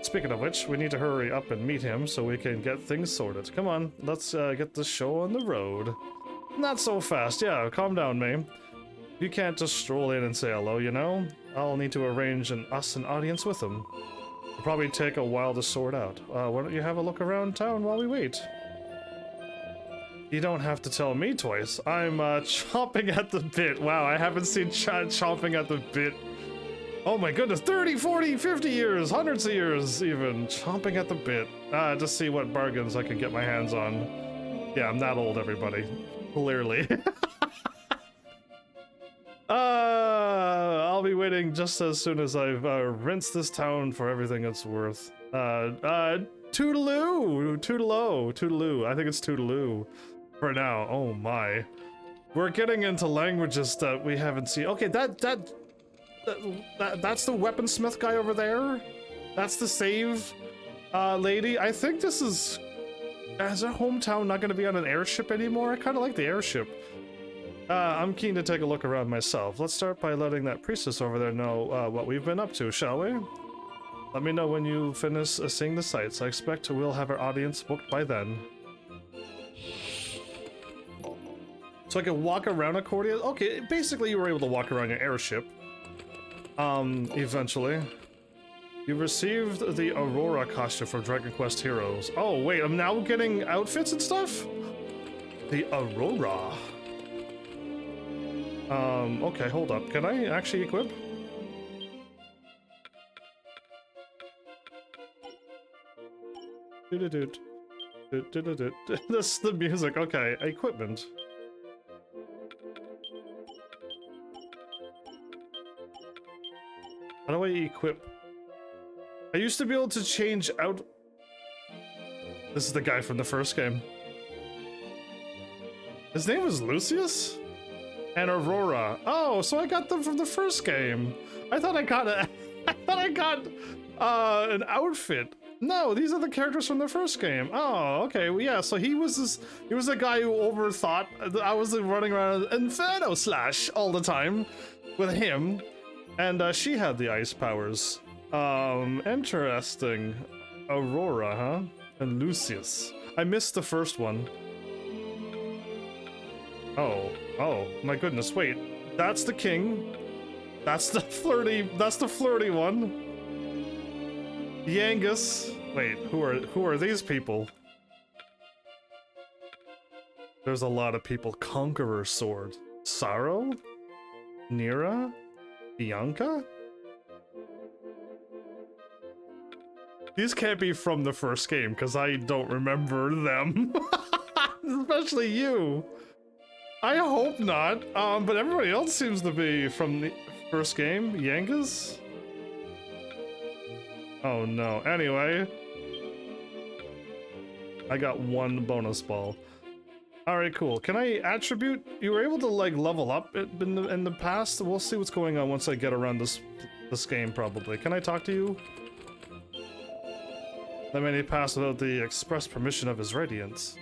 Speaking of which, we need to hurry up and meet him so we can get things sorted. Come on, let's get this show on the road. Not so fast. Yeah, calm down, May. You can't just stroll in and say hello, you know? I'll need to arrange an audience with him. It'll probably take a while to sort out. Why don't you have a look around town while we wait? You don't have to tell me twice. I'm chomping at the bit. Wow, I haven't seen chomping at the bit. Oh my goodness, 30, 40, 50 years, hundreds of years even. Chomping at the bit. To see what bargains I can get my hands on. Yeah, I'm that old, everybody. Clearly. I'll be waiting just as soon as I've rinsed this town for everything it's worth. Toodaloo! Toodaloo! Toodaloo. I think it's Toodaloo for now. Oh my. We're getting into languages that we haven't seen. Okay, that's the weaponsmith guy over there. That's the save lady. I think this is our hometown not going to be on an airship anymore. I kind of like the airship. I'm keen to take a look around myself. Let's start by letting that priestess over there know what we've been up to, shall we? Let me know when you finish seeing the sights. I expect we'll have our audience booked by then. So I can walk around accordion? Okay, basically you were able to walk around your airship. Eventually. You received the Aurora costume for Dragon Quest Heroes. Oh, wait, I'm now getting outfits and stuff? The Aurora. Okay, hold up. Can I actually equip? This is the music. Okay, equipment. How do I equip? I used to be able to change out... This is the guy from the first game. His name was Lucius? And Aurora. Oh, so I got them from the first game. I thought I got a... I thought I got an outfit. No, these are the characters from the first game. Oh, okay. Well, yeah, so he was the guy who overthought. I was running around Inferno Slash all the time with him. And she had the ice powers. Interesting. Aurora, huh? And Lucius. I missed the first one. Oh, my goodness, wait. That's the king. That's the flirty one. Yangus. Wait, who are these people? There's a lot of people. Conqueror Sword. Sorrow? Nira? Bianca? These can't be from the first game, because I don't remember them. Especially you. I hope not, but everybody else seems to be from the first game. Yangas? Oh no, anyway. I got one bonus ball. Alright, cool. Can I attribute? You were able to, like, level up in the past? We'll see what's going on once I get around this game, probably. Can I talk to you? That many pass without the express permission of his radiance.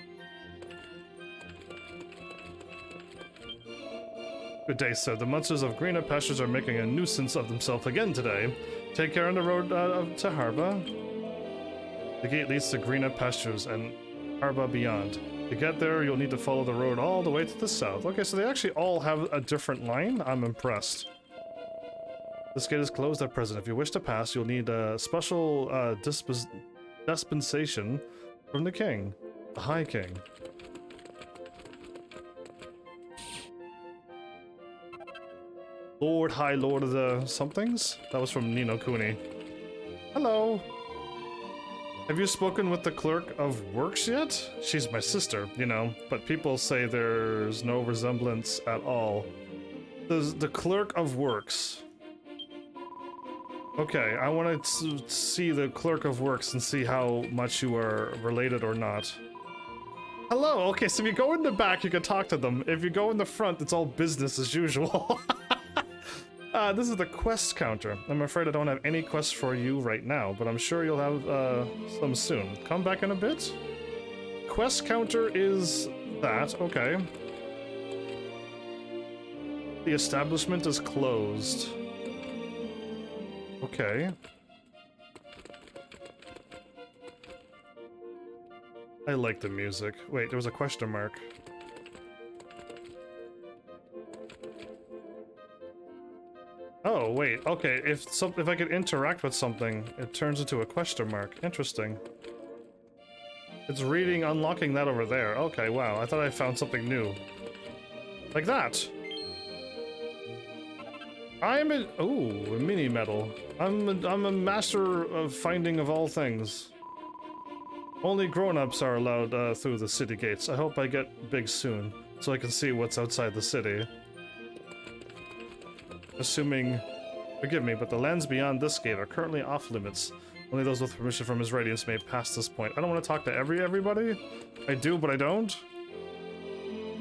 Good day, sir. The monsters of greener pastures are making a nuisance of themselves again today. Take care on the road to Harba. The gate leads to greener pastures and Harba beyond. To get there, you'll need to follow the road all the way to the south. Okay, so they actually all have a different line? I'm impressed. This gate is closed at present. If you wish to pass, you'll need a special dispensation from the king, the High King. High Lord of the somethings? That was from Ni no Kuni. Hello. Have you spoken with the Clerk of Works yet? She's my sister, you know, but people say there's no resemblance at all. The Clerk of Works. Okay, I want to see the Clerk of Works and see how much you are related or not. Hello, okay, so if you go in the back, you can talk to them. If you go in the front, it's all business as usual. This is the quest counter. I'm afraid I don't have any quests for you right now, but I'm sure you'll have some soon. Come back in a bit. Quest counter is that, okay. The establishment is closed. Okay. I like the music. Wait, there was a question mark. Oh, wait, okay, if I could interact with something, it turns into a question mark. Interesting. It's reading, unlocking that over there. Okay, wow. I thought I found something new. Like that. I'm a... Ooh, a mini medal. I'm a master of finding of all things. Only grown-ups are allowed through the city gates. I hope I get big soon, so I can see what's outside the city. Assuming... Forgive me, but the lands beyond this gate are currently off-limits. Only those with permission from His Radiance may pass this point. I don't want to talk to everybody. I do, but I don't.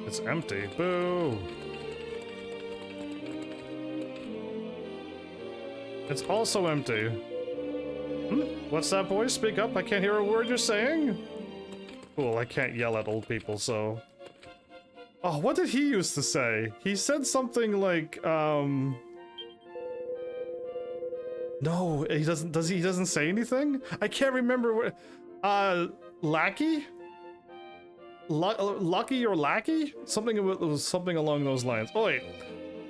It's empty. Boo! It's also empty. What's that, boy? Speak up. I can't hear a word you're saying. Cool, I can't yell at old people, so... Oh, what did he used to say? He said something like, No, he doesn't. He doesn't say anything? I can't remember what... Lackey? Lucky or lackey? Something, it was something along those lines. Oh, wait.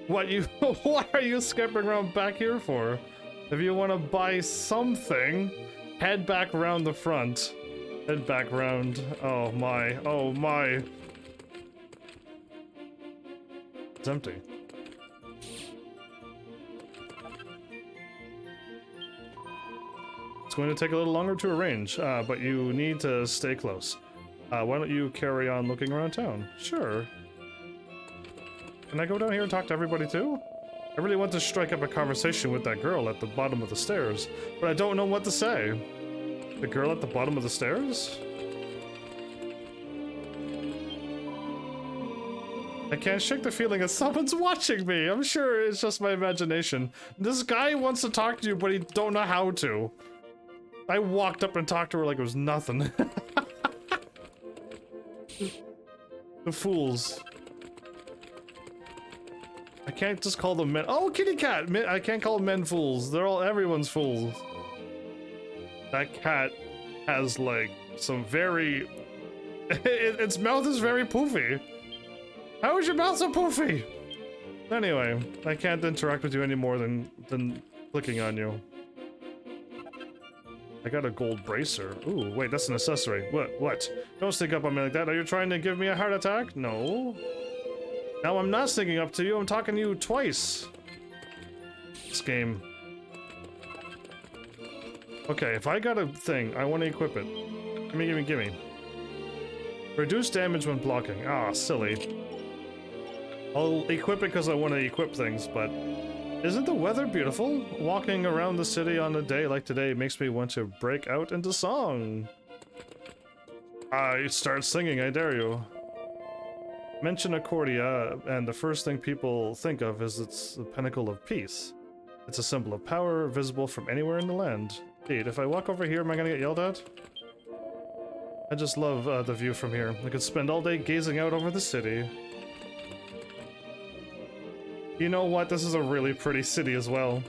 What you... What are you skipping around back here for? If you want to buy something, head back around the front. Head back round. Oh my. Oh my. It's empty. It's going to take a little longer to arrange, but you need to stay close. Why don't you carry on looking around town? Sure. Can I go down here and talk to everybody too? I really want to strike up a conversation with that girl at the bottom of the stairs, but I don't know what to say. The girl at the bottom of the stairs? I can't shake the feeling that someone's watching me. I'm sure it's just my imagination. This guy wants to talk to you, but he don't know how to. I walked up and talked to her like it was nothing. The fools. I can't just call them men. Oh, kitty cat! I can't call men fools. They're all everyone's fools. That cat has like some very... its mouth is very poofy. How is your mouth so poofy? Anyway, I can't interact with you any more than clicking on you. I got a gold bracer. Ooh, wait, that's an accessory. What? Don't sneak up on me like that. Are you trying to give me a heart attack? No. Now I'm not sneaking up to you. I'm talking to you twice. This game. Okay, if I got a thing, I want to equip it. Gimme. Reduce damage when blocking. Ah, silly. I'll equip it because I want to equip things, but... Isn't the weather beautiful? Walking around the city on a day like today makes me want to break out into song. I start singing, I dare you. Mention Accordia, and the first thing people think of is it's the pinnacle of peace. It's a symbol of power, visible from anywhere in the land. Indeed, if I walk over here, am I gonna get yelled at? I just love the view from here. I could spend all day gazing out over the city. You know what? This is a really pretty city as well.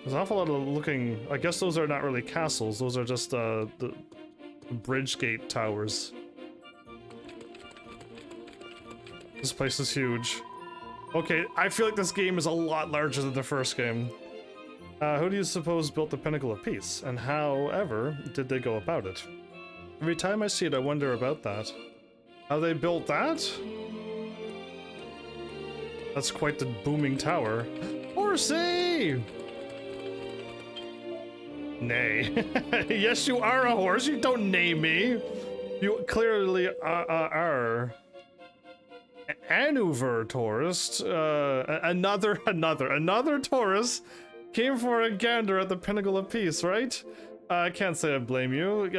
There's an awful lot of looking... I guess those are not really castles. Those are just the bridge gate towers. This place is huge. Okay, I feel like this game is a lot larger than the first game. Who do you suppose built the Pinnacle of Peace? And however did they go about it? Every time I see it, I wonder about that. How they built that? That's quite the booming tower. Horsey! Nay. Yes, you are a horse. You don't name me. You clearly are. Another tourist. Another tourist came for a gander at the Pinnacle of Peace, right? I can't say I blame you.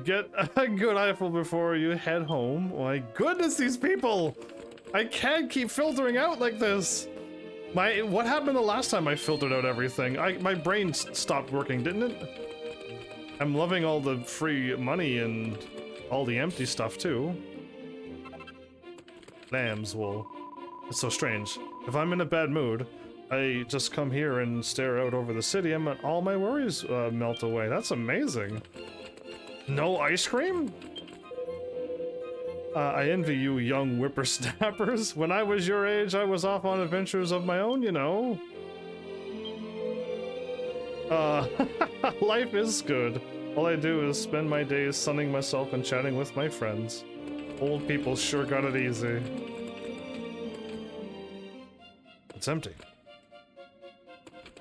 Get a good eyeful before you head home. My goodness, these people! I can't keep filtering out like this. What happened the last time I filtered out everything? My brain stopped working, didn't it? I'm loving all the free money and all the empty stuff too. Lamb's wool. It's so strange. If I'm in a bad mood, I just come here and stare out over the city and all my worries melt away. That's amazing. No ice cream? I envy you young whippersnappers. When I was your age, I was off on adventures of my own, you know. Life is good. All I do is spend my days sunning myself and chatting with my friends. Old people sure got it easy. It's empty.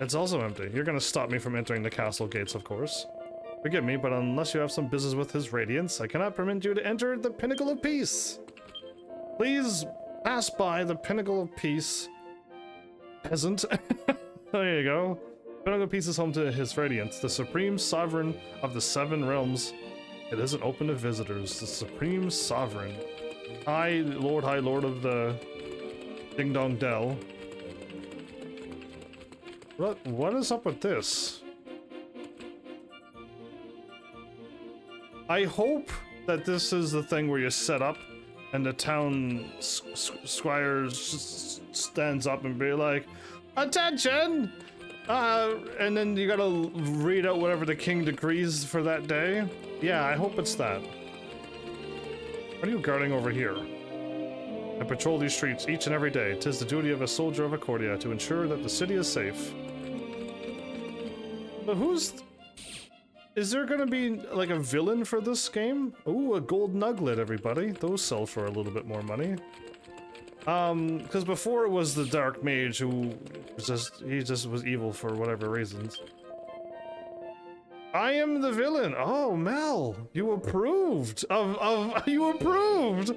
It's also empty. You're gonna stop me from entering the castle gates, of course. Forgive me, but unless you have some business with His Radiance, I cannot permit you to enter the Pinnacle of Peace. Please pass by the Pinnacle of Peace. Peasant. There you go. Pinnacle of Peace is home to His Radiance, the supreme sovereign of the 7 realms. It isn't open to visitors. The supreme sovereign. High Lord of the Ding Dong Dell. What is up with this? I hope that this is the thing where you set up and the town squire stands up and be like, attention! And then you gotta read out whatever the king decrees for that day. Yeah, I hope it's that. What are you guarding over here? I patrol these streets each and every day. 'Tis the duty of a soldier of Accordia to ensure that the city is safe. But is there gonna be like a villain for this game? Ooh, a gold nuglet, everybody. Those sell for a little bit more money. Because before it was the Dark Mage who he just was evil for whatever reasons. I am the villain. Oh, Mel, you approved you approved.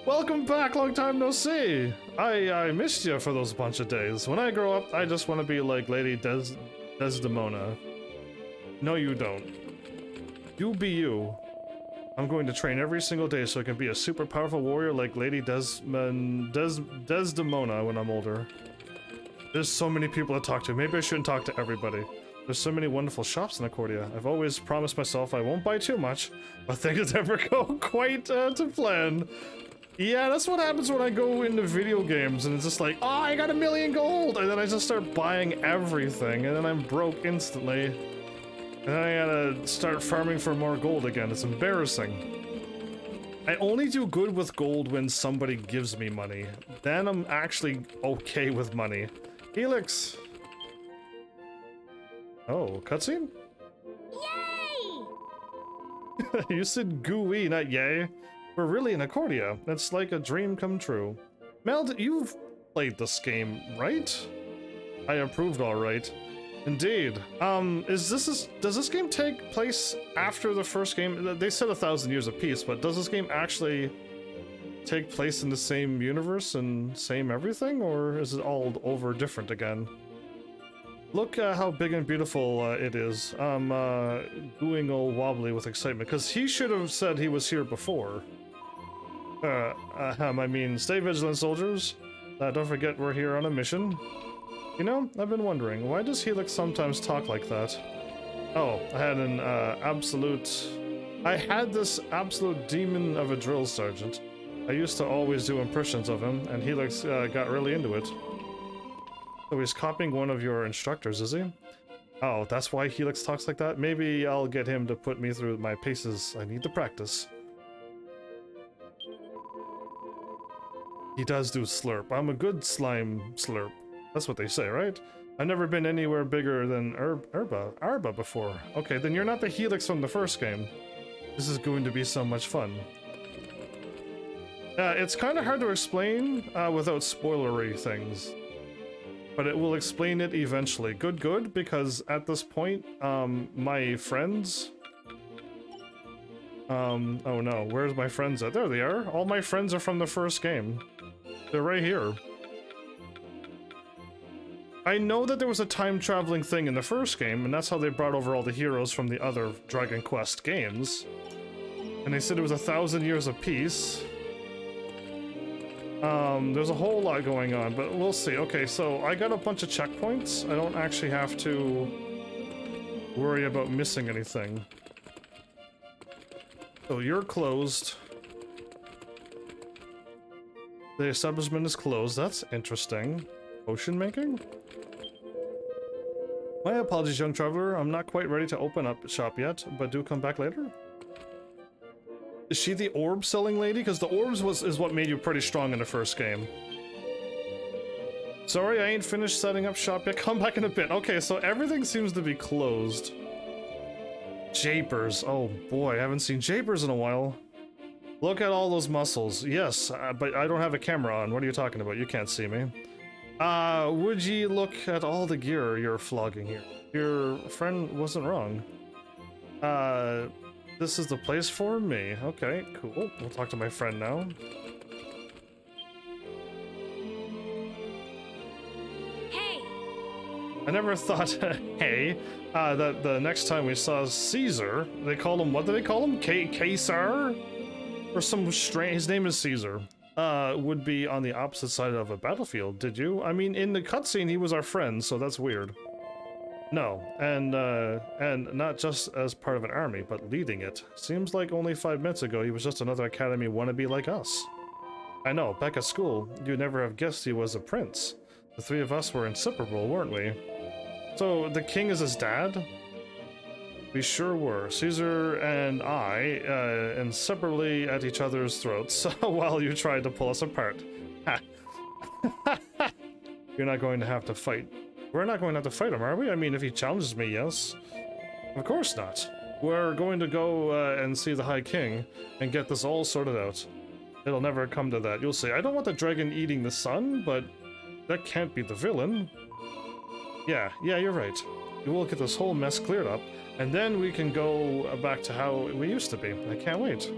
Welcome back, long time no see. I missed you for those bunch of days. When I grow up, I just want to be like Lady Desdemona. No, you don't. You be you. I'm going to train every single day so I can be a super powerful warrior like Lady Desdemona when I'm older. There's so many people to talk to. Maybe I shouldn't talk to everybody. There's so many wonderful shops in Accordia. I've always promised myself I won't buy too much, but things never go quite to plan. Yeah, that's what happens when I go into video games and it's just like, oh, I got 1,000,000 gold! And then I just start buying everything, and then I'm broke instantly. And then I gotta start farming for more gold again. It's embarrassing. I only do good with gold when somebody gives me money. Then I'm actually okay with money. Helix! Oh, cutscene? Yay! You said gooey, not yay. We're really in Accordia. It's like a dream come true. Mel, you've played this game, right? I approved alright. Indeed. Does this game take place after the first game? They said 1,000 years of peace, but does this game actually take place in the same universe and same everything, or is it all over different again? Look how big and beautiful it is. I'm gooing all wobbly with excitement, because he should have said he was here before. I mean, stay vigilant, soldiers. Don't forget we're here on a mission. You know, I've been wondering, why does Helix sometimes talk like that? Oh, I had this absolute demon of a drill sergeant. I used to always do impressions of him, and Helix got really into it. So he's copying one of your instructors, is he? Oh, that's why Helix talks like that? Maybe I'll get him to put me through my paces. I need to practice. He does do slurp. I'm a good slime slurp. That's what they say, right? I've never been anywhere bigger than Arba before. Okay, then you're not the Helix from the first game. This is going to be so much fun. It's kind of hard to explain without spoilery things. But it will explain it eventually. Good, because at this point, my friends... oh no, where's my friends at? There they are! All my friends are from the first game. They're right here. I know that there was a time-traveling thing in the first game, and that's how they brought over all the heroes from the other Dragon Quest games. And they said it was 1,000 years of peace. There's a whole lot going on, but we'll see. Okay, so I got a bunch of checkpoints. I don't actually have to worry about missing anything. So you're closed. The establishment is closed. That's interesting. Potion making? My apologies, young traveler. I'm not quite ready to open up shop yet, but do come back later. Is she the orb selling lady? Because the orbs is what made you pretty strong in the first game. Sorry, I ain't finished setting up shop yet. Come back in a bit. Okay, so everything seems to be closed. Japers. Oh boy, I haven't seen Japers in a while. Look at all those muscles. Yes, but I don't have a camera on. What are you talking about? You can't see me. Would ye look at all the gear you're flogging here? Your friend wasn't wrong. This is the place for me. Okay, cool. We'll talk to my friend now. Hey! I never thought, hey, that the next time we saw Caesar, they called him, what do they call him? Caesar? Or some strange, his name is Caesar. Would be on the opposite side of a battlefield, did you? I mean, in the cutscene, he was our friend, so that's weird. No, and not just as part of an army, but leading it. Seems like only 5 minutes ago he was just another academy wannabe like us. I know, back at school, you'd never have guessed he was a prince. The three of us were inseparable, weren't we? So, the king is his dad? We sure were. Caesar and I, inseparably at each other's throats while you tried to pull us apart. You're not going to have to fight. We're not going to have to fight him, are we? I mean, if he challenges me, yes. Of course not. We're going to go and see the High King and get this all sorted out. It'll never come to that. You'll say, I don't want the dragon eating the sun, but that can't be the villain. Yeah, you're right. We'll get this whole mess cleared up, and then we can go back to how we used to be. I can't wait.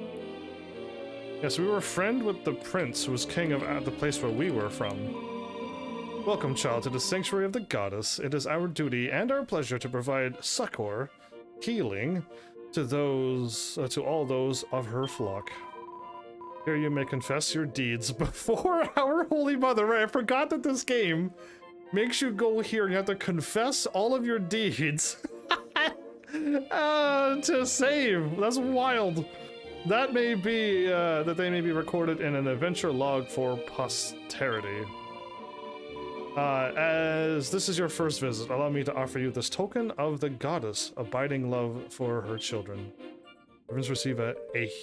Yes, we were a friend with the prince who was king of the place where we were from. Welcome, child, to the sanctuary of the goddess. It is our duty and our pleasure to provide succor, healing, to all those of her flock. Here you may confess your deeds before our holy mother. Right, I forgot that this game makes you go here and you have to confess all of your deeds to save. That's wild. That may be that they may be recorded in an adventure log for posterity. As this is your first visit, allow me to offer you this token of the goddess' abiding love for her children. Servants receive a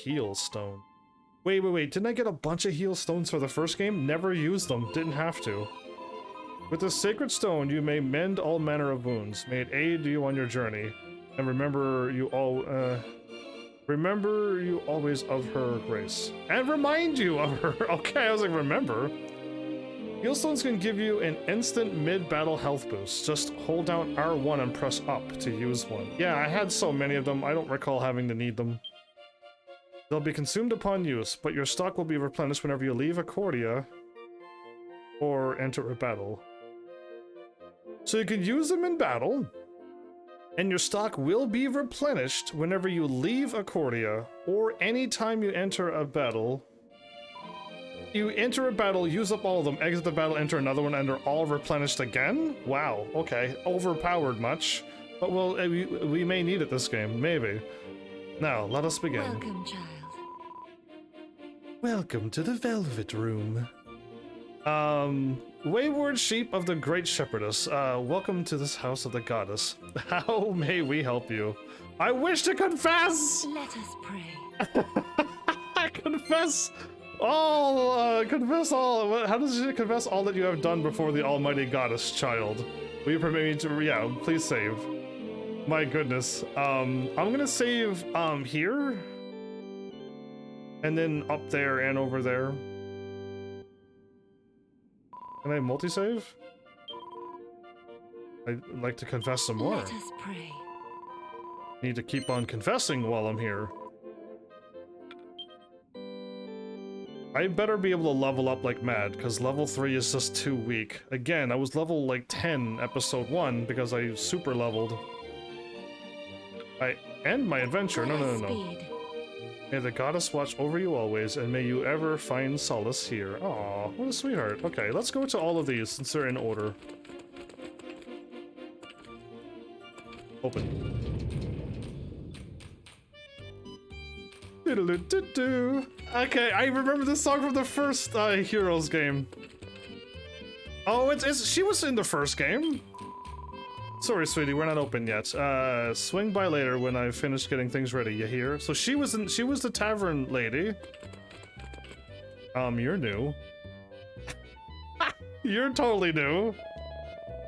heal stone. Wait, didn't I get a bunch of heal stones for the first game? Never used them, didn't have to. With this sacred stone, you may mend all manner of wounds. May it aid you on your journey, and remember you always of her grace. And remind you of her. Okay, I was like, remember. Healstones can give you an instant mid-battle health boost. Just hold down R1 and press up to use one. Yeah, I had so many of them, I don't recall having to need them. They'll be consumed upon use, but your stock will be replenished whenever you leave Accordia or enter a battle. So you can use them in battle, and your stock will be replenished whenever you leave Accordia or anytime you enter a battle. You enter a battle, use up all of them, exit the battle, enter another one, and they're all replenished again? Wow, okay. Overpowered much. But well, we may need it this game, maybe. Now, let us begin. Welcome, child. Welcome to the Velvet Room. Wayward sheep of the Great Shepherdess, welcome to this house of the goddess. How may we help you? I wish to confess! Let us pray. Confess all, how does she confess all that you have done before the almighty goddess, child? Will you permit me to, yeah, please save. My goodness. I'm gonna save, here. And then up there and over there. Can I multi-save? I'd like to confess some more. Let us pray. Need to keep on confessing while I'm here. I better be able to level up like mad, because level 3 is just too weak. Again, I was level like 10 episode 1 because I super leveled. I end my adventure. No. May the goddess watch over you always, and may you ever find solace here. Aw, what a sweetheart. Okay, let's go to all of these since they're in order. Open. Okay, I remember this song from the first Heroes game. Oh, she was in the first game. Sorry, sweetie, we're not open yet. Swing by later when I finish getting things ready. You hear? So she was the tavern lady. You're new. You're totally new.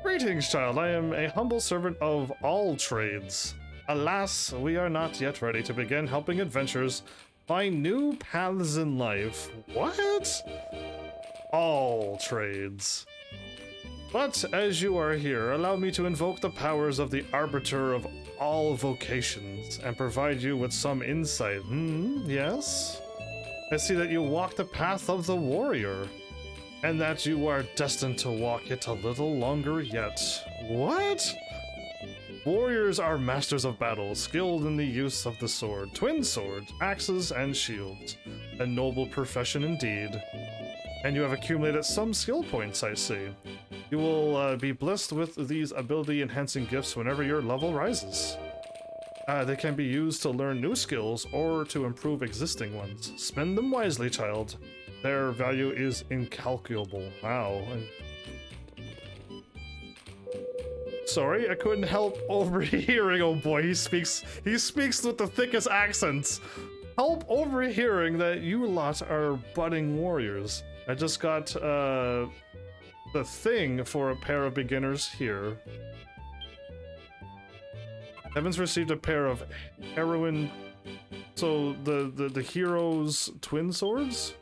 Greetings, child. I am a humble servant of all trades. Alas, we are not yet ready to begin helping adventurers find new paths in life. What? All trades. But as you are here, allow me to invoke the powers of the Arbiter of all vocations and provide you with some insight. Yes? I see that you walk the path of the warrior, and that you are destined to walk it a little longer yet. What? Warriors are masters of battle, skilled in the use of the sword, twin swords, axes, and shields. A noble profession indeed. And you have accumulated some skill points, I see. You will be blessed with these ability-enhancing gifts whenever your level rises. They can be used to learn new skills or to improve existing ones. Spend them wisely, child. Their value is incalculable. Wow. Sorry, I couldn't help overhearing. Oh boy, he speaks with the thickest accents. Help overhearing that you lot are budding warriors. I just got the thing for a pair of beginners here. Heaven's received a pair of heroine. So the hero's twin swords?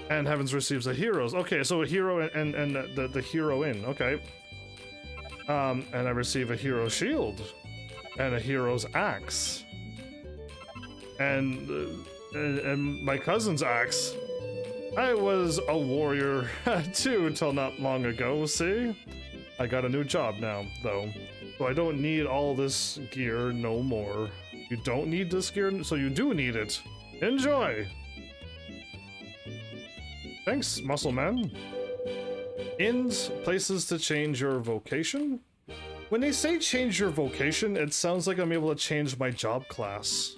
And Heavens receives a hero's. Okay, so a hero and the heroine. Okay. And I receive a hero shield and a hero's axe. And my cousin's axe. I was a warrior too until not long ago, see? I got a new job now, though. So I don't need all this gear no more. You don't need this gear, so you do need it. Enjoy! Thanks, muscle man. Inns, places to change your vocation? When they say change your vocation, it sounds like I'm able to change my job class.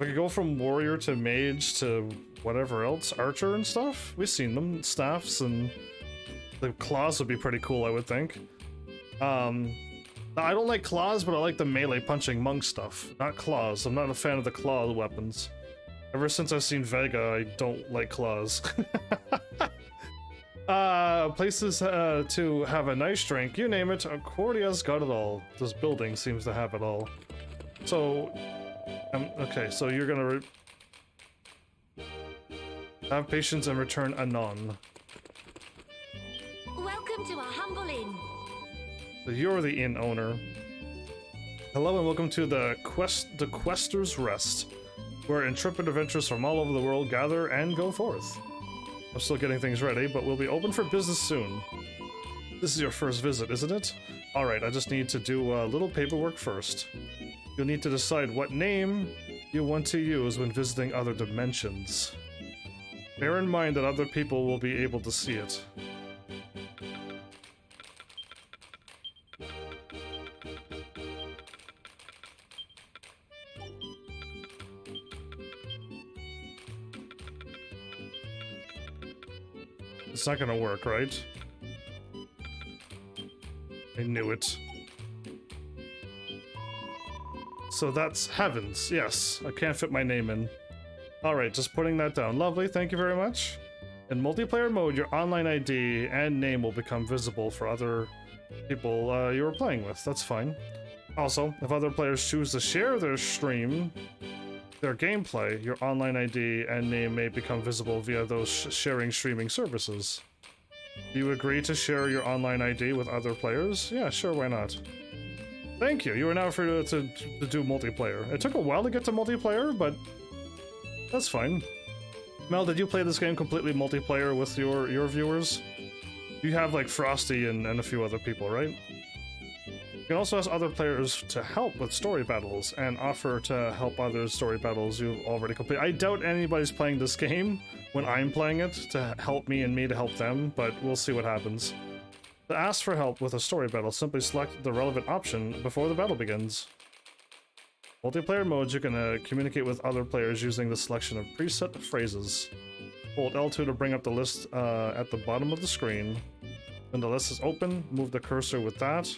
I could go from warrior to mage to whatever else, archer and stuff. We've seen them, staffs, and the claws would be pretty cool, I would think. I don't like claws, but I like the melee punching monk stuff, not claws. I'm not a fan of the claw weapons. Ever since I've seen Vega, I don't like claws. Places to have a nice drink, you name it, Cordia's got it all. This building seems to have it all. So, okay, so you're gonna have patience and return anon. Welcome to our humble inn. So you're the inn owner. Hello and welcome to the Quester's Rest, where intrepid adventurers from all over the world gather and go forth. I'm still getting things ready, but we'll be open for business soon. This is your first visit, isn't it? Alright, I just need to do a little paperwork first. You'll need to decide what name you want to use when visiting other dimensions. Bear in mind that other people will be able to see it. It's not gonna work, right? I knew it. So that's Heavens, yes. I can't fit my name in. Alright, just putting that down. Lovely, thank you very much. In multiplayer mode, your online ID and name will become visible for other people you were playing with. That's fine. Also, if other players choose to share their gameplay, your online ID and name may become visible via those sharing streaming services. Do you agree to share your online ID with other players? Yeah, sure, why not? Thank you, you are now free to do multiplayer. It took a while to get to multiplayer, but that's fine. Mel, did you play this game completely multiplayer with your viewers? You have like Frosty and a few other people, right? You can also ask other players to help with story battles and offer to help others story battles you've already completed. I doubt anybody's playing this game when I'm playing it to help me and me to help them, but we'll see what happens. To ask for help with a story battle, simply select the relevant option before the battle begins. Multiplayer modes, you can communicate with other players using the selection of preset phrases. Hold L2 to bring up the list at the bottom of the screen. When the list is open, move the cursor with that,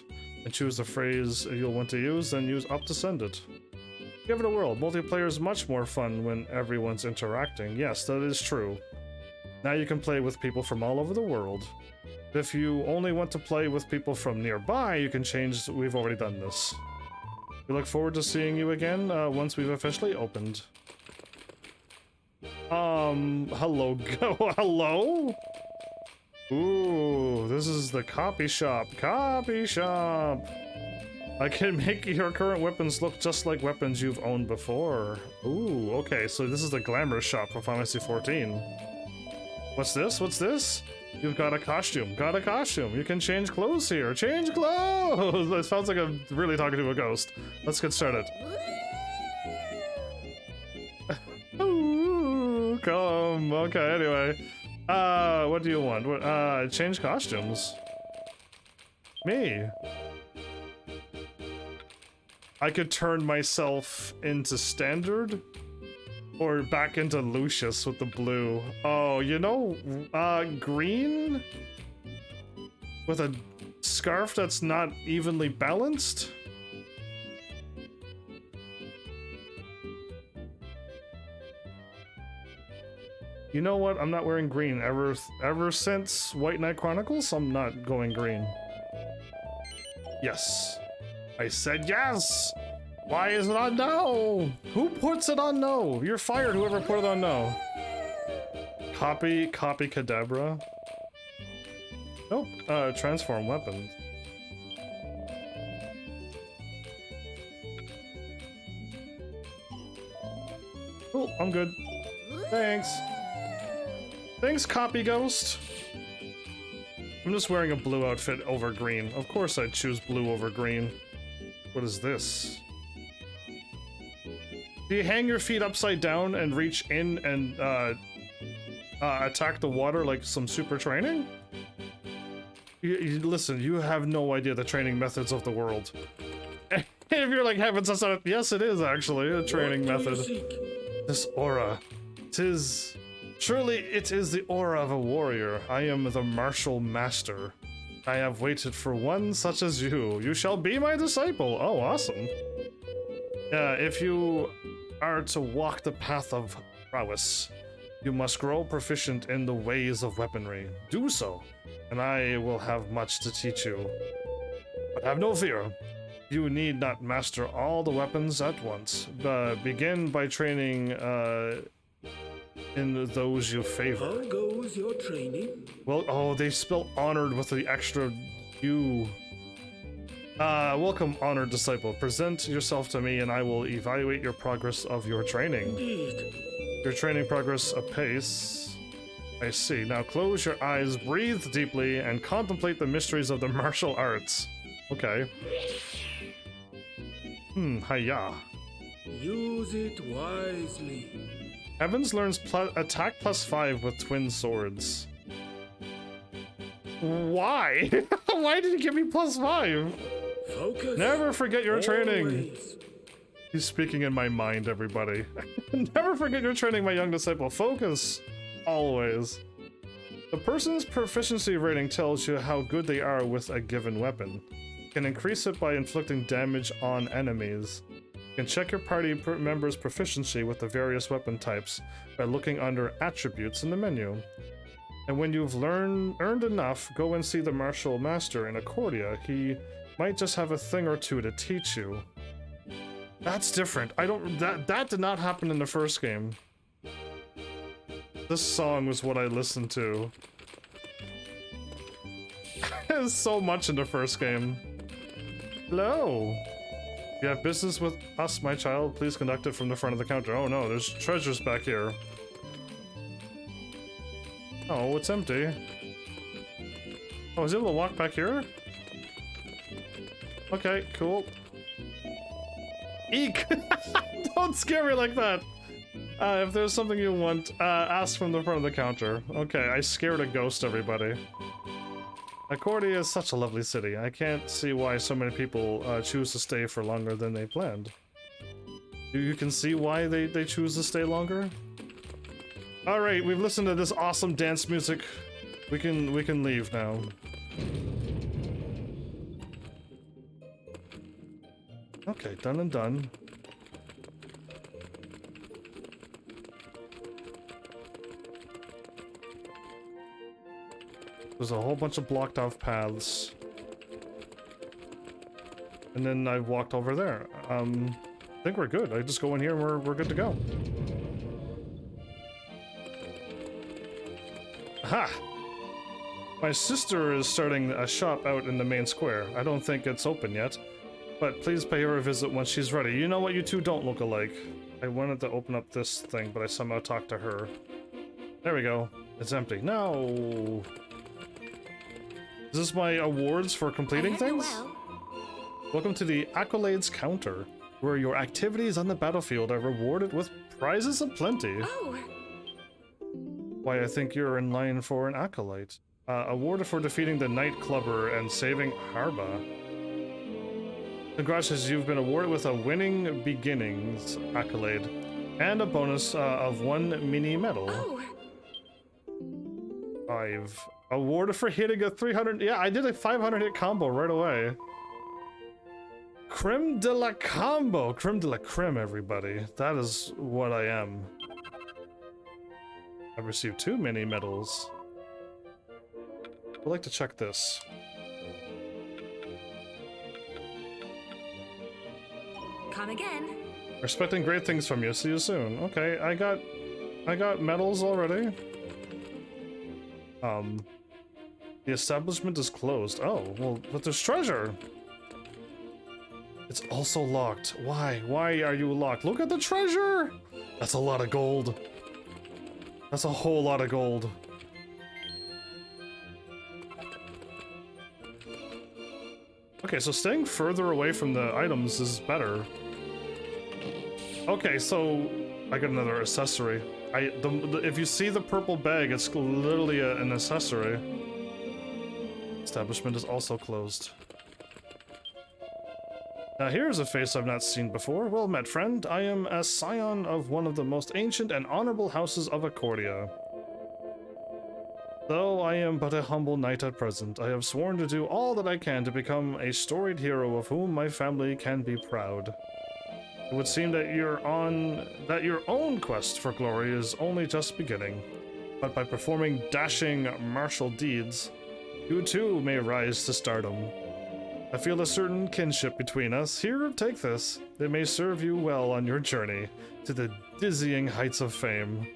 and choose the phrase you'll want to use, then use up to send it. Give it a whirl. Multiplayer is much more fun when everyone's interacting. Yes, that is true. Now you can play with people from all over the world. If you only want to play with people from nearby, you can change. We've already done this. We look forward to seeing you again once we've officially opened. Hello, hello? Ooh, this is the copy shop. Copy shop! I can make your current weapons look just like weapons you've owned before. Ooh, okay, so this is the glamour shop for Final Fantasy 14. What's this? What's this? You've got a costume. Got a costume. You can change clothes here. Change clothes! It sounds like I'm really talking to a ghost. Let's get started. Ooh, come. Okay, anyway. What do you want? What, change costumes. Me. I could turn myself into standard or back into Lucius with the blue. Oh, you know, green with a scarf that's not evenly balanced. You know what? I'm not wearing green ever since White Knight Chronicles. I'm not going green. Yes. I said yes! Why is it on no? Who puts it on no? You're fired, whoever put it on no. Copy Kadabra. Nope, transform weapons. Cool, I'm good. Thanks. Thanks, Copy Ghost. I'm just wearing a blue outfit over green. Of course I'd choose blue over green. What is this? Do you hang your feet upside down and reach in and attack the water like some super training? Listen, you have no idea the training methods of the world. If you're like, heavens, that's not, yes, it is actually a training method. This aura, surely it is the aura of a warrior. I am the martial master. I have waited for one such as you. You shall be my disciple. Oh, awesome. If you are to walk the path of prowess, you must grow proficient in the ways of weaponry. Do so, and I will have much to teach you. But have no fear. You need not master all the weapons at once. Begin by training in those you favor. How goes your training? Well, oh, they spell honored with the extra U. Welcome, honored disciple. Present yourself to me and I will evaluate your progress of your training. Indeed. Your training progress apace. I see. Now close your eyes, breathe deeply, and contemplate the mysteries of the martial arts. Okay. Hiya. Use it wisely. Evans learns attack +5 with twin swords. Why? Why did he give me +5? Focus. Never forget your training. Always. He's speaking in my mind, everybody. Never forget your training, my young disciple. Focus. Always. The person's proficiency rating tells you how good they are with a given weapon. You can increase it by inflicting damage on enemies. You can check your party member's proficiency with the various weapon types by looking under attributes in the menu. And when you've earned enough, go and see the martial master in Accordia. He might just have a thing or two to teach you. That's different. That did not happen in the first game. This song was what I listened to. There's so much in the first game. Hello. You have business with us, my child. Please conduct it from the front of the counter. Oh no, there's treasures back here. Oh, it's empty. Oh, I was able to walk back here? Okay, cool. Eek! Don't scare me like that! If there's something you want, ask from the front of the counter. Okay, I scared a ghost, everybody. Accordia is such a lovely city. I can't see why so many people choose to stay for longer than they planned. You can see why they choose to stay longer? Alright, we've listened to this awesome dance music. We can leave now. Okay, done and done. There's a whole bunch of blocked off paths. And then I walked over there. I think we're good. I just go in here and we're good to go. Ha! My sister is starting a shop out in the main square. I don't think it's open yet, but please pay her a visit when she's ready. You know what? You two don't look alike. I wanted to open up this thing, but I somehow talked to her. There we go. It's empty. No! Is this my awards for completing things? Welcome to the Accolades counter, where your activities on the battlefield are rewarded with prizes aplenty. Oh! Why, I think you're in line for an accolade. Awarded for defeating the Nightclubber and saving Harba. Congratulations, you've been awarded with a Winning Beginnings accolade and a bonus of 1 mini medal. Oh! 5. Awarded for hitting a 300. Yeah, I did a 500 hit combo right away. Creme de la combo. Creme de la creme, everybody. That is what I am. I've received 2 mini medals. I'd like to check this. Come again. Expecting great things from you. See you soon. Okay, I got medals already. The establishment is closed. Oh, well, but there's treasure. It's also locked. Why? Why are you locked? Look at the treasure! That's a lot of gold. That's a whole lot of gold. Okay, so staying further away from the items is better. Okay, so I got another accessory. If you see the purple bag, it's literally an accessory. Establishment is also closed. Now here's a face I've not seen before. Well met, friend. I am a scion of one of the most ancient and honorable houses of Accordia. Though I am but a humble knight at present, I have sworn to do all that I can to become a storied hero of whom my family can be proud. It would seem that your own quest for glory is only just beginning, but by performing dashing martial deeds, you too may rise to stardom. I feel a certain kinship between us. Here, take this. It may serve you well on your journey to the dizzying heights of fame.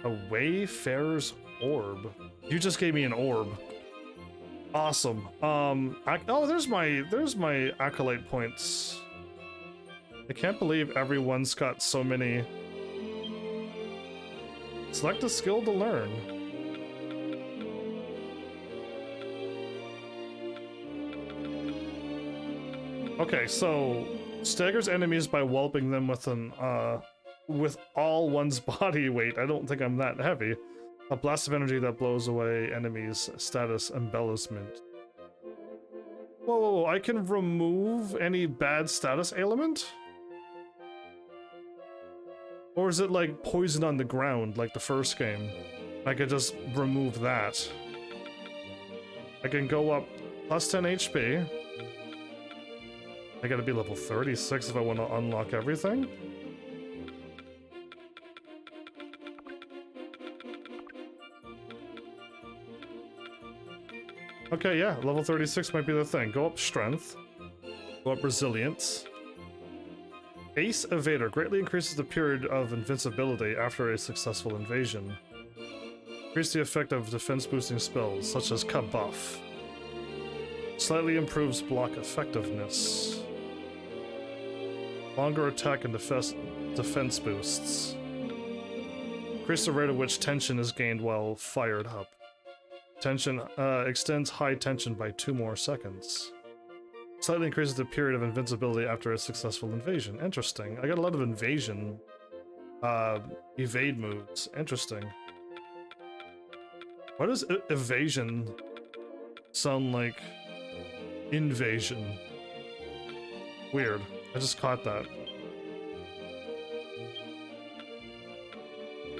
A Wayfarer's Orb. You just gave me an orb. Awesome. Oh, there's my accolade points. I can't believe everyone's got so many. Select a skill to learn. Okay, so staggers enemies by walloping them with all one's body weight. I don't think I'm that heavy. A blast of energy that blows away enemies' status embellishment. Whoa, whoa, whoa, I can remove any bad status ailment? Or is it like poison on the ground, like the first game? I could just remove that. I can go up plus 10 HP. I gotta be level 36 if I want to unlock everything. Okay, yeah, level 36 might be the thing. Go up strength. Go up resilience. Ace Evader greatly increases the period of invincibility after a successful invasion. Increase the effect of defense boosting spells, such as Cut Buff. Slightly improves block effectiveness. Longer attack and defense boosts. Increase the rate at which tension is gained while fired up. Tension extends high tension by 2 more seconds. Slightly increases the period of invincibility after a successful invasion. Interesting. I got a lot of invasion evade moves. Interesting. Why does evasion sound like invasion? Weird. I just caught that.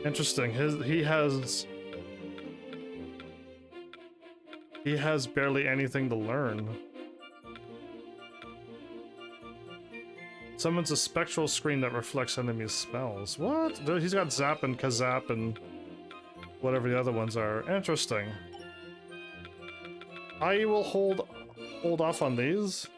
Interesting. He has barely anything to learn. Summons a spectral screen that reflects enemies' spells. What? He's got Zap and Kazap and whatever the other ones are. Interesting. I will hold off on these.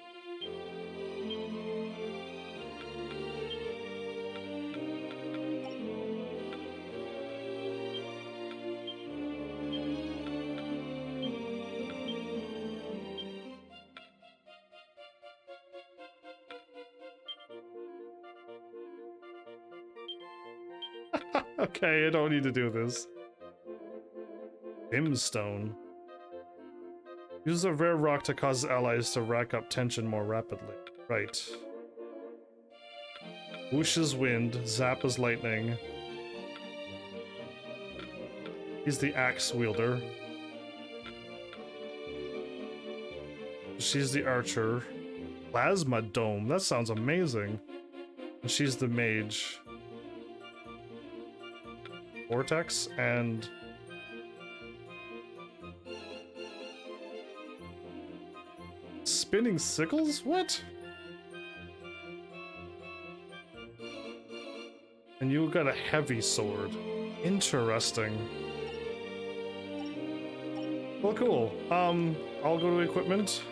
Okay, I don't need to do this. Brimstone. Use a rare rock to cause allies to rack up tension more rapidly. Right. Whoosh is wind, zap is lightning. He's the axe wielder. She's the archer. Plasma dome, that sounds amazing. And she's the mage. Vortex and... Spinning sickles? What? And you got a heavy sword. Interesting. Well, cool. I'll go to equipment.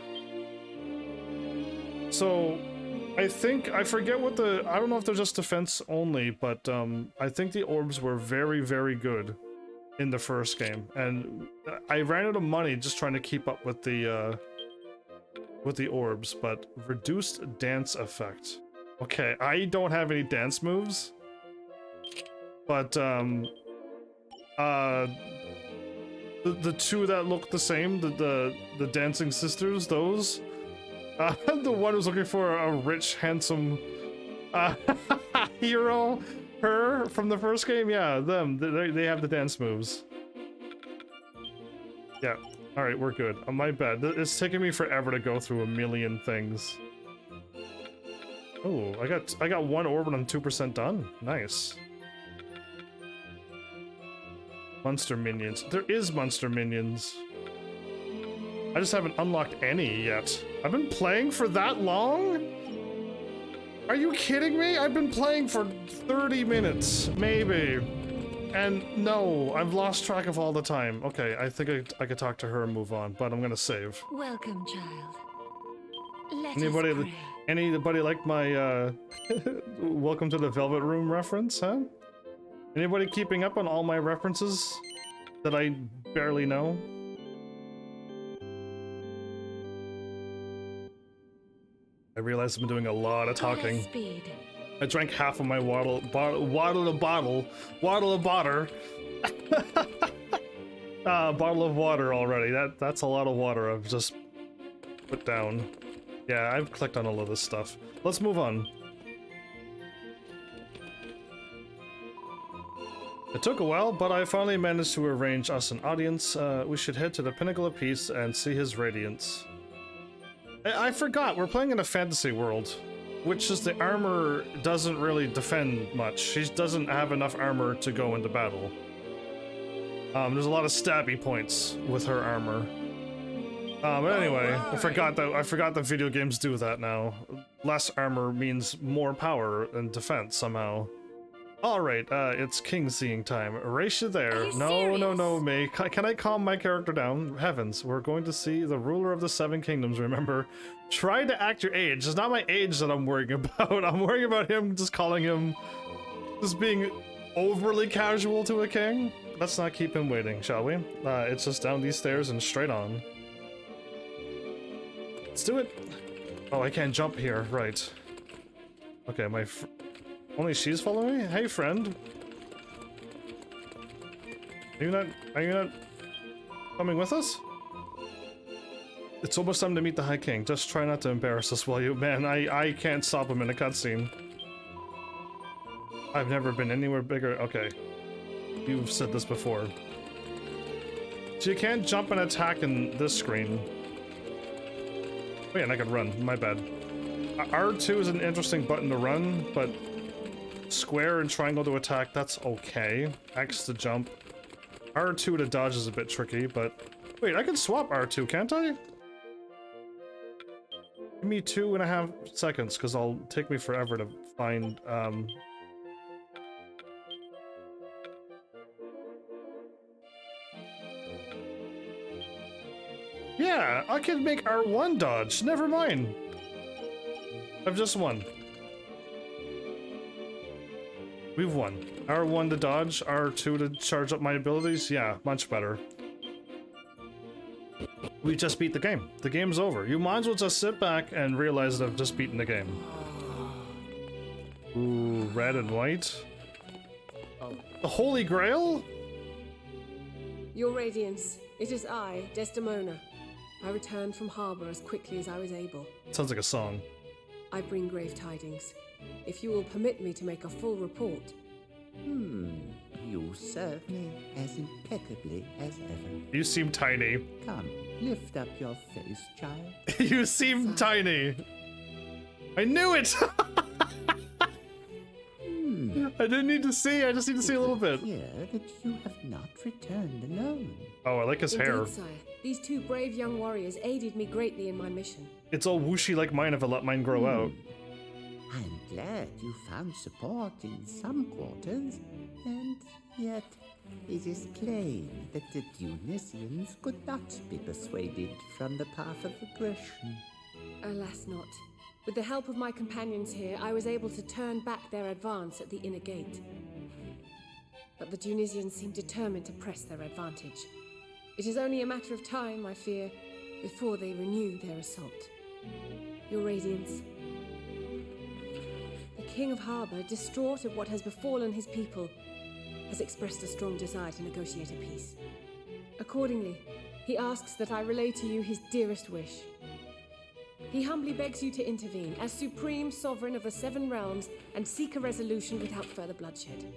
So, I think, I forget what the, I don't know if they're just defense only, but I think the orbs were very, very good in the first game. And I ran out of money just trying to keep up with the orbs, but reduced dance effect. Okay, I don't have any dance moves, but the two that look the same, the dancing sisters, those, the one who's looking for a rich, handsome hero, her from the first game, yeah, them, they have the dance moves. Yeah. Alright, we're good. On my bed. It's taking me forever to go through a million things. Oh, I got one orb and I'm 2% done. Nice. Monster minions. There is monster minions. I just haven't unlocked any yet. I've been playing for that long? Are you kidding me? I've been playing for 30 minutes, maybe. And no, I've lost track of all the time. Okay, I think I could talk to her and move on, but I'm gonna save. Welcome, child. Let us pray. Anybody like my Welcome to the Velvet Room reference, huh? Anybody keeping up on all my references that I barely know? I realize I've been doing a lot of talking. Speed. I drank half of my waddle of water. Bottle of water already. That's a lot of water I've just put down. Yeah, I've clicked on all of this stuff. Let's move on. It took a while, but I finally managed to arrange us an audience. We should head to the Pinnacle of Peace and see his radiance. I forgot, we're playing in a fantasy world. Which is the armor doesn't really defend much. She doesn't have enough armor to go into battle. There's a lot of stabby points with her armor. But anyway, I forgot that video games do that now. Less armor means more power and defense somehow. Alright, it's king seeing time. Erase you there. No, May. Can I calm my character down? Heavens, we're going to see the ruler of the Seven Kingdoms, remember? Try to act your age. It's not my age that I'm worrying about. I'm worrying about him just calling him... just being overly casual to a king. Let's not keep him waiting, shall we? It's just down these stairs and straight on. Let's do it. Oh, I can't jump here. Right. Okay, only she's following me? Hey, friend. Are you not coming with us? It's almost time to meet the High King. Just try not to embarrass us while you... Man, I can't stop him in a cutscene. I've never been anywhere bigger. Okay. You've said this before. So you can't jump and attack in this screen. Oh yeah, and I can run. My bad. R2 is an interesting button to run, but... Square and triangle to attack, that's okay. X to jump. R2 to dodge is a bit tricky, but... Wait, I can swap R2, can't I? Give me 2.5 seconds, because it'll take me forever to find, Yeah, I can make R1 dodge, never mind. I've just won. We've won. R1 to dodge, R2 to charge up my abilities. Yeah, much better. We just beat the game. The game's over. You might as well just sit back and realize that I've just beaten the game. Ooh, red and white. The Holy Grail? Your Radiance, it is I, Desdemona. I returned from Harbor as quickly as I was able. Sounds like a song. I bring grave tidings. If you will permit me to make a full report. You serve me as impeccably as ever. You seem tiny. Come, lift up your face, child. You seem tiny. I knew it! I didn't need to see, I just need to see a little bit. Hear that you have not returned alone. Oh, I like his hair. Indeed, sire. These two brave young warriors aided me greatly in my mission. It's all whooshy like mine if I let mine grow out. I'm glad you found support in some quarters, and yet it is plain that the Tunisians could not be persuaded from the path of aggression. Alas not. With the help of my companions here, I was able to turn back their advance at the inner gate. But the Tunisians seem determined to press their advantage. It is only a matter of time, I fear, before they renew their assault. Your Radiance. The King of Harbor, distraught at what has befallen his people, has expressed a strong desire to negotiate a peace. Accordingly, he asks that I relay to you his dearest wish. He humbly begs you to intervene as supreme sovereign of the Seven Realms and seek a resolution without further bloodshed.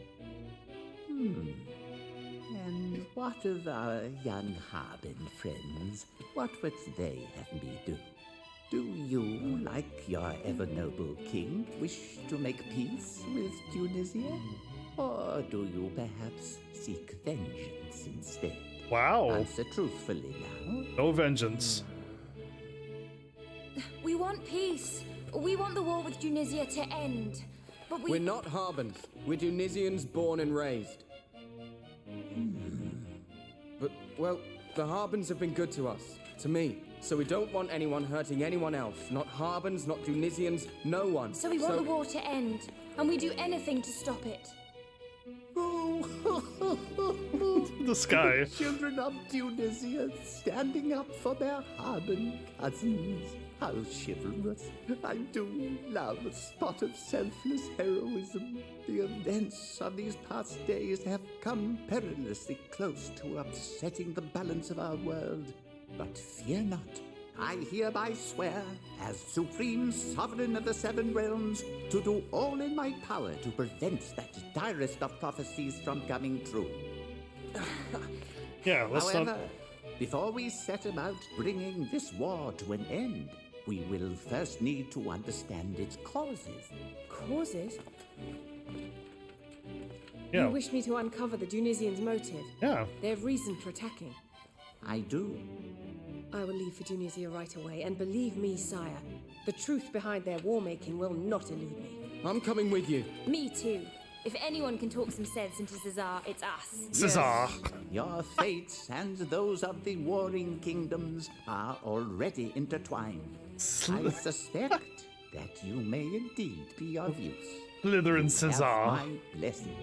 And what of our young Harbin friends? What would they have me do? Do you, like your ever-noble king, wish to make peace with Tunisia? Or do you perhaps seek vengeance instead? Wow. Answer truthfully now. No vengeance. We want peace. We want the war with Tunisia to end. But We're not Harbins. We're Tunisians born and raised. But, well, the Harbins have been good to us. To me. So we don't want anyone hurting anyone else. Not Harbins, not Tunisians, no one. So we want the war to end. And we do anything to stop it. The sky. Children of Tunisia standing up for their Harbin cousins. How chivalrous. I do love a spot of selfless heroism. The events of these past days have come perilously close to upsetting the balance of our world. But fear not. I hereby swear, as Supreme Sovereign of the Seven Realms, to do all in my power to prevent that direst of prophecies from coming true. Yeah, let's However, before we set about bringing this war to an end, we will first need to understand its causes. Causes? Yeah. You wish me to uncover the Tunisians' motive? Yeah. Their reason for attacking? I do. I will leave for Tunisia right away, and believe me, sire, the truth behind their war-making will not elude me. I'm coming with you. Me too. If anyone can talk some sense into Cesar, it's us. Cesar. Your fates and those of the warring kingdoms are already intertwined. I suspect that you may indeed be of use. Slytherin Cesar. Have my blessing.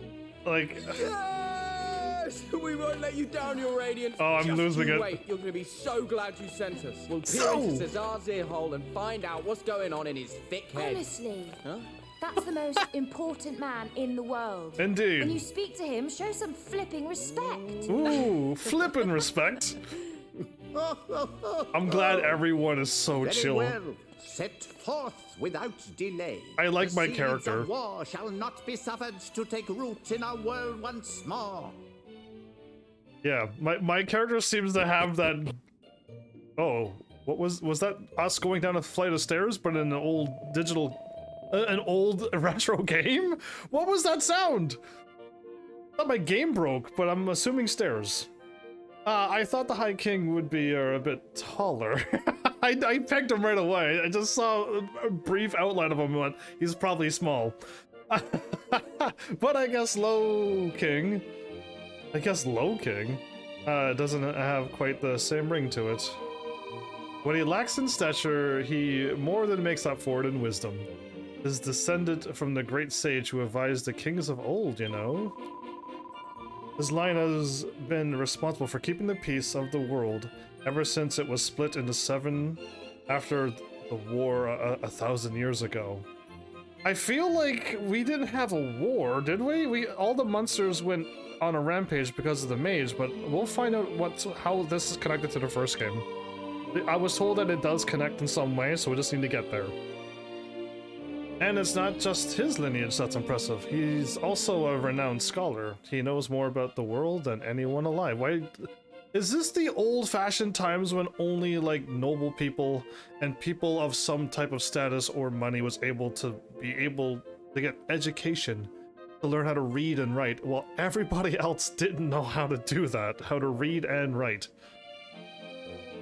Like. Yes! We won't let you down, your Radiance. Oh, I'm Just losing you it. Wait, you're going to be so glad you sent us. We'll peer So- into Cesar's ear hole and find out what's going on in his thick head. Honestly. Huh? That's the most important man in the world. Indeed. When you speak to him, show some flipping respect. Ooh, flippin' respect. I'm glad everyone is so Very chill. well. Set forth without delay. I like The my seeds character. of war shall not be suffered to take root in our world once more. Yeah, my character seems to have that. Oh, what was that? Us going down a flight of stairs, but in an old an old retro game? What was that sound? I thought my game broke, but I'm assuming stairs. I thought the High King would be a bit taller. I pegged him right away. I just saw a brief outline of him and went, he's probably small. But I guess Low King doesn't have quite the same ring to it. When he lacks in stature, he more than makes up for it in wisdom. Is descended from the great sage who advised the kings of old, you know? His line has been responsible for keeping the peace of the world ever since it was split into 7 after the war 1,000 years ago. I feel like we didn't have a war, did we? All the monsters went on a rampage because of the mage, but we'll find out how this is connected to the first game. I was told that it does connect in some way, so we just need to get there. And it's not just his lineage that's impressive. He's also a renowned scholar. He knows more about the world than anyone alive. Why? Is this the old-fashioned times when only, like, noble people and people of some type of status or money was able to get education to learn how to read and write, while everybody else didn't know how to do that, how to read and write?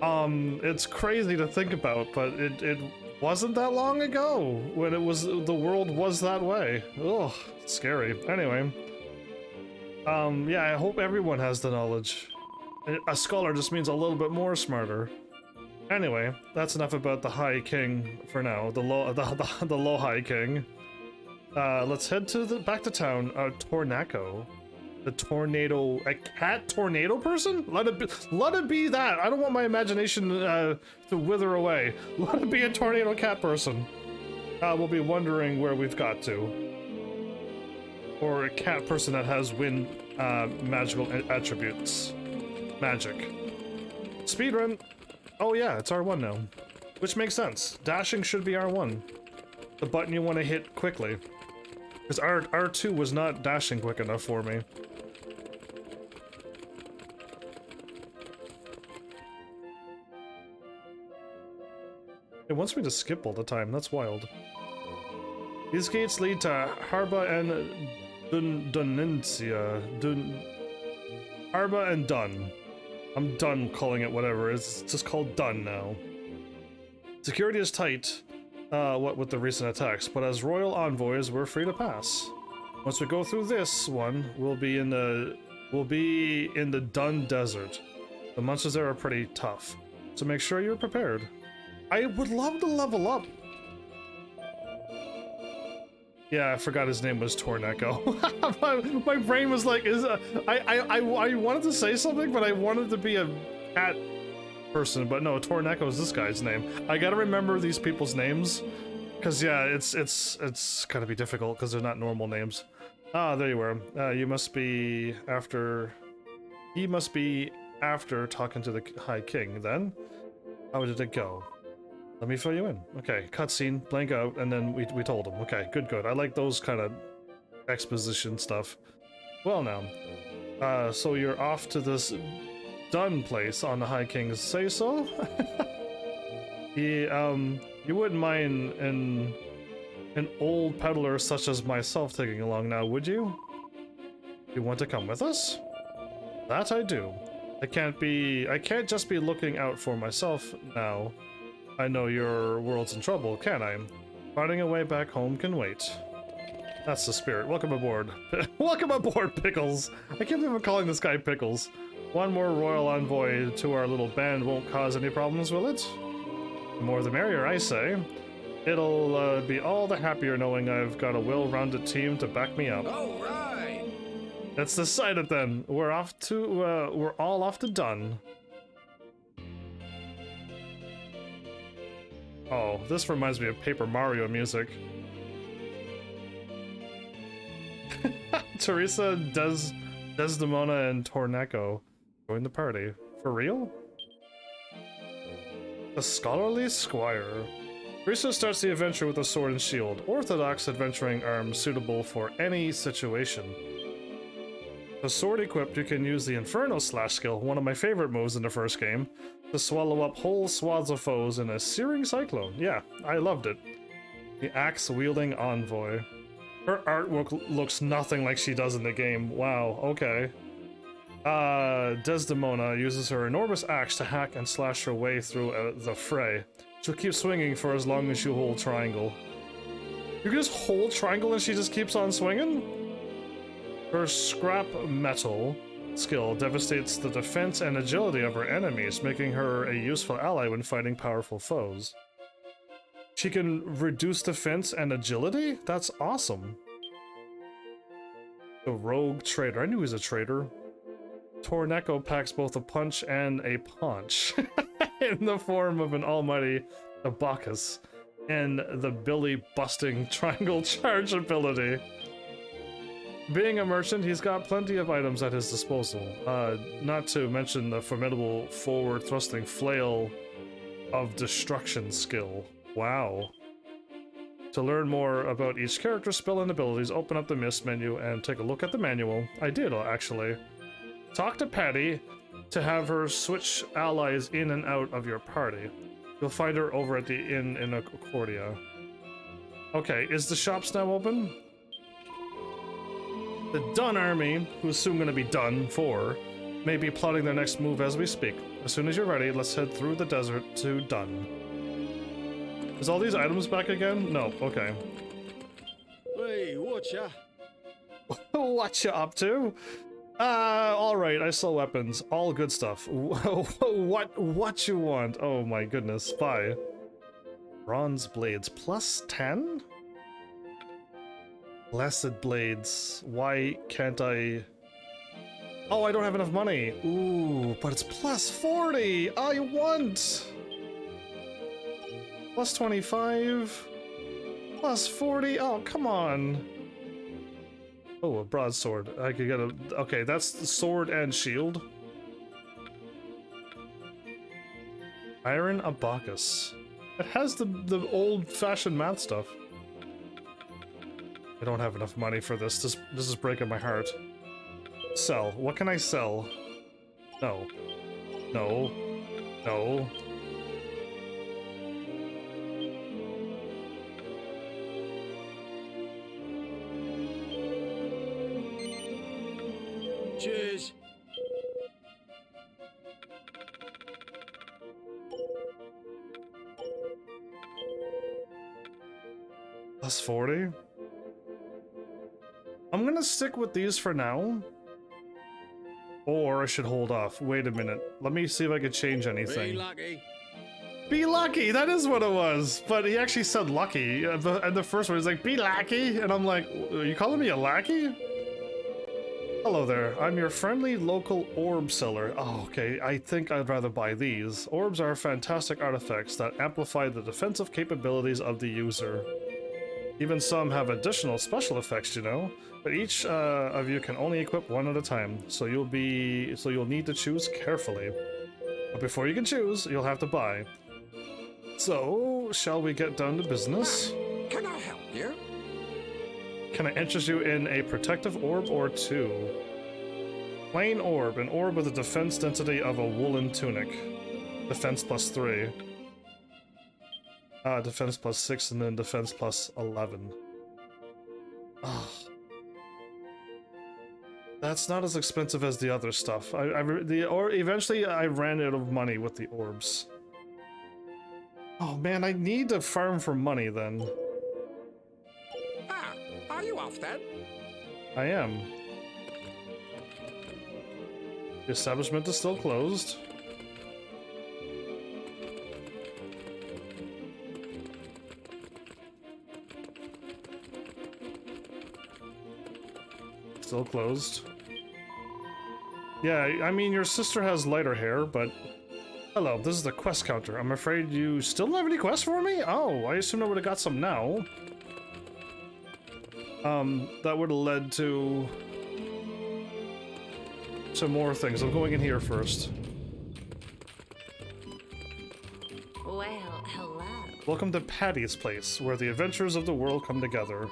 It's crazy to think about, but it wasn't that long ago when the world was that way. Ugh, scary. Anyway, yeah, I hope everyone has the knowledge. A scholar just means a little bit more smarter. Anyway, that's enough about the High King for now. The low High King. Let's head to back to town. Tornaco. The tornado, a cat tornado person? Let it be that. I don't want my imagination to wither away. Let it be a tornado cat person. We'll be wondering where we've got to. Or a cat person that has wind magical attributes. Magic. Speedrun. Oh yeah, it's R1 now. Which makes sense. Dashing should be R1. The button you want to hit quickly. Because R2 was not dashing quick enough for me. It wants me to skip all the time, that's wild. These gates lead to Harba and Dunencia. Harba and Dun. I'm done calling it whatever, it's just called Dun now. Security is tight, what with the recent attacks, but as royal envoys, we're free to pass. Once we go through this one, we'll be in the Dun Desert. The monsters there are pretty tough, so make sure you're prepared. I would love to level up. Yeah, I forgot his name was Tornaco. my brain was like, I wanted to say something, but I wanted to be a cat person, but no, Tornaco is this guy's name. I gotta remember these people's names, because yeah, it's gonna be difficult because they're not normal names. Ah, there you were. You must be after. He must be after talking to the High King. Then, how did it go? Let me fill you in. Okay, cutscene, blank out, and then we told him. Okay, good. I like those kind of exposition stuff. Well now, so you're off to this Dun place on the High King's say-so? You wouldn't mind an old peddler such as myself taking along now, would you? You want to come with us? That I do. I can't just be looking out for myself now. I know your world's in trouble, can't I? Finding a way back home can wait. That's the spirit. Welcome aboard. Welcome aboard, Pickles! I can't believe I'm calling this guy Pickles. One more royal envoy to our little band won't cause any problems, will it? The more the merrier, I say. It'll be all the happier knowing I've got a well-rounded team to back me up. All right! Let's decide it then. We're all off to Dun. Oh, this reminds me of Paper Mario music. Teresa, Desdemona, and Tornaco join the party. For real? A scholarly squire. Teresa starts the adventure with a sword and shield. Orthodox adventuring arms suitable for any situation. The sword equipped, you can use the Inferno Slash skill, one of my favorite moves in the first game, to swallow up whole swaths of foes in a searing cyclone. Yeah, I loved it. The axe-wielding envoy. Her artwork looks nothing like she does in the game. Wow, okay. Desdemona uses her enormous axe to hack and slash her way through the fray. She'll keep swinging for as long as you hold triangle. You can just hold triangle and she just keeps on swinging? Her scrap metal skill devastates the defense and agility of her enemies, making her a useful ally when fighting powerful foes. She can reduce defense and agility? That's awesome. The rogue trader. I knew he was a traitor. Tornaco packs both a punch and a paunch in the form of an almighty Bacchus. and the Billy busting triangle charge ability. Being a merchant, he's got plenty of items at his disposal. Not to mention the formidable forward thrusting flail of destruction skill. Wow. To learn more about each character's spell and abilities, open up the Mist menu and take a look at the manual. I did, actually. Talk to Patty to have her switch allies in and out of your party. You'll find her over at the inn in Accordia. Okay, is the shops now open? The Dun army, who's soon going to be done for, may be plotting their next move as we speak. As soon as you're ready, let's head through the desert to Dun. Is all these items back again? No, okay. Hey, watcha. What you up to? Alright, I sell weapons. All good stuff. What you want? Oh my goodness, buy. Bronze blades, plus 10? Blessed blades. Why can't I... Oh, I don't have enough money. Ooh, but it's plus 40! I want! Plus 25. Plus 40. Oh, come on. Oh, a broadsword. I could get a... Okay, that's the sword and shield. Iron Abacus. It has the old-fashioned math stuff. I don't have enough money for this. This is breaking my heart. Sell. What can I sell? No. No. No. Cheers. Plus 40? I'm gonna stick with these for now. Or I should hold off. Wait a minute. Let me see if I could change anything. Be lucky. Be lucky! That is what it was! But he actually said lucky. And the first one, he's like, be lucky! And I'm like, are you calling me a lackey? Hello there. I'm your friendly local orb seller. Oh, okay. I think I'd rather buy these. Orbs are fantastic artifacts that amplify the defensive capabilities of the user. Even some have additional special effects, you know, but each of you can only equip one at a time, so you'll need to choose carefully. But before you can choose, you'll have to buy. So, shall we get down to business? Can I help you? Can I interest you in a protective orb or two? Plain orb, an orb with a defense density of a woolen tunic. Defense plus 3. Defense plus 6 and then defense plus 11. Ugh. That's not as expensive as the other stuff. Eventually I ran out of money with the orbs. Oh man, I need to farm for money then. Ah, are you off then? I am. The establishment is still closed. Still closed. Yeah, I mean, your sister has lighter hair, but... Hello, this is the quest counter. I'm afraid you still don't have any quests for me? Oh, I assumed I would have got some now. That would have led to more things. I'm going in here first. Well, hello. Welcome to Patty's Place, where the adventures of the world come together.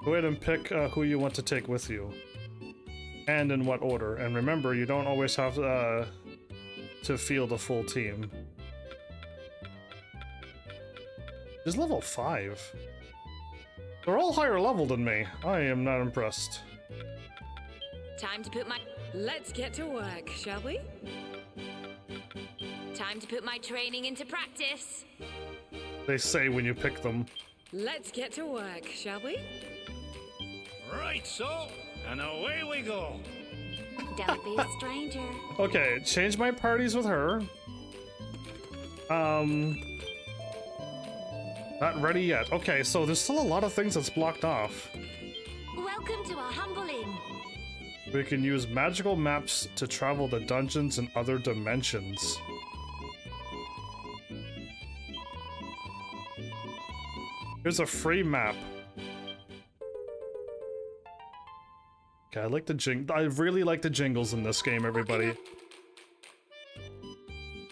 Go ahead and pick who you want to take with you. And in what order. And remember, you don't always have to field a full team. He's level 5. They're all higher level than me. I am not impressed. Time to put my... Let's get to work, shall we? Time to put my training into practice. They say when you pick them. Let's get to work, shall we? Right, so, and away we go. Don't be a stranger. Okay, change my parties with her. Not ready yet. Okay, so there's still a lot of things that's blocked off. Welcome to our humble inn. We can use magical maps to travel the dungeons and other dimensions. Here's a free map. Okay, I like the I really like the jingles in this game, everybody.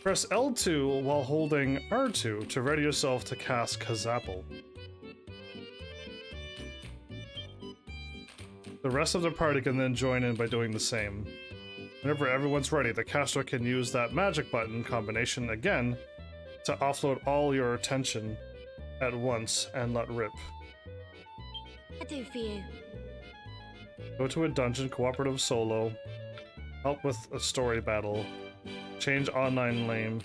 Press L2 while holding R2 to ready yourself to cast Kazapple. The rest of the party can then join in by doing the same. Whenever everyone's ready, the caster can use that magic button combination again to offload all your attention at once and let rip. I do for you. Go to a dungeon, cooperative solo, help with a story battle, change online lane.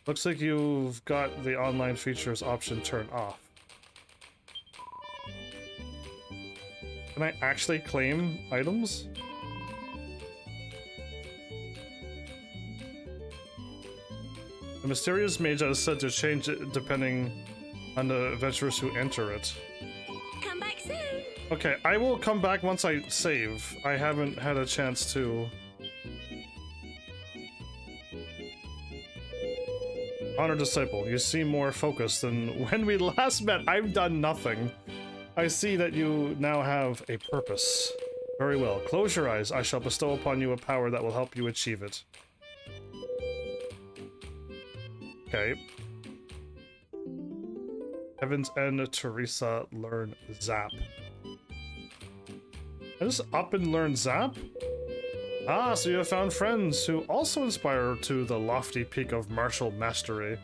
Looks like you've got the online features option turned off. Can I actually claim items? The mysterious mage is said to change it depending on the adventurers who enter it. Come back soon. Okay, I will come back once I save. I haven't had a chance to. Honored Disciple, you seem more focused than when we last met. I've done nothing. I see that you now have a purpose. Very well. Close your eyes. I shall bestow upon you a power that will help you achieve it. Okay. Heavens and Teresa learn Zap. I just up and learn Zap? Ah, so you have found friends who also inspire to the lofty peak of martial mastery.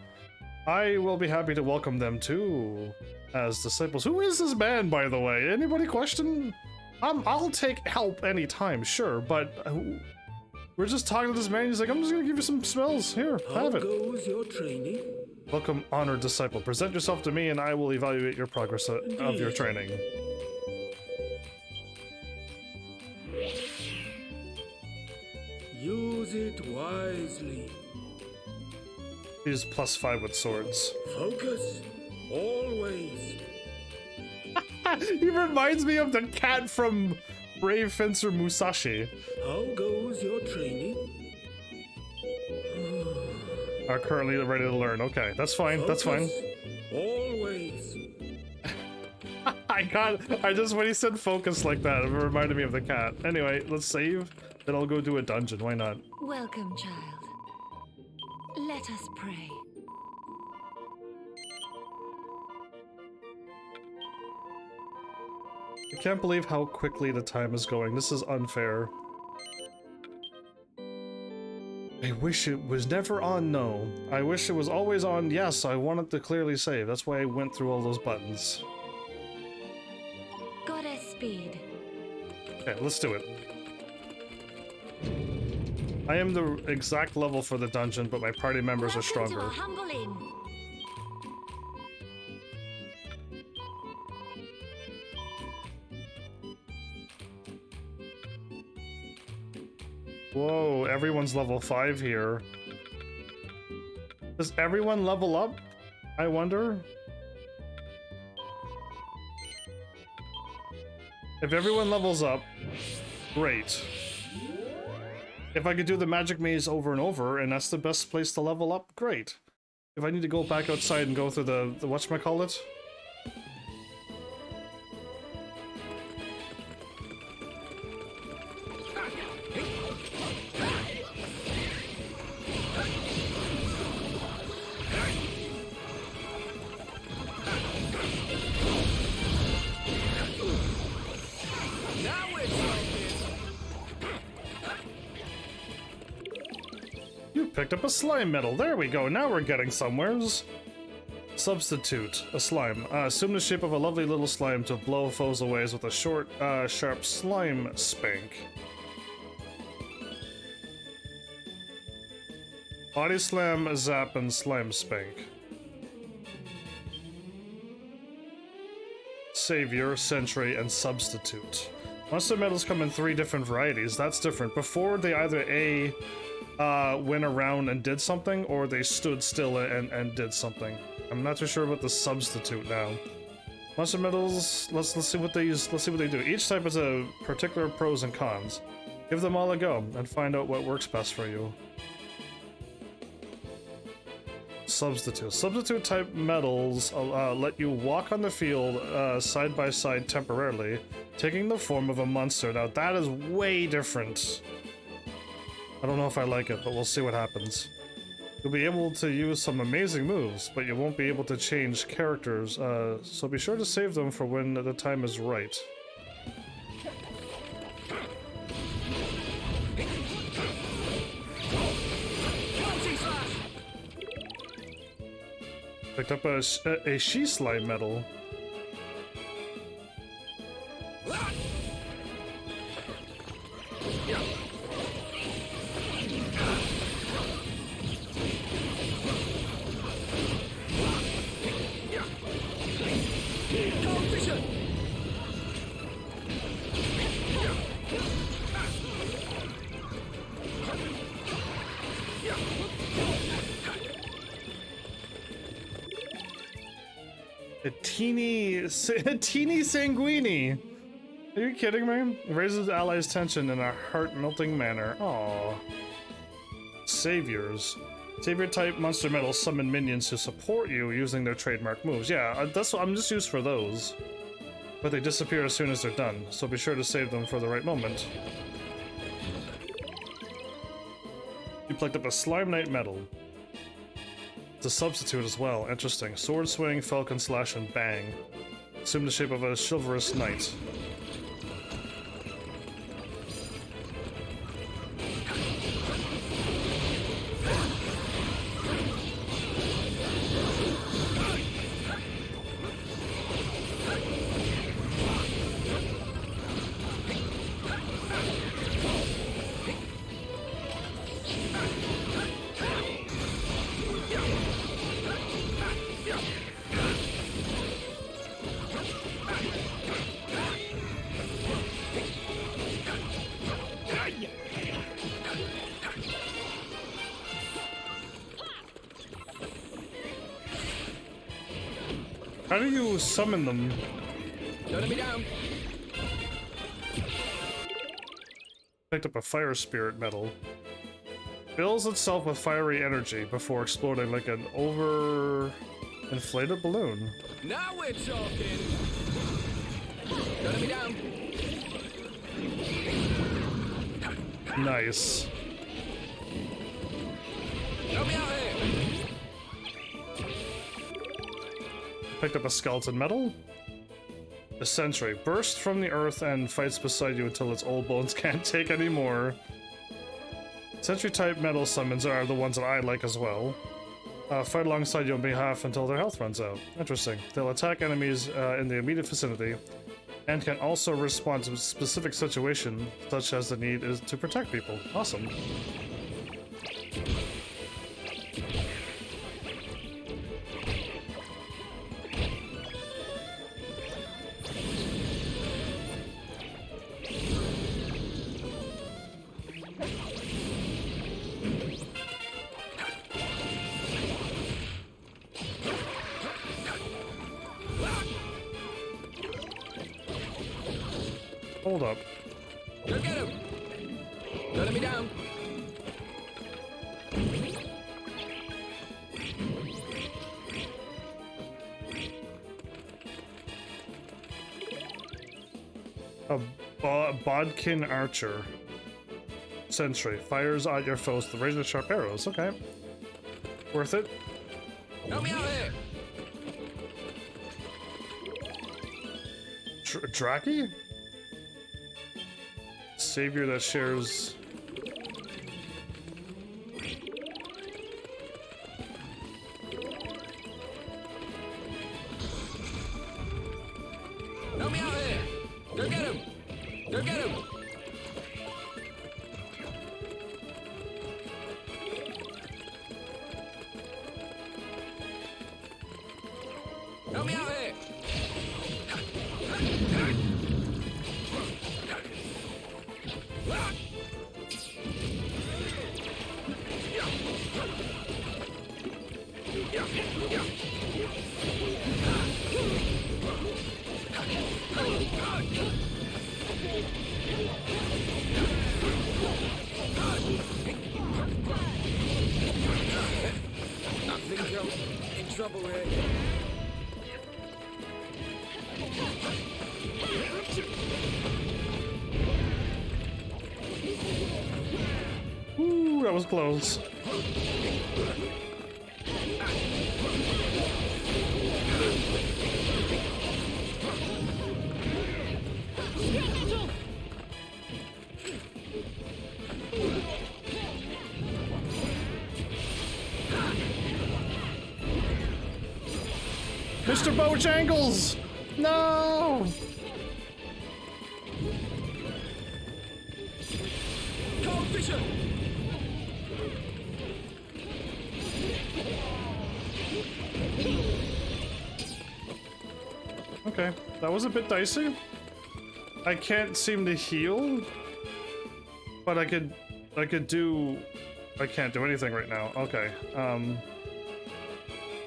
I will be happy to welcome them too as disciples. Who is this man, by the way? Anybody question? I'll take help anytime, sure, but we're just talking to this man. He's like, I'm just gonna give you some smells. Here, have it. How goes your training? Welcome, honored disciple. Present yourself to me and I will evaluate your progress of your training. Use it wisely. He's +5 with swords. Focus, always. He reminds me of the cat from Brave Fencer Musashi. How goes your training? Are currently ready to learn. Okay, that's fine. Focus, that's fine. Always. When he said focus like that, it reminded me of the cat. Anyway, let's save. Then I'll go do a dungeon. Why not? Welcome, child. Let us pray. I can't believe how quickly the time is going. This is unfair. I wish it was never on no. I wish it was always on yes. I wanted to clearly save. That's why I went through all those buttons. Goddess speed. Okay, let's do it. I am the exact level for the dungeon, but my party members are stronger. Welcome to our humble inn. Whoa, everyone's level 5 here. Does everyone level up? I wonder. If everyone levels up, great. If I could do the magic maze over and over, and that's the best place to level up, great. If I need to go back outside and go through the whatchamacallit? Picked up a slime medal. There we go. Now we're getting somewheres. Substitute. A slime. Assume the shape of a lovely little slime to blow foes away with a short, sharp slime spank. Body slam, zap, and slime spank. Savior, sentry, and substitute. Monster medals come in 3 different varieties. That's different. Before, they either went around and did something, or they stood still and did something. I'm not too sure about the substitute now. Monster medals, let's see what they use. Let's see what they do. Each type has a particular pros and cons. Give them all a go and find out what works best for you. Substitute. Substitute type metals let you walk on the field side by side temporarily, taking the form of a monster. Now that is way different. I don't know if I like it, but we'll see what happens. You'll be able to use some amazing moves, but you won't be able to change characters, so be sure to save them for when the time is right. Picked up a she slime medal. A teeny sanguini. Are you kidding me? It raises allies' tension in a heart-melting manner. Aww. Saviors. Savior type monster metals summon minions to support you using their trademark moves. Yeah, that's what I'm just used for those. But they disappear as soon as they're done, so be sure to save them for the right moment. You plucked up a Slime Knight medal. It's a substitute as well. Interesting. Sword swing, falcon slash, and bang. Assume the shape of a chivalrous knight. How do you summon them? Don't let me down. Picked up a fire spirit medal. Fills itself with fiery energy before exploding like an over-inflated balloon. Now we're talking. Don't let me down. Nice. Help me out here. Picked up a skeleton medal. A sentry bursts from the earth and fights beside you until its old bones can't take anymore. Sentry type metal summons are the ones that I like as well. Fight alongside you on behalf until their health runs out. Interesting. They'll attack enemies in the immediate vicinity and can also respond to a specific situation, such as the need is to protect people. Awesome. Hold up. Go get him! Don't let me down. A Bodkin Archer. Sentry. Fires at your foes with razor sharp arrows. Okay. Worth it. Help me out here! Draki? Savior that shares... Help me out here! Go get him! Go get him! Help me out here! I think trouble here. Ooh, that was close. Mr. Bojangles! No! Cold Fisher! Okay, that was a bit dicey. I can't seem to heal, but I can't do anything right now. Okay, oh,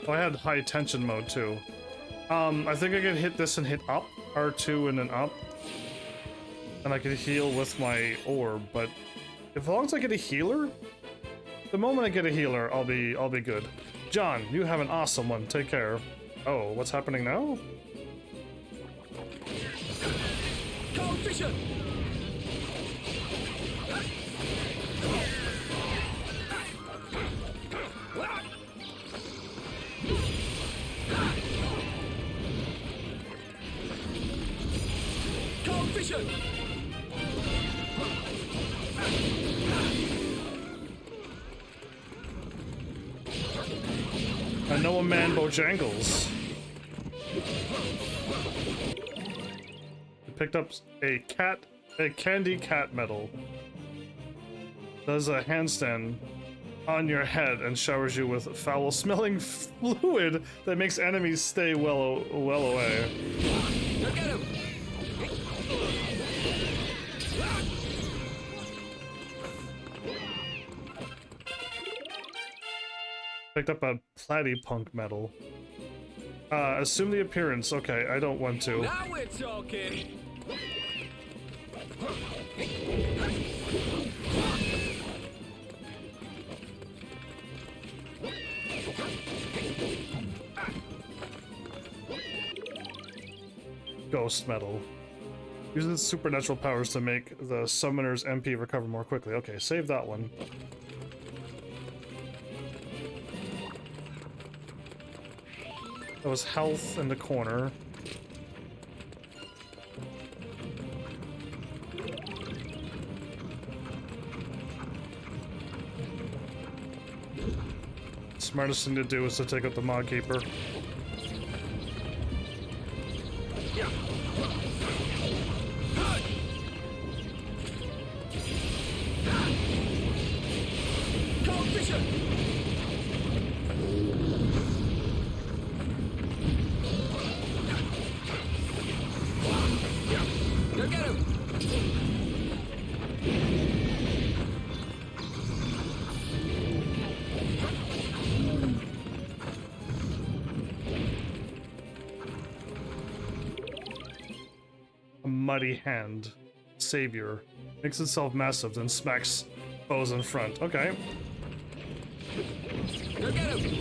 I had high tension mode too. I think I could hit this and hit up, R2 and then up. And I could heal with my orb, but as long as I get a healer, the moment I get a healer, I'll be good. John, you have an awesome one. Take care. Oh, what's happening now? Cold Fisher! Cold Fisher! I know a man Bojangles. I picked up a candy cat medal. Does a handstand on your head and showers you with foul-smelling fluid that makes enemies stay well away. Look at him! Picked up a platypunk medal. Assume the appearance. Okay, I don't want to. Now we're talking! Ghost medal. Uses its supernatural powers to make the summoner's MP recover more quickly. Okay, save that one. That was health in the corner. Smartest thing to do is to take out the Mod Keeper. Cold Fisher! Look at him! A muddy hand. Savior. Makes itself massive, then smacks foes in front. Okay. Look at him!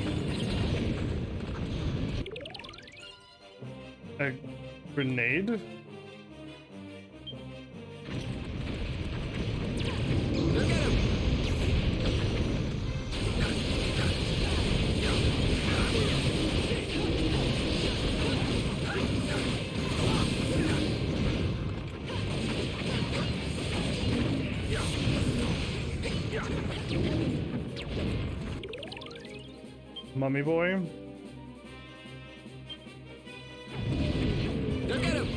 A grenade? Look at him! Mummy boy? Look at him!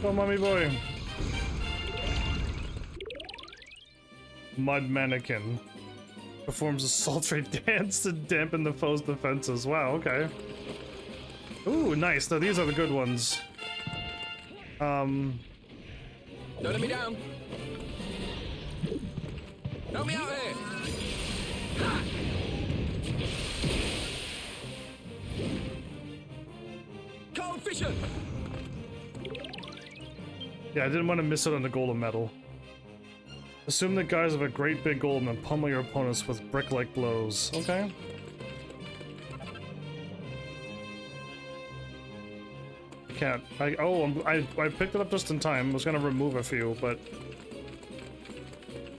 Go, mummy boy. Mud mannequin. Performs a sultry dance to dampen the foe's defenses. Wow, okay. Ooh, nice. Now these are the good ones. Don't let me down! Help me out here! Cold Fisher! Yeah, I didn't want to miss it on the golden medal. Assume the guys have a great big golem and pummel your opponents with brick-like blows. Okay. can't. I picked it up just in time. I was gonna remove a few, but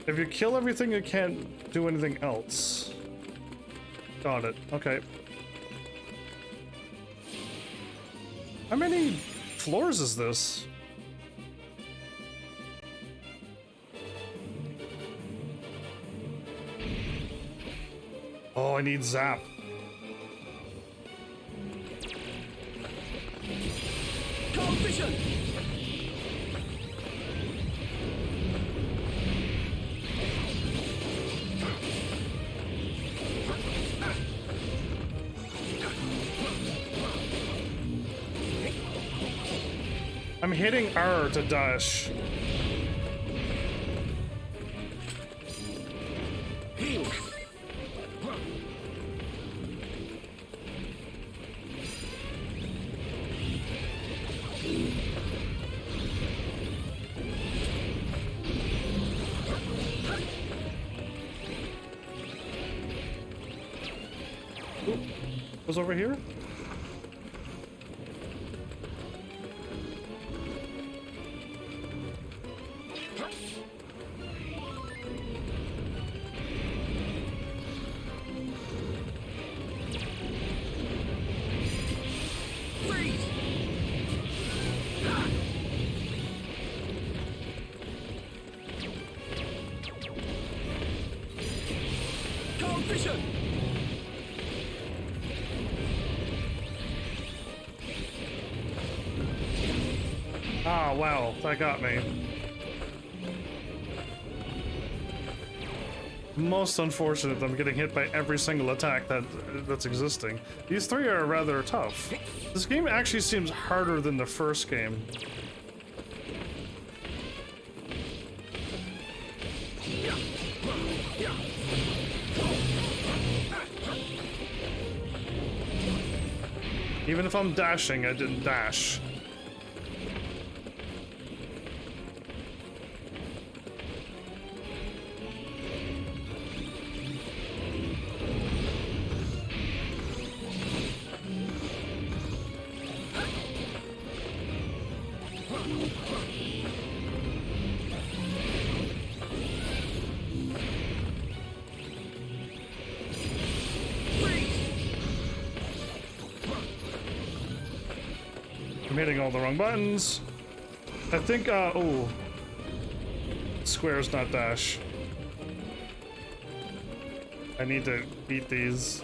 if you kill everything, you can't do anything else. Got it. Okay. How many floors is this? Oh, I need Zap. Cold vision! I'm hitting R to dash. Heal! Was over here? Ah, wow, that got me. Most unfortunate, I'm getting hit by every single attack that's existing. These three are rather tough. This game actually seems harder than the first game. Even if I'm dashing, I didn't dash. I'm hitting all the wrong buttons. I think, oh. Square's not dash. I need to beat these.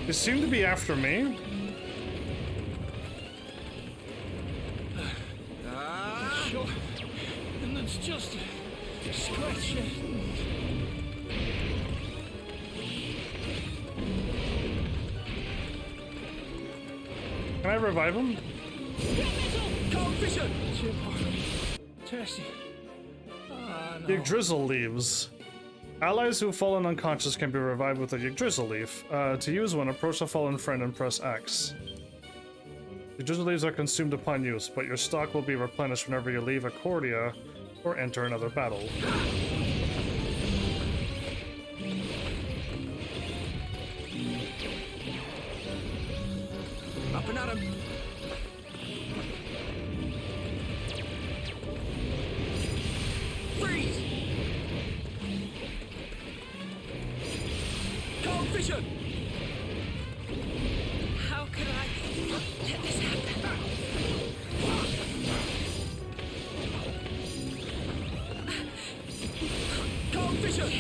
They seem to be after me. Sure. And it's just a scratch. Can I revive him? Cold vision! Thirsty. No. The Yggdrasil leaves. Allies who've fallen unconscious can be revived with a Yggdrasil leaf. To use one, approach a fallen friend and press X. Yggdrasil leaves are consumed upon use, but your stock will be replenished whenever you leave a Cordia or enter another battle. Up and at 'em! Freeze! Cold vision! How could I let this happen? Cold vision!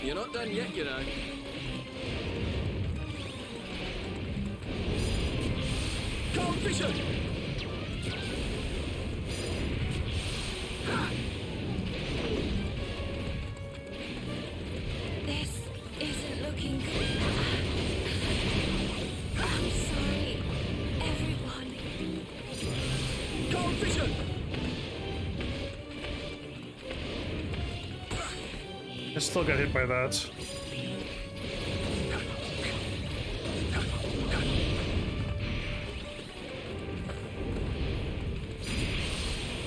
You're not done yet, you know. Cold vision! This isn't looking good. I'm sorry, everyone. I still got hit by that.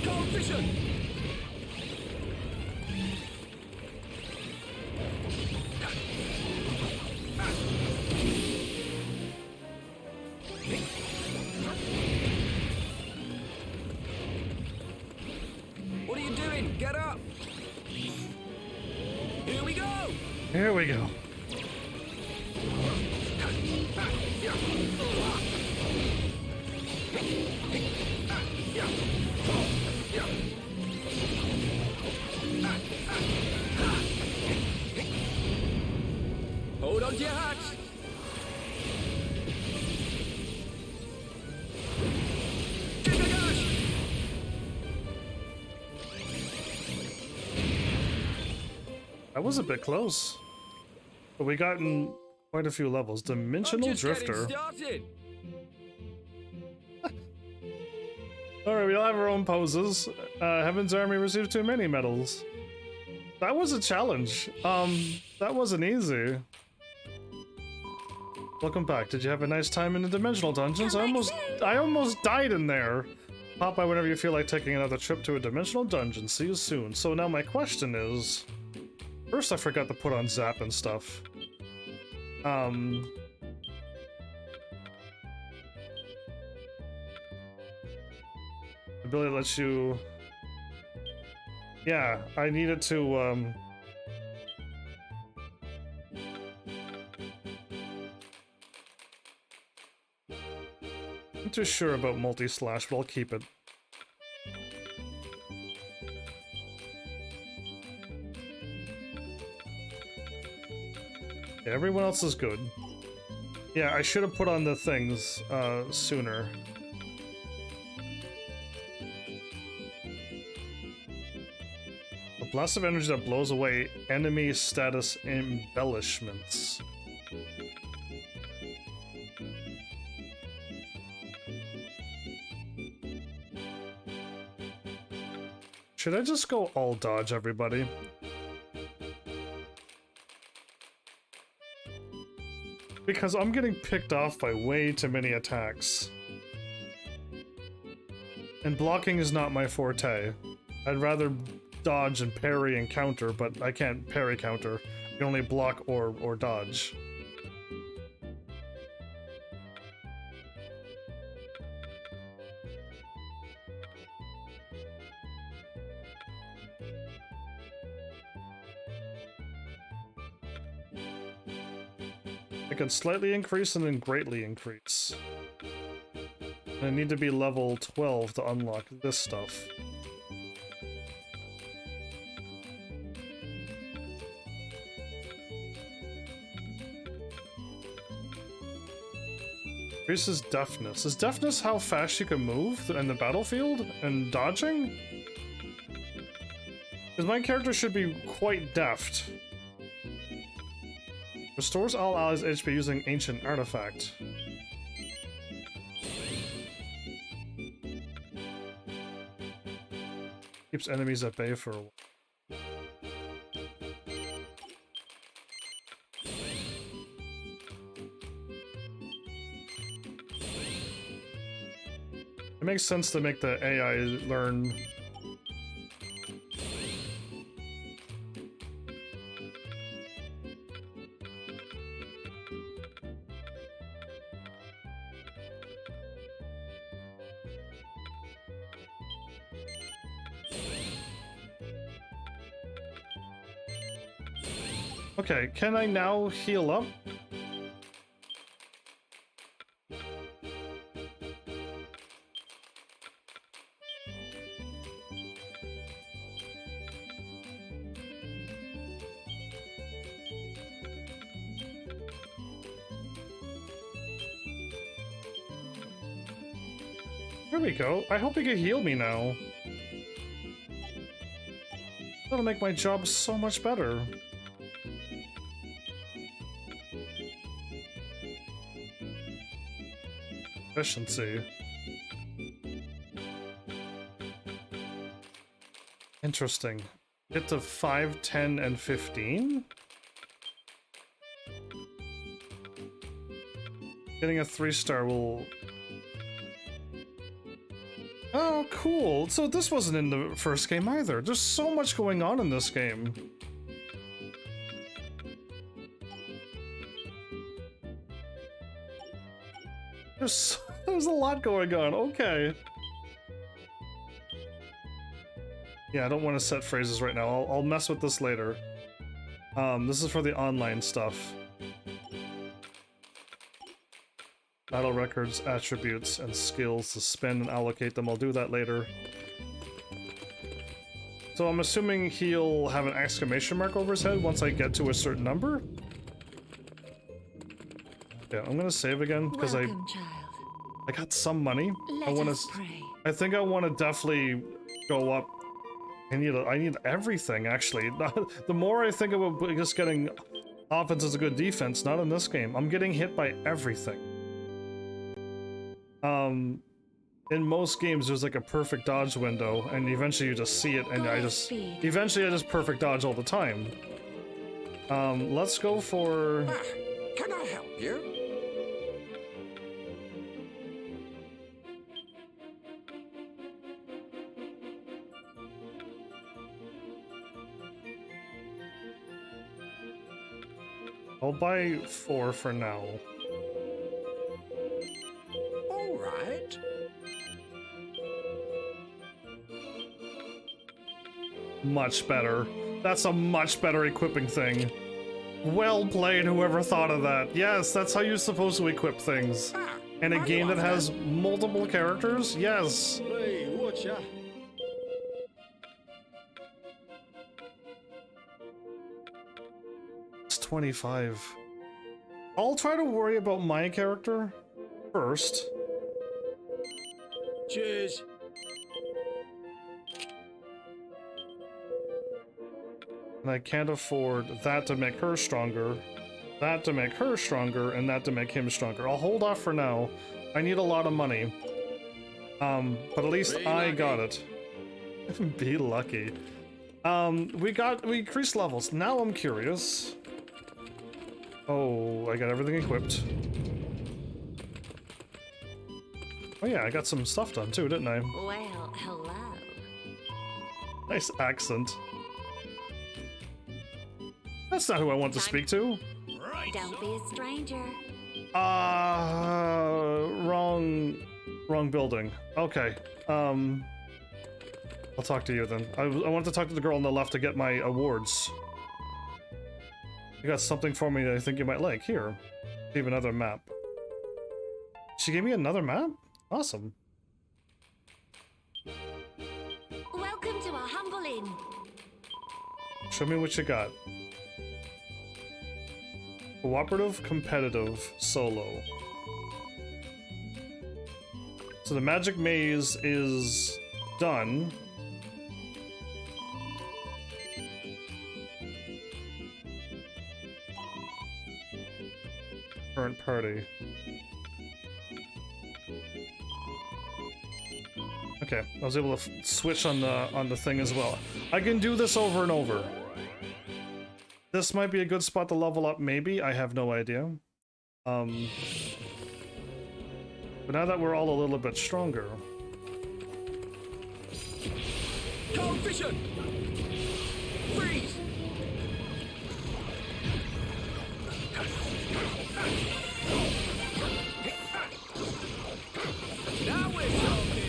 Cold vision! What are you doing? Get up! Here we go! Here we go. Hold on to your hats! Give it a dash! That was a bit close. But we got in quite a few levels. Dimensional Drifter. Started. Alright, we all have our own poses. Heaven's Army received too many medals. That was a challenge. That wasn't easy. Welcome back. Did you have a nice time in the dimensional dungeons? I almost died in there. Pop by whenever you feel like taking another trip to a dimensional dungeon. See you soon. So now my question is... First, I forgot to put on Zap and stuff. Ability lets you... Yeah, I needed to, I'm not too sure about multi-slash, but I'll keep it. Yeah, everyone else is good. Yeah, I should have put on the things, sooner. A blast of energy that blows away enemy status embellishments. Should I just go all dodge, everybody? Because I'm getting picked off by way too many attacks. And blocking is not my forte. I'd rather dodge and parry and counter, but I can't parry counter. I can only block or dodge. I can slightly increase and then greatly increase. And I need to be level 12 to unlock this stuff. Increases deafness. Is deafness how fast you can move in the battlefield? And dodging? Because my character should be quite deft. Restores all allies' HP using ancient artifact. Keeps enemies at bay for a while. It makes sense to make the AI learn. Okay, can I now heal up? There we go. I hope you can heal me now. That'll make my job so much better. Efficiency. Interesting. get to 5, 10, and 15? Getting a 3-star will... Oh, cool. So this wasn't in the first game either. There's so much going on in this game. There's a lot going on. Okay. Yeah, I don't want to set phrases right now. I'll mess with this later. This is for the online stuff. Battle records, attributes, and skills to spend and allocate them. I'll do that later. So I'm assuming he'll have an exclamation mark over his head once I get to a certain number? Yeah, I'm gonna save again because I got some money. I think I want to definitely go up. I need everything actually. The more I think about just getting offense is a good defense, not in this game. I'm getting hit by everything. In most games there's like a perfect dodge window, and eventually you just see it, and eventually I just perfect dodge all the time. Let's go for... Can I help you? I'll buy 4 for now. All right. Much better. That's a much better equipping thing. Well played, whoever thought of that. Yes, that's how you're supposed to equip things. In a game that has multiple characters? Yes. Hey, watch ya. It's 25. I'll try to worry about my character first. Cheers. And I can't afford that to make her stronger, that to make her stronger, and that to make him stronger. I'll hold off for now. I need a lot of money. But at least I got it. Be lucky. We increased levels. Now I'm curious. Oh, I got everything equipped. Oh yeah, I got some stuff done too, didn't I? Well, hello. Nice accent. That's not who I want to speak to. Don't be a stranger. Wrong building. Okay. I'll talk to you then. I wanted to talk to the girl on the left to get my awards. You got something for me that I think you might like. Here. Gave another map. She gave me another map? Awesome. Welcome to our humble inn. Show me what you got. Cooperative, competitive, solo. So the magic maze is done. Current party. Okay, I was able to switch on the thing as well. I can do this over and over. This might be a good spot to level up, maybe. I have no idea. But now that we're all a little bit stronger. Cold vision! Freeze! Now we're talking!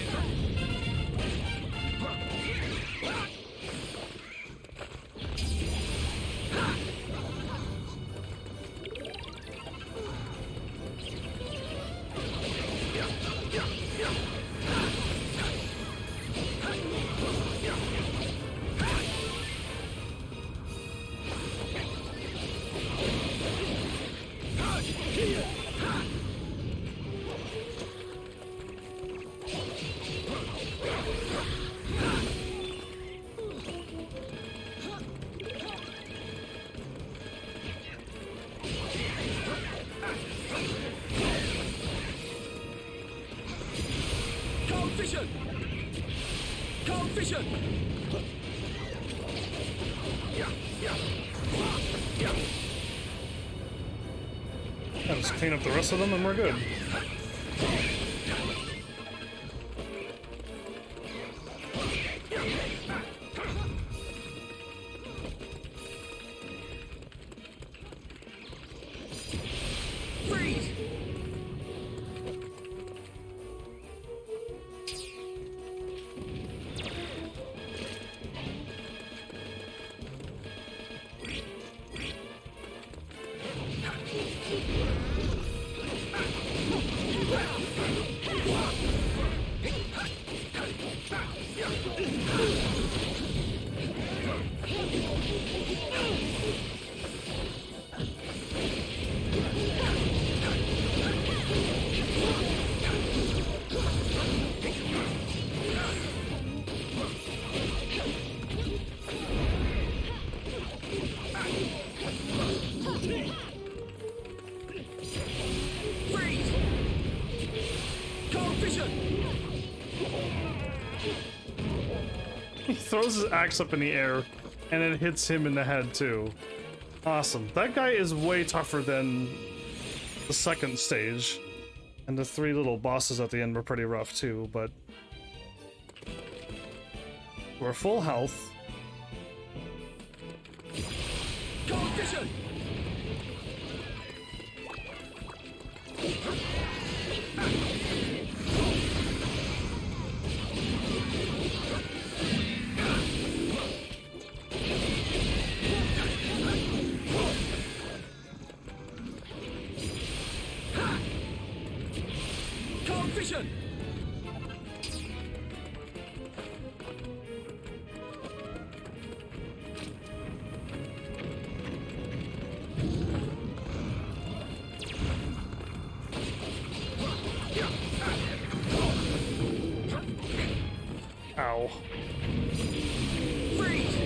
Cold vision! I'll just clean up the rest of them and we're good. Freeze! He throws his axe up in the air, and it hits him in the head too. Awesome. That guy is way tougher than the second stage. And the 3 little bosses at the end were pretty rough too, but we're full health. Vision! Vision! Ow. Freeze!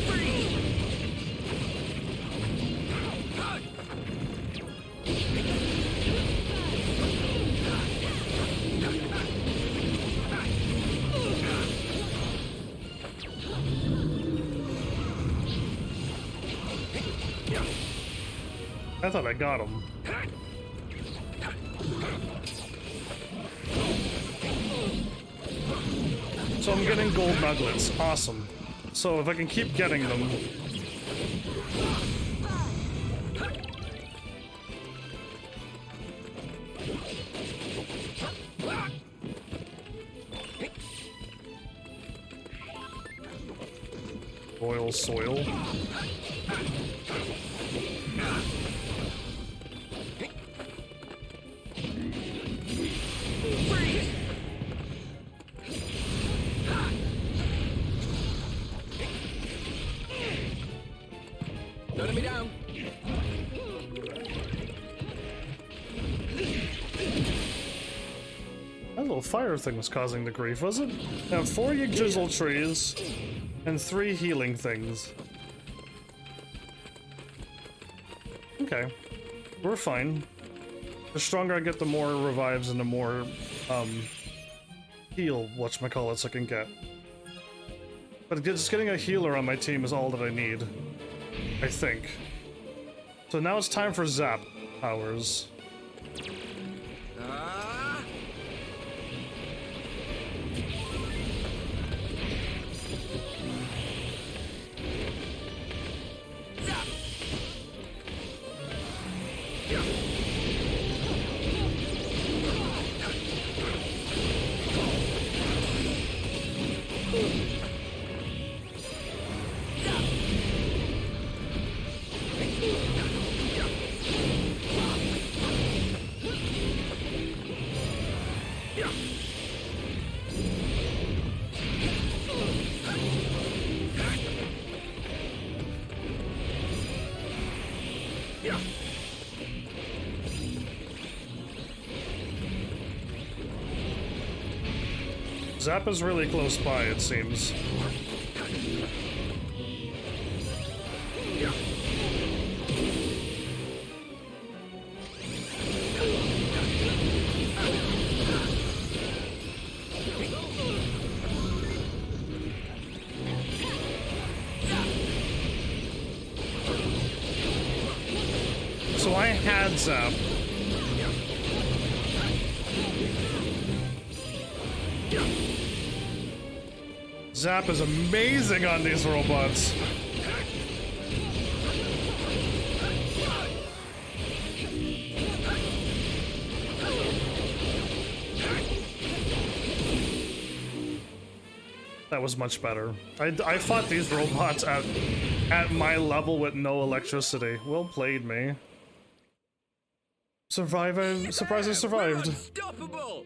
Freeze! I thought I got him. So I'm getting gold nuggets. Awesome. So if I can keep getting them... Royal soil. Don't let me down. That little fire thing was causing the grief, was it? I have 4 Yggdrasil trees and 3 healing things. Okay. We're fine. The stronger I get, the more revives and the more, heal, whatchamacallits I can get. But just getting a healer on my team is all that I need. I think. So now it's time for Zap powers. Zap is really close by, it seems. So I had Zap. Zap is amazing on these robots. That was much better. I fought these robots at my level with no electricity. Well played, me. Surprised I survived. Unstoppable!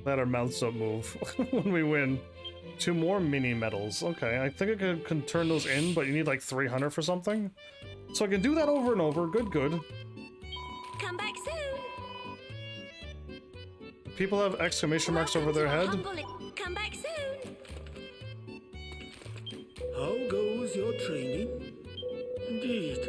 Let our mouths don't move when we win. 2 more mini medals. Okay, I think I can turn those in, but you need like 300 for something. So I can do that over and over. Good, good. Come back soon. People have exclamation marks over their head. Come back soon. How goes your training? Indeed.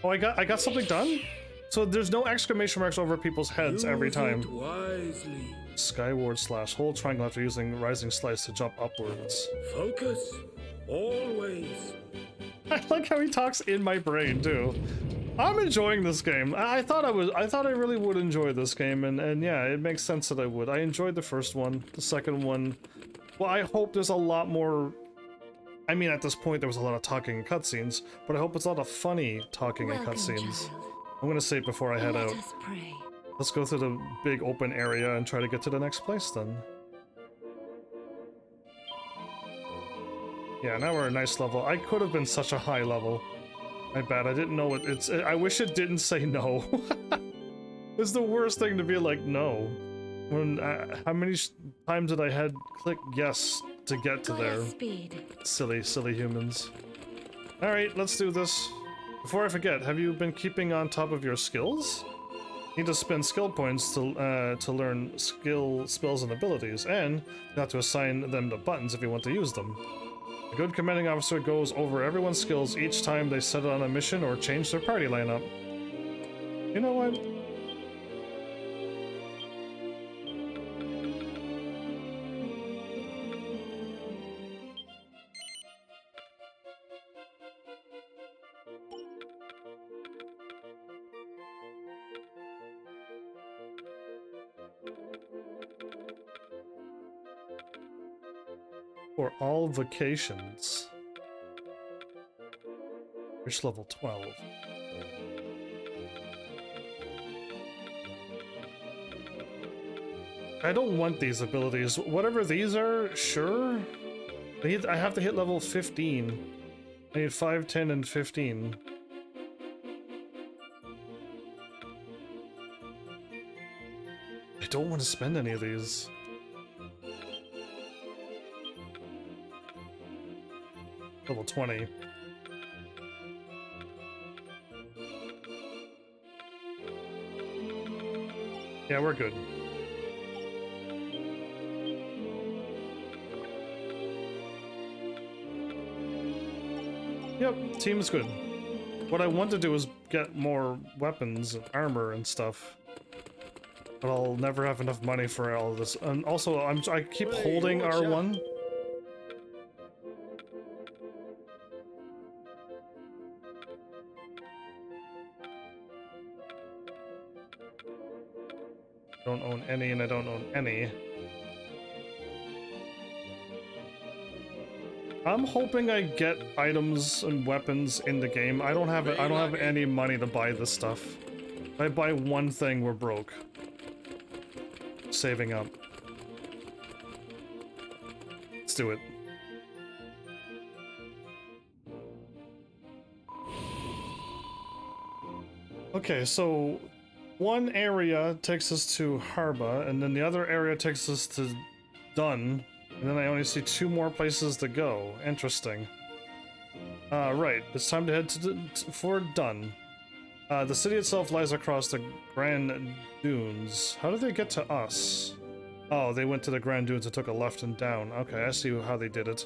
Oh, I got something done? So there's no exclamation marks over people's heads every time. Use it wisely. Skyward slash hold triangle after using rising slice to jump upwards. Focus. Always. I like how he talks in my brain too. I'm enjoying this game. I thought I really would enjoy this game, and yeah, it makes sense that I would. I enjoyed the first one. The second one, well, I hope there's a lot more. I mean, at this point there was a lot of talking and cutscenes, but I hope it's a lot of funny talking and cutscenes. I'm gonna say it before I head out. Let's go through the big open area and try to get to the next place then. Yeah, now we're a nice level. I could have been such a high level. My bad, I didn't know it's. I wish it didn't say no. It's the worst thing to be like no. When how many times did I had click yes to get to there? Silly humans. All right, let's do this. Before I forget, have you been keeping on top of your skills? Need to spend skill points to learn spells and abilities, and you have to assign them to buttons if you want to use them. A good commanding officer goes over everyone's skills each time they set on a mission or change their party lineup. You know what? For all vacations. Reach level 12. I don't want these abilities. Whatever these are, sure. I have to hit level 15. I need 5, 10, and 15. I don't want to spend any of these. Level 20. Yeah, we're good. Yep, team's good. What I want to do is get more weapons and armor and stuff. But I'll never have enough money for all of this. And also, I keep holding R1. Don't own any, and I don't own any. I'm hoping I get items and weapons in the game. I don't have any money to buy this stuff. If I buy one thing, we're broke. Saving up. Let's do it. Okay, so one area takes us to Harba, and then the other area takes us to Dun, and then I only see 2 more places to go. Interesting. Right, it's time to head for Dun. The city itself lies across the Grand Dunes. How did they get to us? Oh, they went to the Grand Dunes and took a left and down. Okay, I see how they did it.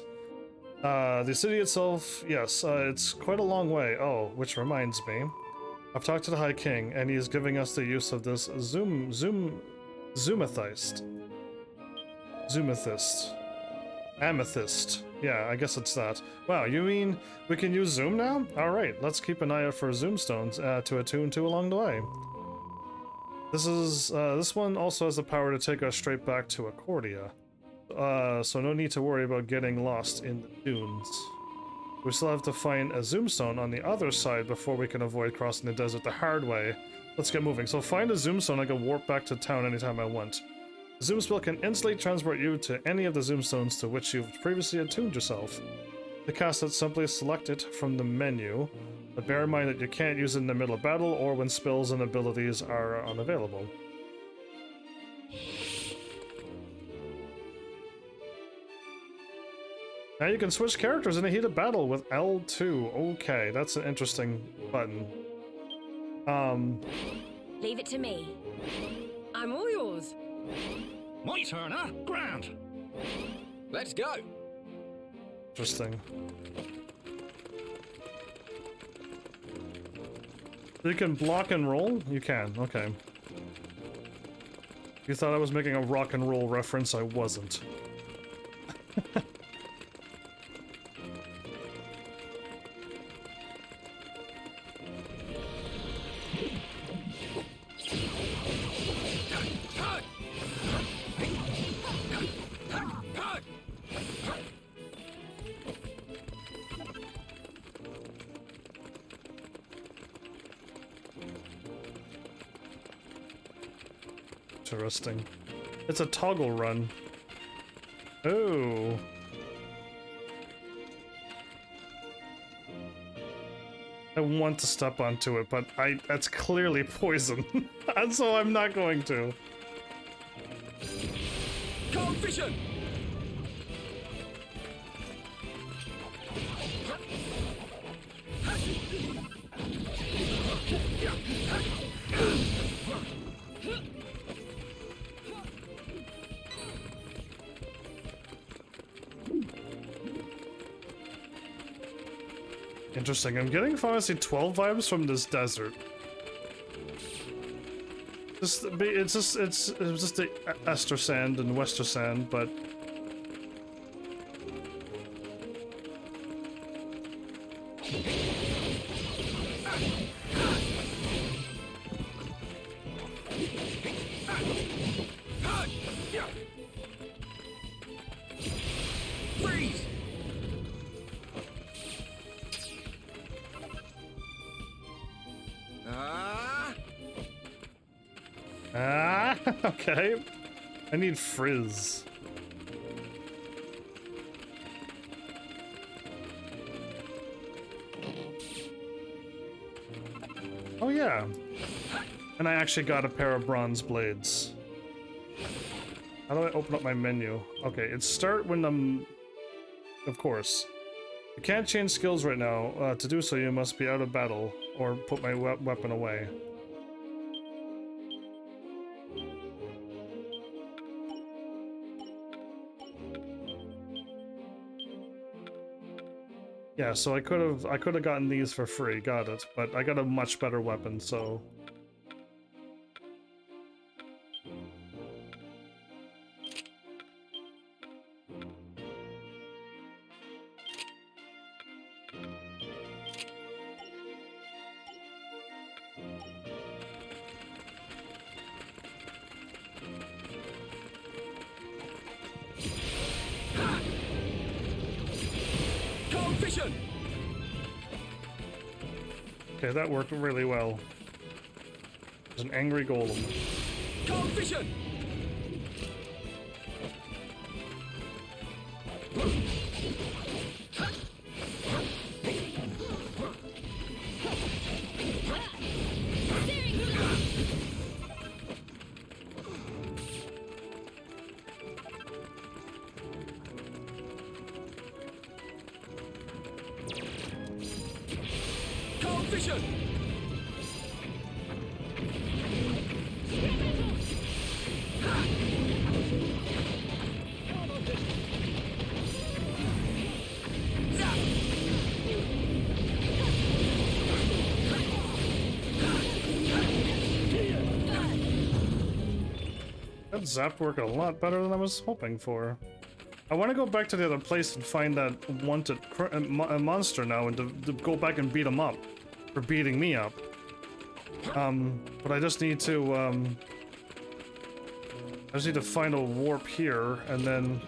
The city itself, yes, it's quite a long way. Oh, which reminds me. I've talked to the High King, and he is giving us the use of this Zoomathist. Amethyst. Yeah, I guess it's that. Wow, you mean we can use Zoom now? Alright, let's keep an eye out for Zoom stones to attune to along the way. This one also has the power to take us straight back to Accordia. So no need to worry about getting lost in the dunes. We still have to find a Zoom stone on the other side before we can avoid crossing the desert the hard way. Let's get moving. So find a Zoom stone, I can warp back to town anytime I want. The Zoom spell can instantly transport you to any of the Zoom stones to which you've previously attuned yourself. To cast it, simply select it from the menu, but bear in mind that you can't use it in the middle of battle or when spells and abilities are unavailable. Now you can switch characters in a heated battle with L2. Okay, that's an interesting button. Leave it to me. I'm all yours. My turn, huh? Grand. Let's go. Interesting. You can block and roll? You can, okay. You thought I was making a rock and roll reference, I wasn't. Interesting. It's a toggle run. Oh. I want to step onto it, but that's clearly poison. And so I'm not going to. Cold vision! Interesting. I'm getting Fantasy 12 vibes from this desert. It's just the Ester Sand and Wester Sand, but Freeze! okay. I need frizz. Oh yeah. And I actually got a pair of bronze blades. How do I open up my menu? Okay, it's start when I'm... Of course. I can't change skills right now. To do so, you must be out of battle or put my weapon away. Yeah, so I could have gotten these for free, got it, but I got a much better weapon, so Vision! okay, that worked really well. There's an angry golem. Cold vision! Cold vision! That zap worked a lot better than I was hoping for. I want to go back to the other place and find that wanted monster now and to go back and beat him up for beating me up. But I just need to, find a warp here and then...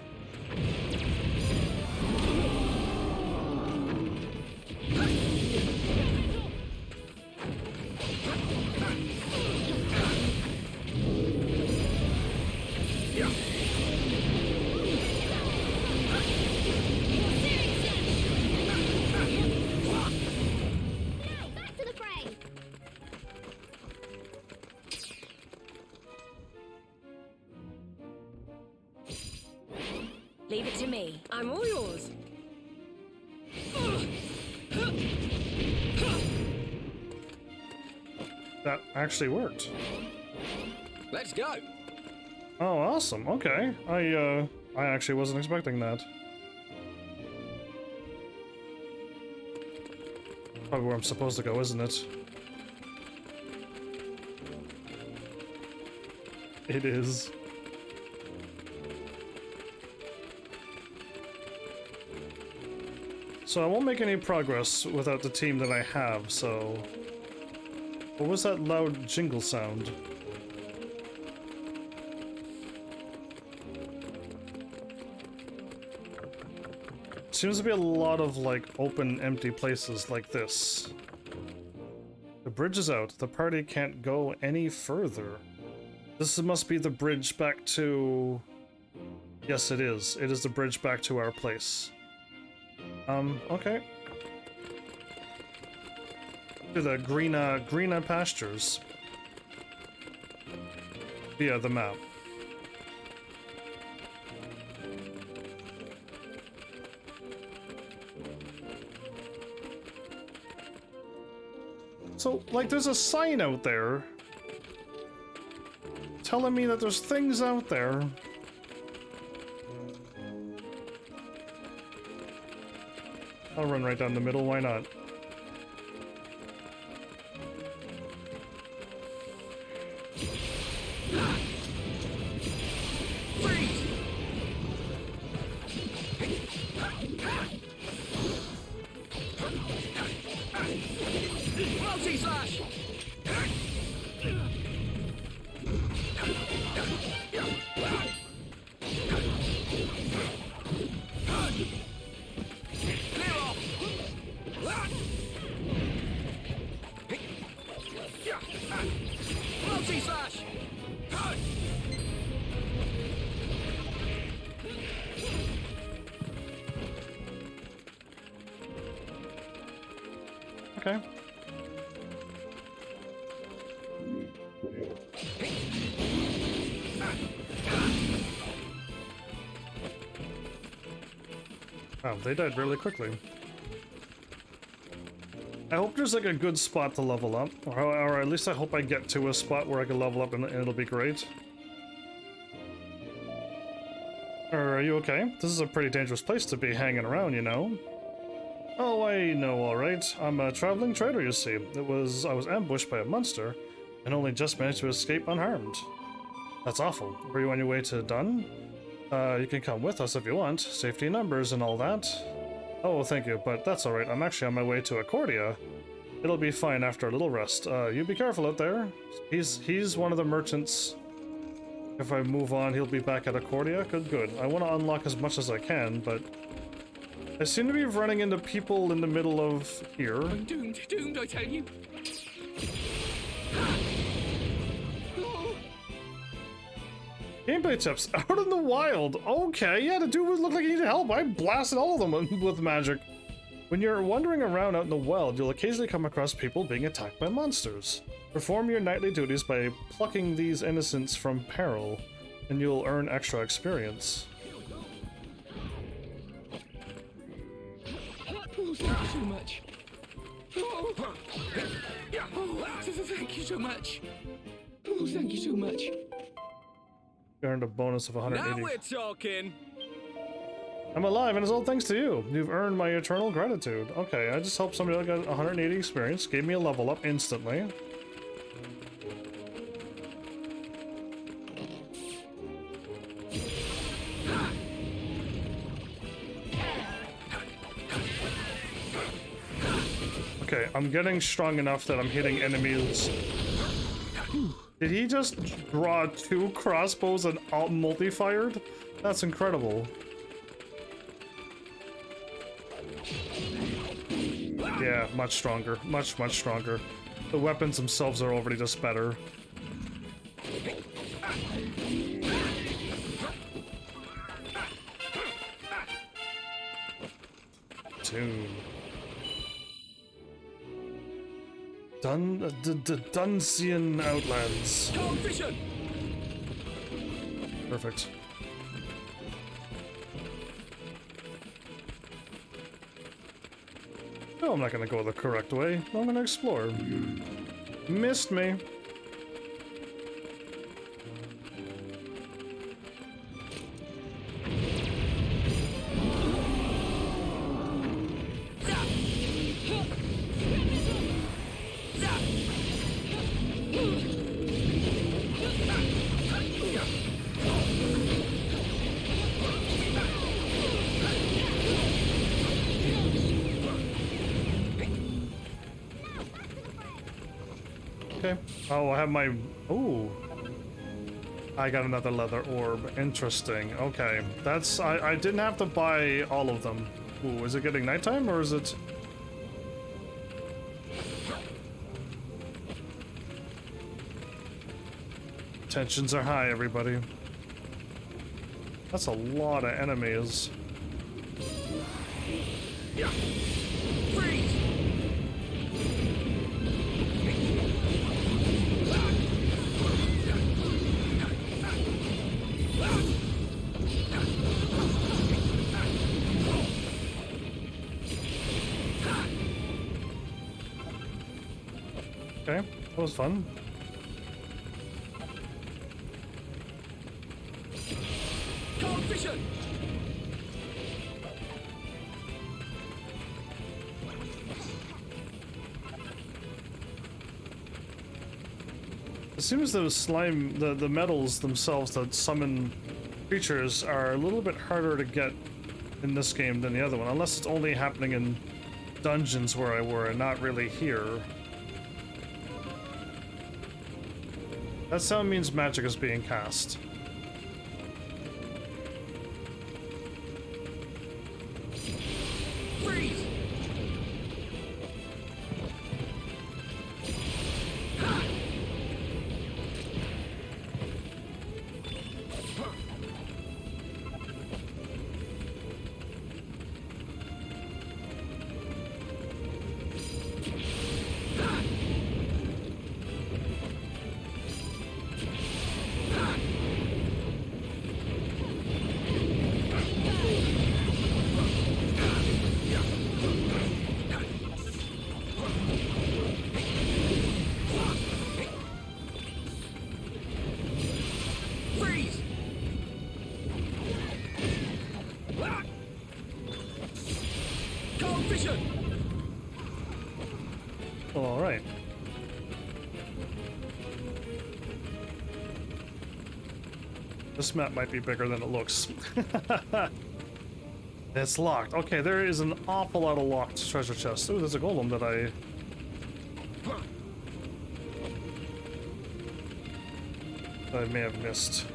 Leave it to me. I'm all yours. That actually worked. Let's go. Oh, awesome. Okay. I actually wasn't expecting that. Probably where I'm supposed to go, isn't it? It is. So I won't make any progress without the team that I have, so... What was that loud jingle sound? Seems to be a lot of, like, open, empty places like this. The bridge is out. The party can't go any further. This must be the bridge back to... Yes, it is. It is the bridge back to our place. Okay. To the greener pastures. Via the map. So, like, there's a sign out there telling me that there's things out there. I'll run right down the middle, why not? Multi-slash! Multi-slash! Okay. Oh, they died really quickly. I hope there's like a good spot to level up, or at least I hope I get to a spot where I can level up and it'll be great. Are you okay? This is a pretty dangerous place to be hanging around, you know? Oh, I know, alright. I'm a traveling trader, you see. I was ambushed by a monster, and only just managed to escape unharmed. That's awful. Were you on your way to Dun? You can come with us if you want. Safety in numbers and all that. Oh, thank you, but that's alright. I'm actually on my way to Accordia. It'll be fine after a little rest. You be careful out there. He's one of the merchants. If I move on, he'll be back at Accordia. Good. I want to unlock as much as I can, but... I seem to be running into people in the middle of here. I'm doomed, I tell you. Gameplay tips. Out in the wild. Okay, yeah, the dude would look like he needed help. I blasted all of them with magic. When you're wandering around out in the wild, you'll occasionally come across people being attacked by monsters. Perform your nightly duties by plucking these innocents from peril, and you'll earn extra experience. Oh, thank you so much. Oh, thank you so much. Oh, thank you so much. You earned a bonus of 180. Now we're talking. I'm alive, and it's all thanks to you. You've earned my eternal gratitude. Okay, I just hope somebody got 180 experience, gave me a level up instantly. I'm getting strong enough that I'm hitting enemies. Did he just draw 2 crossbows and multi-fired? That's incredible. Yeah, much stronger. Much stronger. The weapons themselves are already just better. Tune. Dunsian Outlands. Perfect. No, I'm not gonna go the correct way. I'm gonna explore. Missed me. Okay. Oh, I have my... Ooh. I got another leather orb. Interesting. Okay. That's... I didn't have to buy all of them. Ooh, is it getting nighttime or is it... Tensions are high, everybody. That's a lot of enemies. Freeze! Okay, that was fun. Cold vision! It seems those slime, the metals themselves that summon creatures are a little bit harder to get in this game than the other one, unless it's only happening in dungeons where I were and not really here. That sound means magic is being cast. Freeze! Freeze! Cold vision! All right. This map might be bigger than it looks. It's locked. Okay, there is an awful lot of locked treasure chests. Ooh, there's a golem that I may have missed.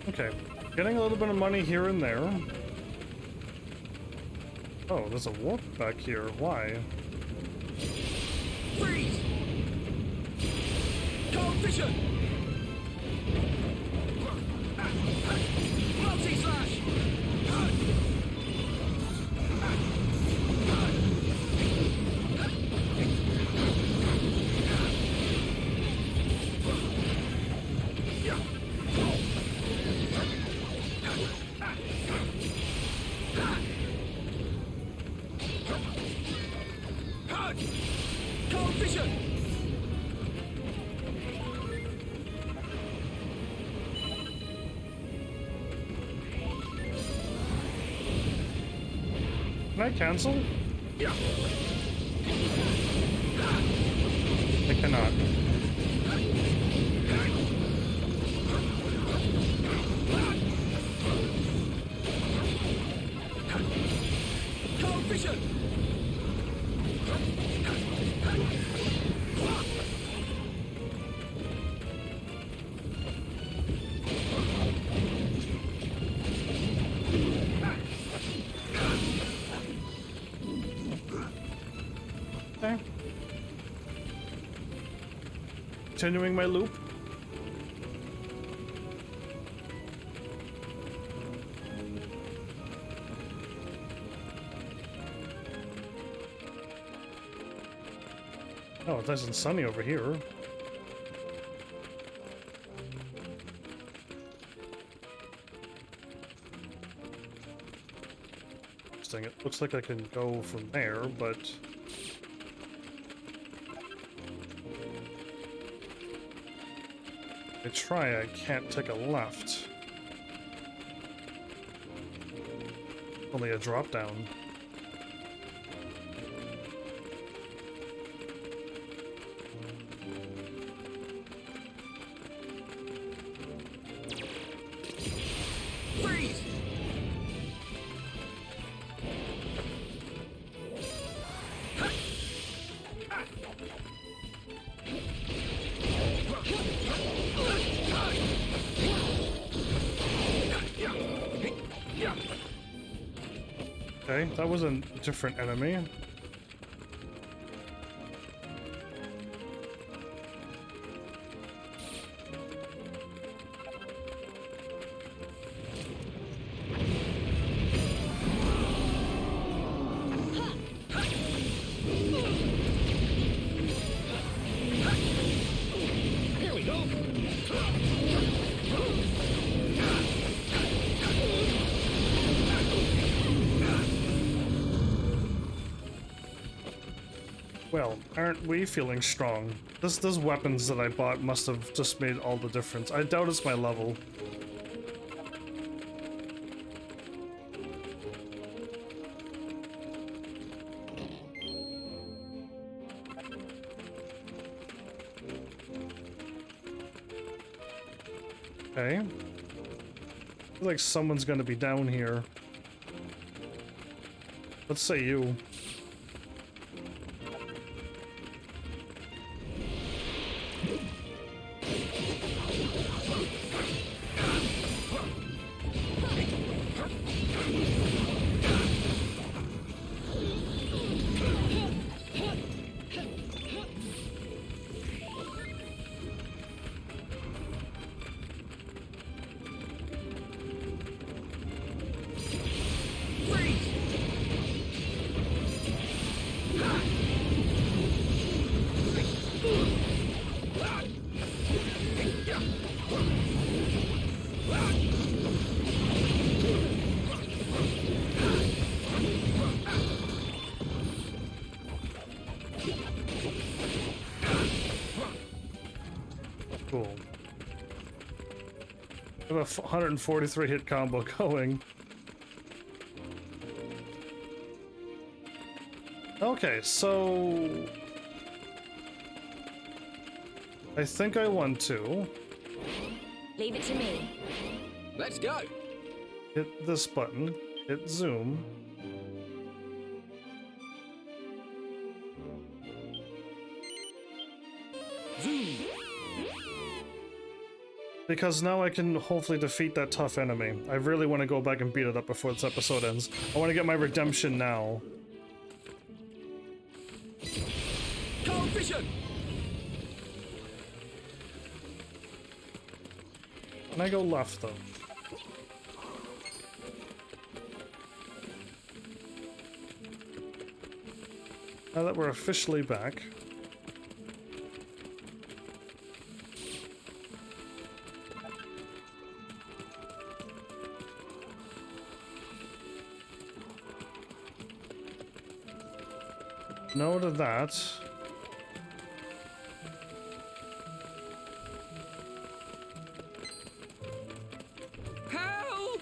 Okay, getting a little bit of money here and there. Oh, there's a warp back here. Why? Freeze! Cold vision! Multi-slash! I cancel? I cannot. Cold vision! Okay. Continuing my loop. Oh, it's nice and sunny over here. Interesting. It looks like I can go from there, but if I try, I can't take a left. Only a drop down. Freeze! Okay, that was a different enemy. Here we go! Well, aren't we feeling strong? Those weapons that I bought must have just made all the difference. I doubt it's my level. Okay. I feel like someone's gonna be down here. Let's say you. Cool. I have a 143 hit combo going. Okay, so I think I want to Leave it to me. Let's go! hit this button, hit zoom. Zoom! Because now I can hopefully defeat that tough enemy. I really want to go back and beat it up before this episode ends. I want to get my redemption now. Cold vision! Can I go left though? Now that we're officially back. No to that. Help!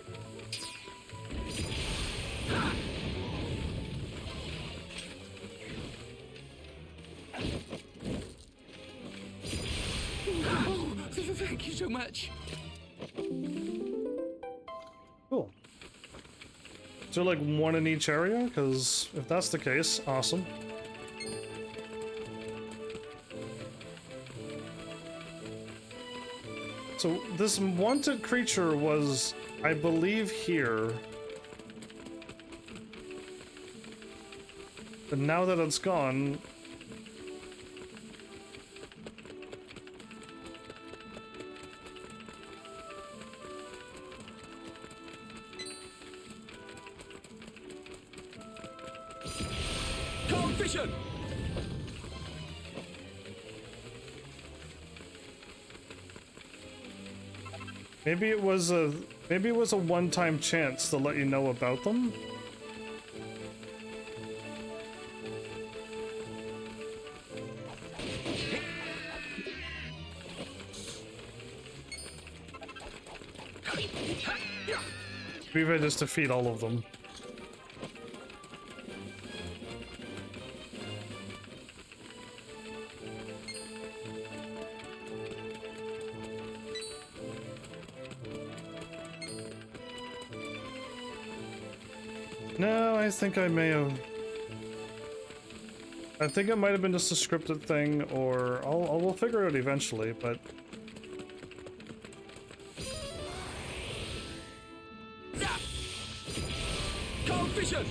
Thank you so much. Cool. Is there like one in each area? Because if that's the case, awesome. So this wanted creature was, I believe, here. But now that it's gone... Cold vision! Maybe it was a one-time chance to let you know about them. Maybe I just defeat all of them. No, I think I may have... I think it might have been just a scripted thing, or we'll figure it out eventually, but... Cold vision!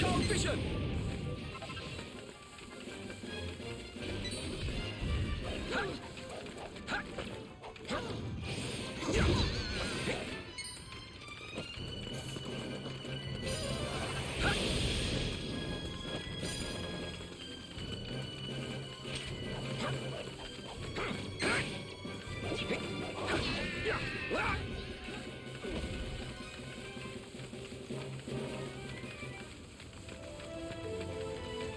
Cold vision!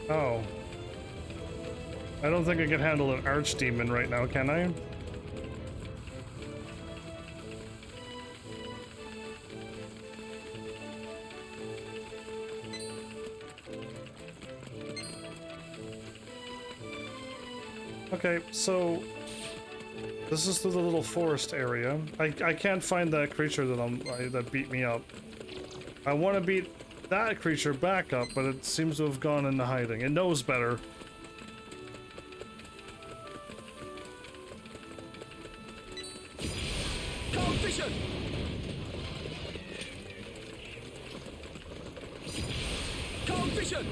Oh. I don't think I can handle an archdemon right now, can I? Okay, so this is through the little forest area. I can't find that creature that beat me up. I want to beat that creature back up, but it seems to have gone into hiding. It knows better. Cold vision! Cold vision!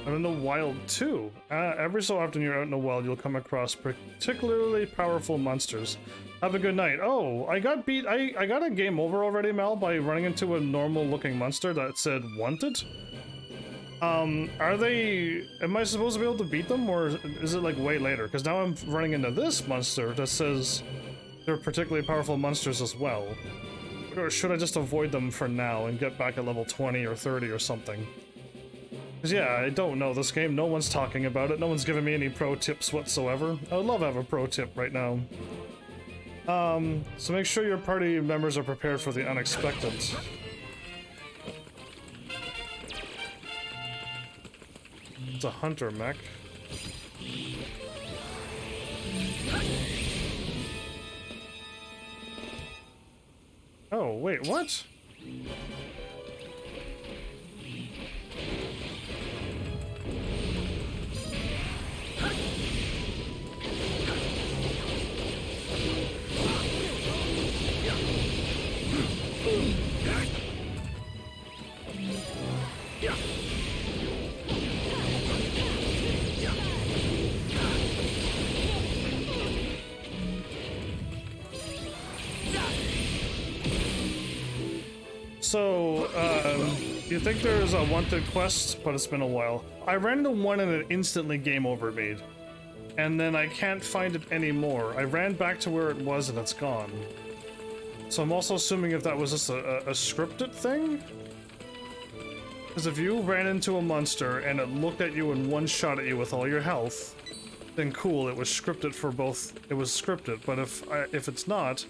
I'm in the wild too. Every so often you're out in the wild, you'll come across particularly powerful monsters. Have a good night. Oh, I got beat. I got a game over already, Mal, by running into a normal looking monster that said wanted. Are they... Am I supposed to be able to beat them, or is it like way later? Because now I'm running into this monster that says they're particularly powerful monsters as well. Or should I just avoid them for now and get back at level 20 or 30 or something? Because yeah, I don't know this game. No one's talking about it. No one's giving me any pro tips whatsoever. I would love to have a pro tip right now. So make sure your party members are prepared for the unexpected. It's a hunter mech. Oh, wait, what? So, you think there's a wanted quest, but it's been a while. I ran into one and it instantly game over made. and then I can't find it anymore. I ran back to where it was and it's gone. So I'm also assuming if that was just a scripted thing? Because if you ran into a monster and it looked at you and one shot at you with all your health, then cool, it was scripted for both. It was scripted, but if it's not,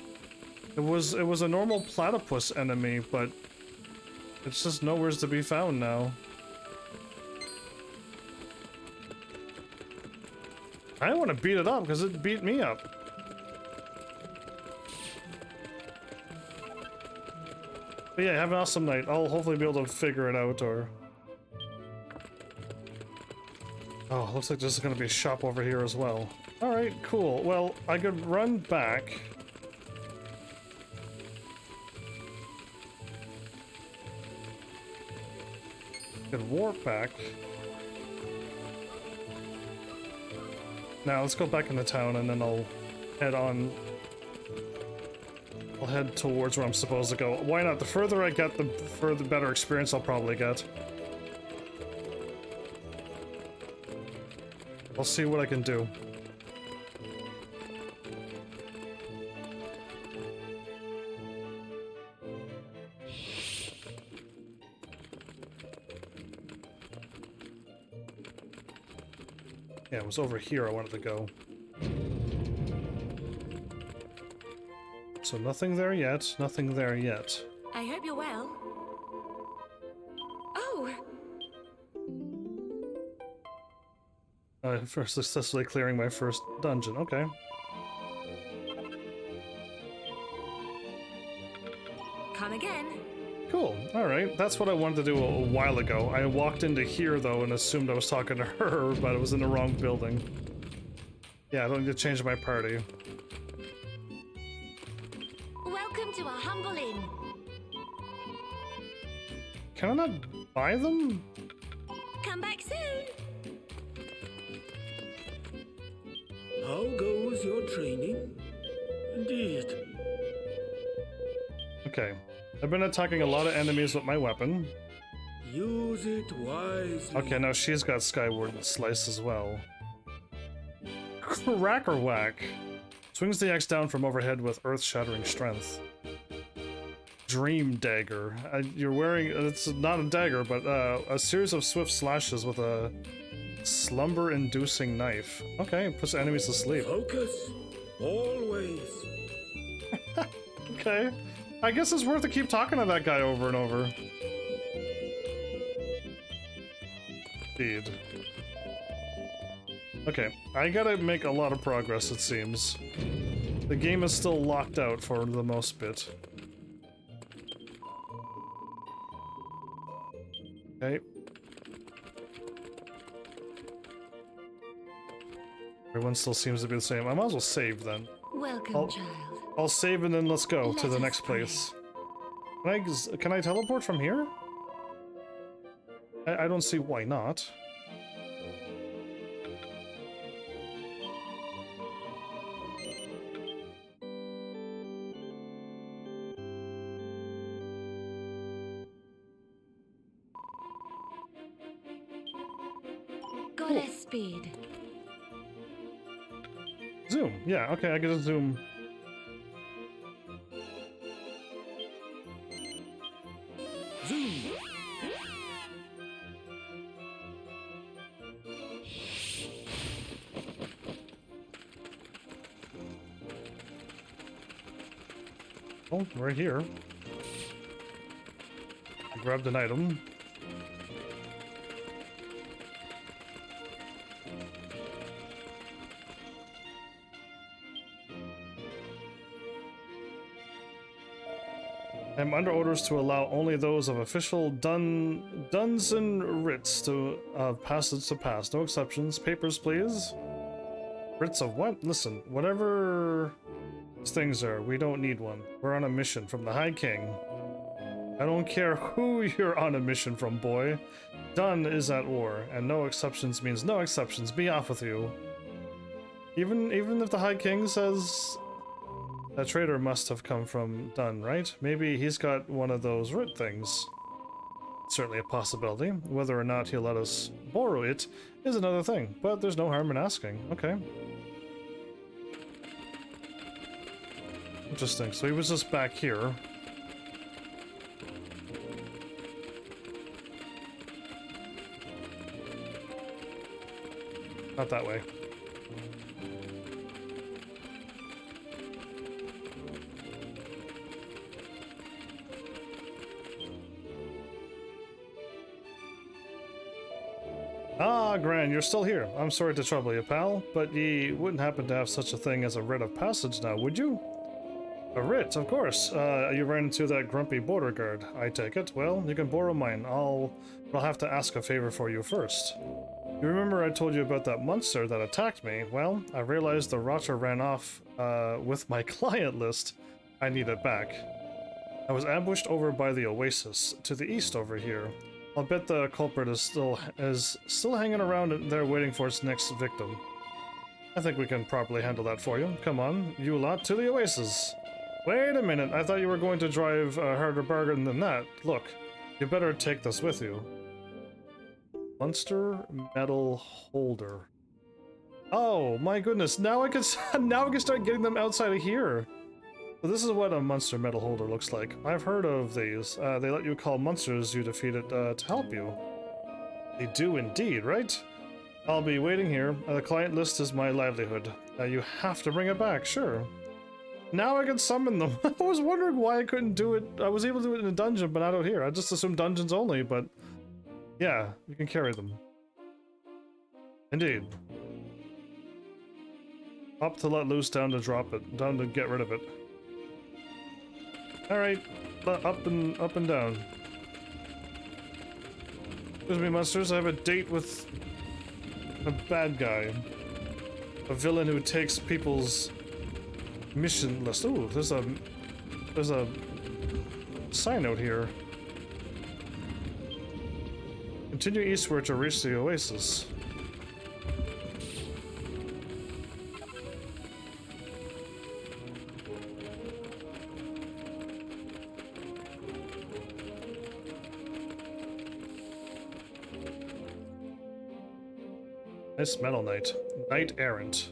it was a normal platypus enemy, but it's just nowhere's to be found now. I want to beat it up because it beat me up. But yeah, have an awesome night. I'll hopefully be able to figure it out, or... Oh, looks like there's gonna be a shop over here as well. Alright, cool. Well, I could run back. Could warp back. Now, let's go back into town and then I'll head on. I'll head towards where I'm supposed to go. Why not? The further I get, the further better experience I'll probably get. I'll see what I can do. Yeah, it was over here I wanted to go. So nothing there yet, nothing there yet. I hope you're well. Oh! First successfully clearing my first dungeon, okay. Come again. Cool, alright. That's what I wanted to do a while ago. I walked into here, though, and assumed I was talking to her, but it was in the wrong building. Yeah, I don't need to change my party. Welcome to our humble inn. Can I not buy them? Come back soon. How goes your training? Indeed. Okay. I've been attacking a lot of enemies with my weapon. Use it wisely. Okay, now she's got Skyward Slice as well. Cracker Whack! Swings the axe down from overhead with earth-shattering strength. Dream Dagger. You're wearing... It's not a dagger, but a series of swift slashes with a slumber-inducing knife. Okay, puts enemies to sleep. Focus. Always. Okay. I guess it's worth to keep talking to that guy over and over. Indeed. Okay, I gotta make a lot of progress, it seems. The game is still locked out for the most bit. Okay. Everyone still seems to be the same. I might as well save then. Welcome, child. I'll save and then let's go to the next place. Can I teleport from here? I don't see why not. Goddess speed. Zoom. Yeah, okay, I can just zoom. Zoom. Oh, right here. I grabbed an item. I'm under orders to allow only those of official duns and writs to passage to pass. No exceptions. Papers, please. Writs of what? Listen, whatever these things are, we don't need one. We're on a mission from the High King. I don't care who you're on a mission from, boy. Dun is at war, and no exceptions means no exceptions. Be off with you. Even if the High King says that traitor must have come from Dun, right? Maybe he's got one of those writ things. certainly a possibility. Whether or not he'll let us borrow it is another thing, but there's no harm in asking. Okay. Interesting. So he was just back here. Not that way. Ah, Gran, you're still here. I'm sorry to trouble you, pal, but ye wouldn't happen to have such a thing as a writ of passage now, would you? A writ, of course. You ran into that grumpy border guard, I take it. Well, you can borrow mine. I'll have to ask a favor for you first. You remember I told you about that monster that attacked me? Well, I realized the rotter ran off with my client list. I need it back. I was ambushed over by the oasis, to the east over here. I'll bet the culprit is still hanging around there waiting for its next victim. I think we can properly handle that for you. Come on, you lot, to the oasis. Wait a minute, I thought you were going to drive a harder bargain than that. Look, you better take this with you. Monster metal holder. Oh my goodness! Now I can start getting them outside of here. So this is what a monster metal holder looks like. I've heard of these. They let you call monsters you defeated to help you. They do indeed, right? I'll be waiting here. The client list is my livelihood. You have to bring it back, sure. Now I can summon them. I was wondering why I couldn't do it. I was able to do it in a dungeon, but not out here. I just assumed dungeons only, but yeah, you can carry them. Indeed. Up to let loose, down to drop it, down to get rid of it. All right, up and down. Excuse me, monsters. I have a date with a bad guy, a villain who takes people's mission list. Ooh, there's a sign out here. Continue eastward to reach the oasis. Nice metal knight. Knight errant.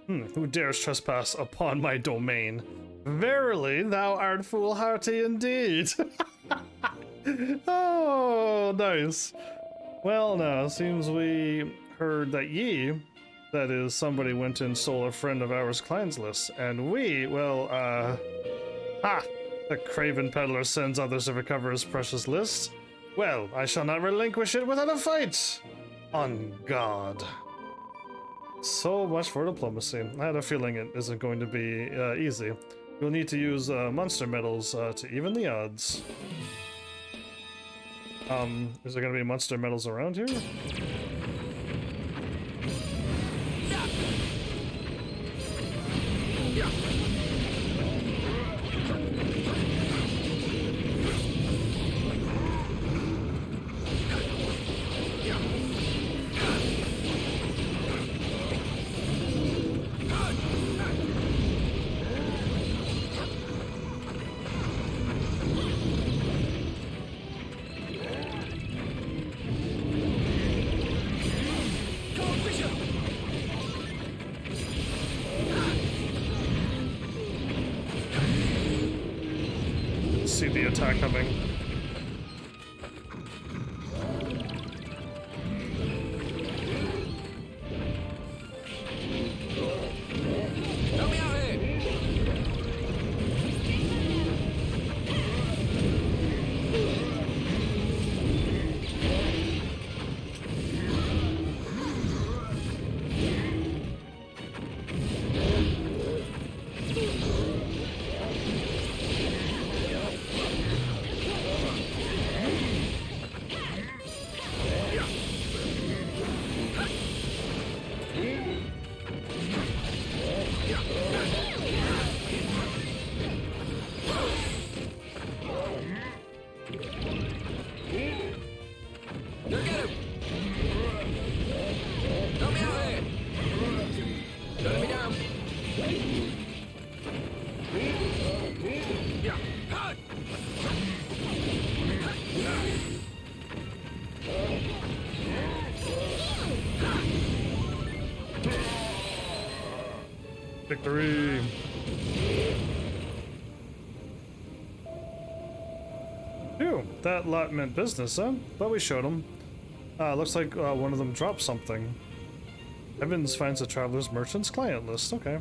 Who dares trespass upon my domain? Verily, thou art foolhardy indeed. Oh, nice. Well, now, seems we heard that ye, that is, somebody went and stole a friend of ours client's list, and we, well, the craven peddler sends others to recover his precious list. Well, I shall not relinquish it without a fight. On God. So much for diplomacy. I had a feeling it isn't going to be easy. You'll need to use monster medals to even the odds. Is there gonna be monster medals around here? See the attack coming. Help me out here! Victory! Phew, that lot meant business, huh? But we showed them. Looks like one of them dropped something. Evans finds a traveler's merchant's client list. Okay.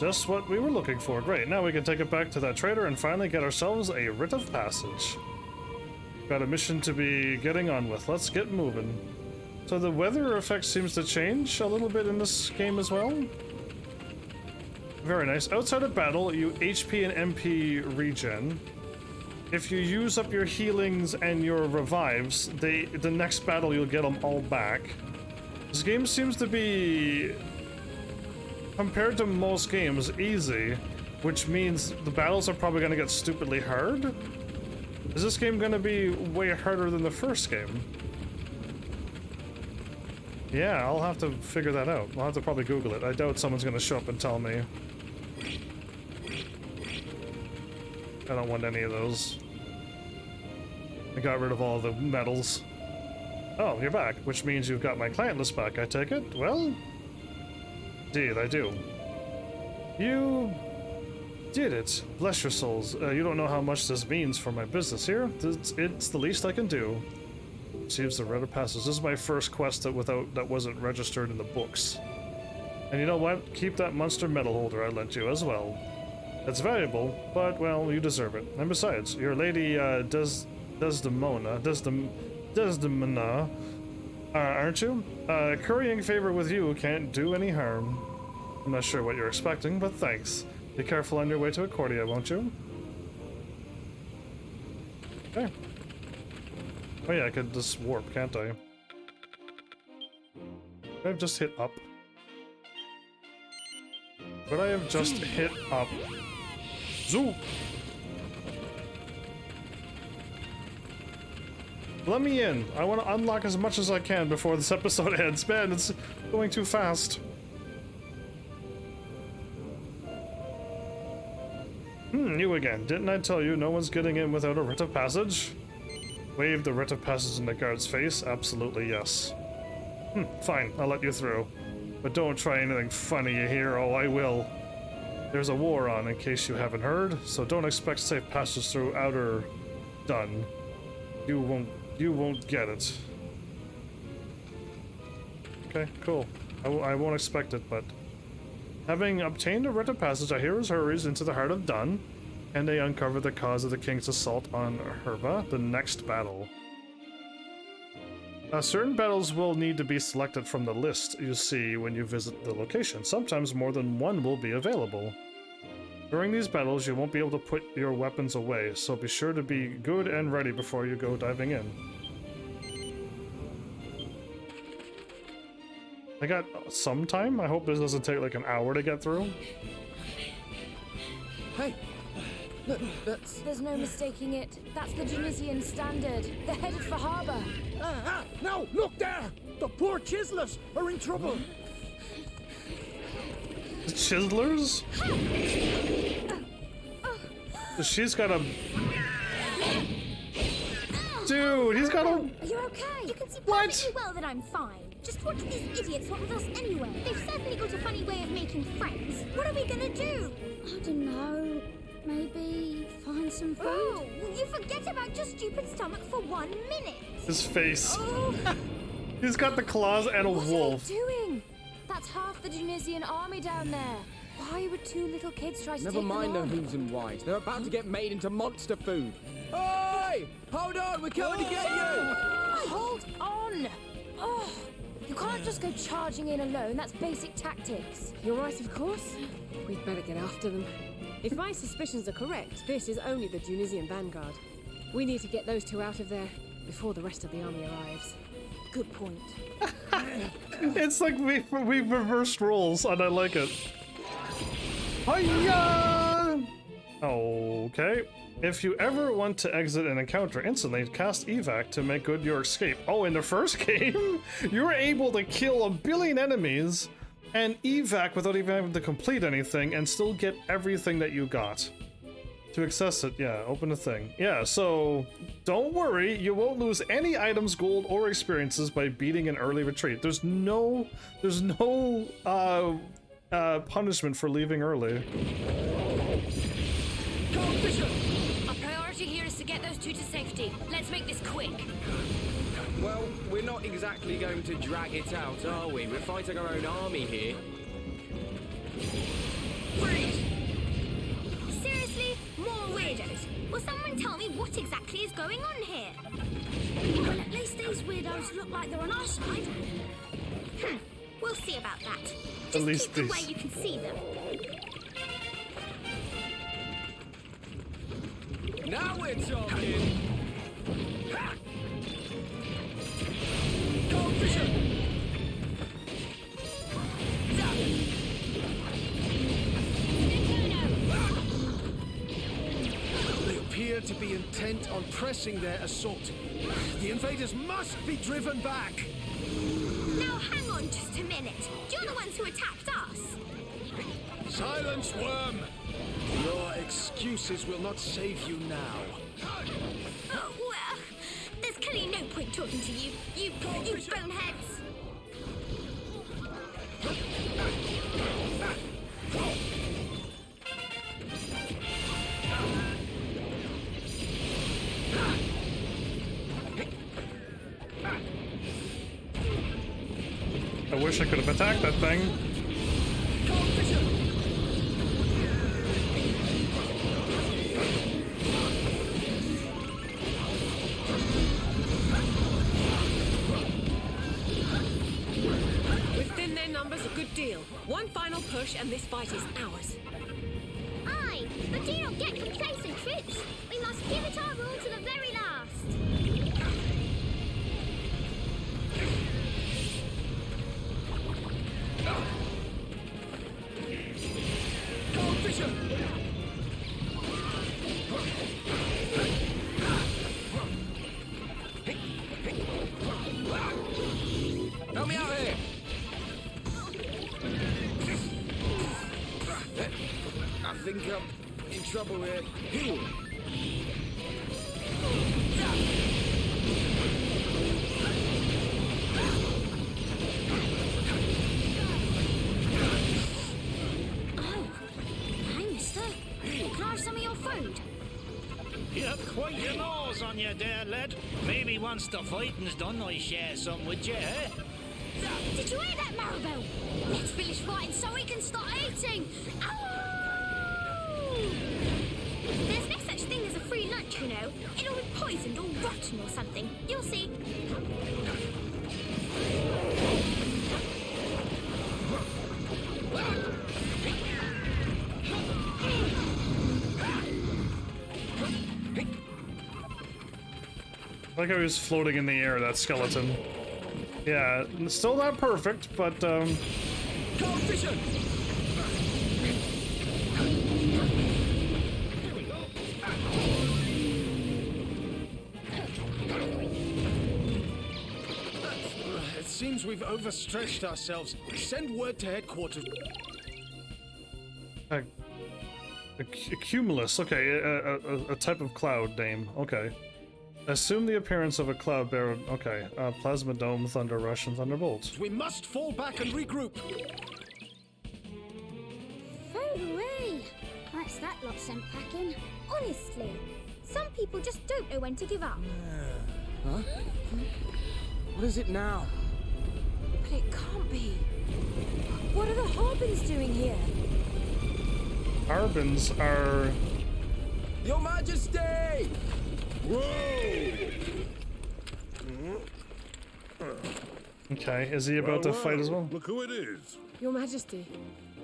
Just what we were looking for. Great, now we can take it back to that trader and finally get ourselves a writ of passage. Got a mission to be getting on with. Let's get moving. So the weather effect seems to change a little bit in this game as well. Very nice. Outside of battle, you HP and MP regen. If you use up your healings and your revives, the next battle you'll get them all back. This game seems to be, compared to most games, easy, which means the battles are probably going to get stupidly hard. Is this game going to be way harder than the first game? Yeah, I'll have to figure that out. I'll have to probably Google it. I doubt someone's going to show up and tell me. I don't want any of those. I got rid of all the medals. Oh, you're back, which means you've got my client list back, I take it? Well, indeed, I do. You did it. Bless your souls. You don't know how much this means for my business here. It's the least I can do. Receives the writ of passage. This is my first quest that wasn't registered in the books. And you know what? Keep that monster medal holder I lent you as well. It's valuable, but, well, you deserve it. And besides, your lady, Desdemona, aren't you? Currying favor with you can't do any harm. I'm not sure what you're expecting, but thanks. Be careful on your way to Accordia, won't you? Okay. Oh yeah, I could just warp, can't I? I've just hit up. But I have just hit up. Zoop! Let me in. I want to unlock as much as I can before this episode ends. Man, it's going too fast. You again. Didn't I tell you no one's getting in without a writ of passage? Wave the writ of passage in the guard's face. Absolutely yes. Fine, I'll let you through. But don't try anything funny, you hear? Oh, I will. There's a war on, in case you haven't heard, so don't expect safe passage through Outer Dun. You won't get it. Okay, cool. I won't expect it, but... Having obtained a writ of passage, our heroes hurries into the heart of Dun, and they uncover the cause of the king's assault on Herba, the next battle. Certain battles will need to be selected from the list you see when you visit the location. Sometimes more than one will be available. During these battles, you won't be able to put your weapons away, so be sure to be good and ready before you go diving in. I got some time. I hope this doesn't take like an hour to get through. Hey! Look, that's... There's no mistaking it. That's the Tunisian standard. They're headed for harbour. No! Look there! The poor chiselers are in trouble! The Chiselers? She's got a... Dude, he's got a... Are you okay? You can see perfectly well that I'm fine. Just what do these idiots want with us anyway? They've certainly got a funny way of making friends. What are we gonna do? I don't know. Maybe find some food? Oh, will you forget about your stupid stomach for 1 minute? His face. Oh. He's got the claws and a wolf. What are they doing? That's half the Tunisian army down there. Why would 2 little kids try to take them on? Never mind the who's and whys. They're about to get made into monster food. Hey! Hold on, we're coming to get you! Hold on! Oh, you can't just go charging in alone. That's basic tactics. You're right, of course. We'd better get after them. If my suspicions are correct, this is only the Tunisian vanguard. We need to get those 2 out of there before the rest of the army arrives. Good point. It's like we've reversed roles, and I like it. Hiya! Okay. If you ever want to exit an encounter instantly, cast evac to make good your escape. Oh, in the first game, you were able to kill 1 billion enemies and evac without even having to complete anything and still get everything that you got. To access it, yeah, open a thing. Yeah, so don't worry, you won't lose any items, gold, or experiences by beating an early retreat. There's no punishment for leaving early. Our priority here is to get those two to safety. Let's make this quick. Well, we're not exactly going to drag it out, are we? We're fighting our own army here. Freeze! Seriously? More weirdos? Will someone tell me what exactly is going on here? Well, at least these weirdos look like they're on our side. We'll see about that. Just keep them where you can see them. Now we're talking! Go, Fisher! They appear to be intent on pressing their assault. The invaders must be driven back. Now hang on just a minute. You're the ones who attacked us. Silence, worm! Your excuses will not save you now. Oh, well, there's clearly no point talking to you. You boneheads. I wish I could have attacked that thing. We've thinned their numbers a good deal. One final push and this fight is ours. Aye, but do not get complacent, troops. We must give it our all to the very last. Go, Fisher! Help me out here! I think I'm in trouble here. Heal! Can I have some of your food? You have quite your nose on you there, lad. Maybe once the fighting's done, I share some with you, eh? Did you hear that, Maribel? Let's finish fighting so we can start eating. Ow! There's no such thing as a free lunch, you know. It'll be poisoned or rotten or something. You'll see. I like how he was floating in the air, that skeleton. Yeah, still not perfect, but Go, Fisher! It seems we've overstretched ourselves. Send word to headquarters. a cumulus. Okay, a type of cloud name. Okay. Assume the appearance of a cloud bearer. Okay. Plasma dome, thunder rush, and thunderbolt. We must fall back and regroup. Away. That's that lot sent packing. Honestly, some people just don't know when to give up. Huh? What is it now? But it can't be. What are the Harbins doing here? Harbins are... Your Majesty! Whoa! Okay, is he about to fight as well? Look who it is. Your Majesty,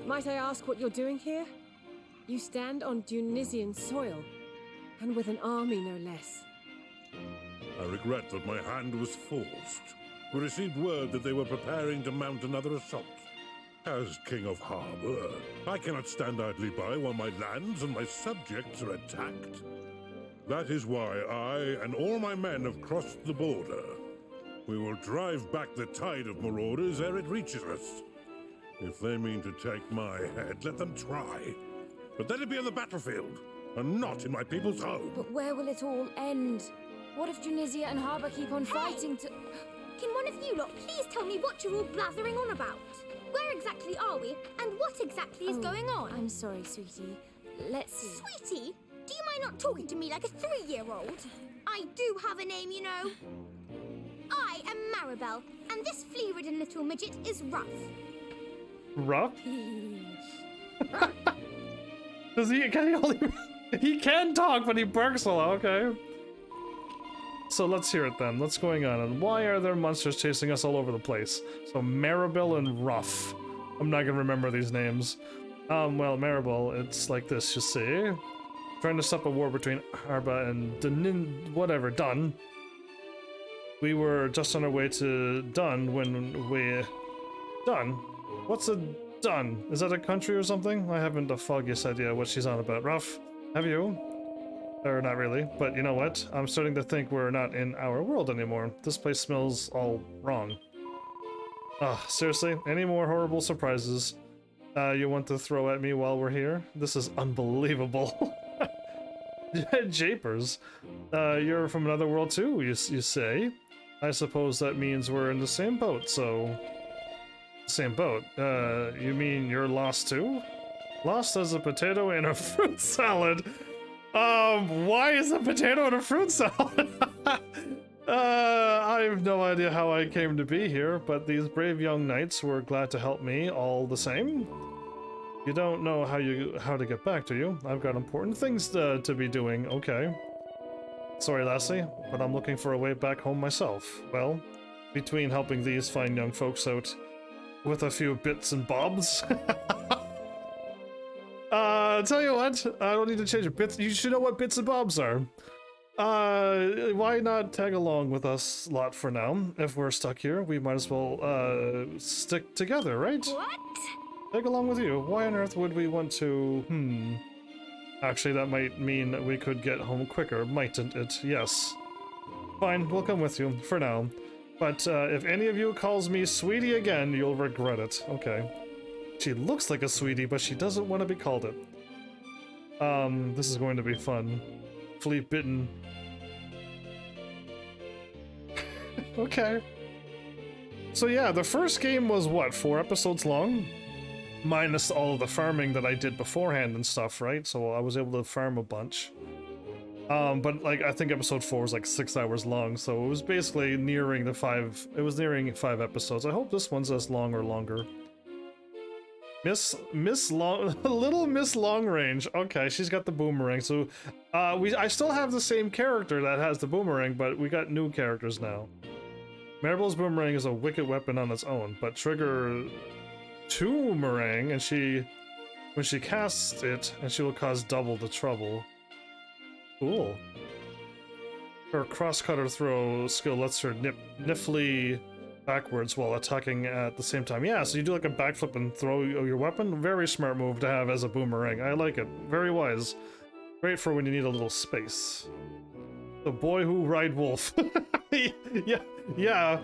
might I ask what you're doing here? You stand on Dunisian soil, and with an army no less. I regret that my hand was forced. We received word that they were preparing to mount another assault. As King of Harbor, I cannot stand idly by while my lands and my subjects are attacked. That is why I and all my men have crossed the border. We will drive back the tide of marauders ere it reaches us. If they mean to take my head, let them try. But let it be on the battlefield, and not in my people's home. But where will it all end? What if Tunisia and Harbour keep on fighting to... Can one of you lot please tell me what you're all blathering on about? Where exactly are we, and what exactly is going on? I'm sorry, sweetie. Let's see. Sweetie, do you mind not talking to me like a 3-year-old? I do have a name, you know. I am Maribel, and this flea-ridden little midget is Ruff. Ruff? Does he? Can he only? He can talk, but he barks a lot. Okay. So let's hear it then. What's going on, and why are there monsters chasing us all over the place? So Maribel and Ruff. I'm not gonna remember these names. Well, Maribel, it's like this, you see. Trying to stop a war between Arba and Dun. We were just on our way to Dun when we... Dun? What's a Dun? Is that a country or something? I haven't the foggiest idea what she's on about. Ruff, have you? Or not really, but you know what? I'm starting to think we're not in our world anymore. This place smells all wrong. Seriously? Any more horrible surprises you want to throw at me while we're here? This is unbelievable. Japers, you're from another world too, you say? I suppose that means we're in the same boat, so... Same boat. You mean you're lost too? Lost as a potato in a fruit salad? Why is a potato in a fruit salad? I have no idea how I came to be here, but these brave young knights were glad to help me all the same. You don't know how to get back, do you? I've got important things to be doing. Okay. Sorry, lassie, but I'm looking for a way back home myself. Well, between helping these fine young folks out with a few bits and bobs. Tell you what, I don't need to change it. Bits. You should know what bits and bobs are. Why not tag along with us lot for now? If we're stuck here, we might as well stick together, right? What? Tag along with you. Why on earth would we want to? Actually, that might mean that we could get home quicker, mightn't it? Yes. Fine, we'll come with you for now. But if any of you calls me sweetie again, you'll regret it. Okay. She looks like a sweetie, but she doesn't want to be called it. This is going to be fun. Flea bitten. Okay. So yeah, the first game was what, 4 episodes long? Minus all of the farming that I did beforehand and stuff, right? So I was able to farm a bunch. But like, I think episode 4 was like 6 hours long, so it was basically nearing the 5, it was nearing 5 episodes. I hope this one's as long or longer. Little Miss Long Range. Okay, she's got the boomerang. So, I still have the same character that has the boomerang, but we got new characters now. Maribel's boomerang is a wicked weapon on its own, but trigger Tummerang, and when she casts it, and she will cause double the trouble. Cool. Her cross-cutter throw skill lets her niffly backwards while attacking at the same time. Yeah, so you do like a backflip and throw your weapon. Very smart move to have as a boomerang. I like it. Very wise. Great for when you need a little space. The boy who ride wolf. yeah.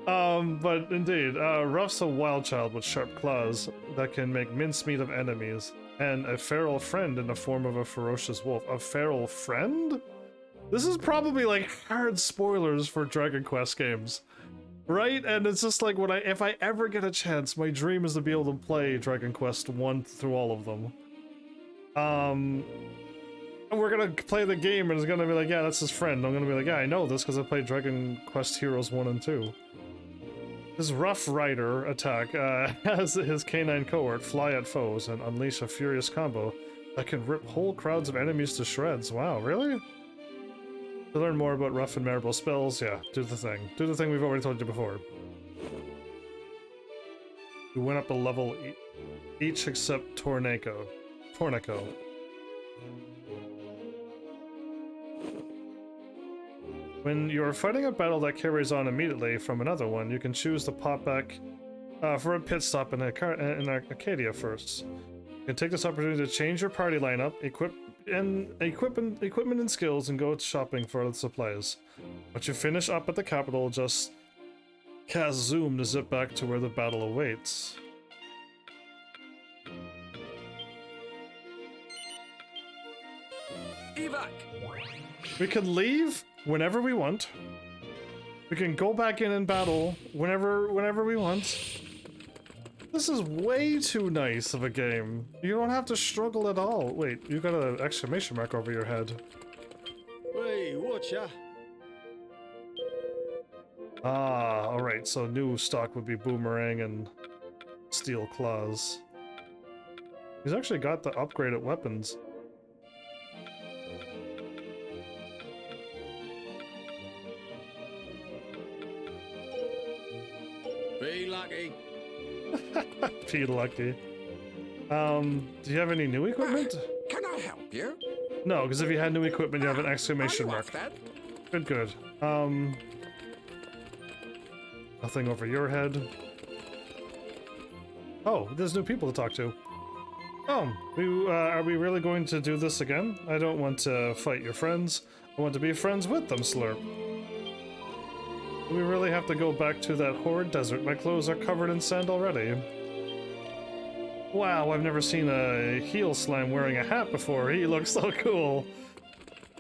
But indeed, Ruff's a wild child with sharp claws that can make mincemeat of enemies, and a feral friend in the form of a ferocious wolf. A feral friend? This is probably like hard spoilers for Dragon Quest games. Right? And it's just like, if I ever get a chance, my dream is to be able to play Dragon Quest 1 through all of them. And we're gonna play the game and it's gonna be like, yeah, that's his friend. I'm gonna be like, yeah, I know this because I played Dragon Quest Heroes 1 and 2. His Rough Rider attack has his canine cohort fly at foes and unleash a furious combo that can rip whole crowds of enemies to shreds. Wow, really? To learn more about Ruff and Maribel spells, yeah, do the thing. Do the thing we've already told you before. We went up a level each except Torneko. When you're fighting a battle that carries on immediately from another one, you can choose to pop back for a pit stop in Arcadia first. You can take this opportunity to change your party lineup, equipment and skills, and go shopping for the supplies. Once you finish up at the capital, just cast zoom to zip back to where the battle awaits. Evac! We can leave whenever we want. We can go back in and battle whenever we want. This is way too nice of a game. You don't have to struggle at all. Wait, you got an exclamation mark over your head. Hey, watcha! Ah, alright, so new stock would be Boomerang and Steel Claws. He's actually got the upgraded weapons. Be lucky. Be lucky. Do you have any new equipment? Can I help you? No, because if you had new equipment, you have an exclamation Are you mark. off then? Good, good. Nothing over your head. Oh, there's new people to talk to. Oh, are we really going to do this again? I don't want to fight your friends. I want to be friends with them, Slurp. Do we really have to go back to that horrid desert? My clothes are covered in sand already. Wow, I've never seen a heel slime wearing a hat before. He looks so cool.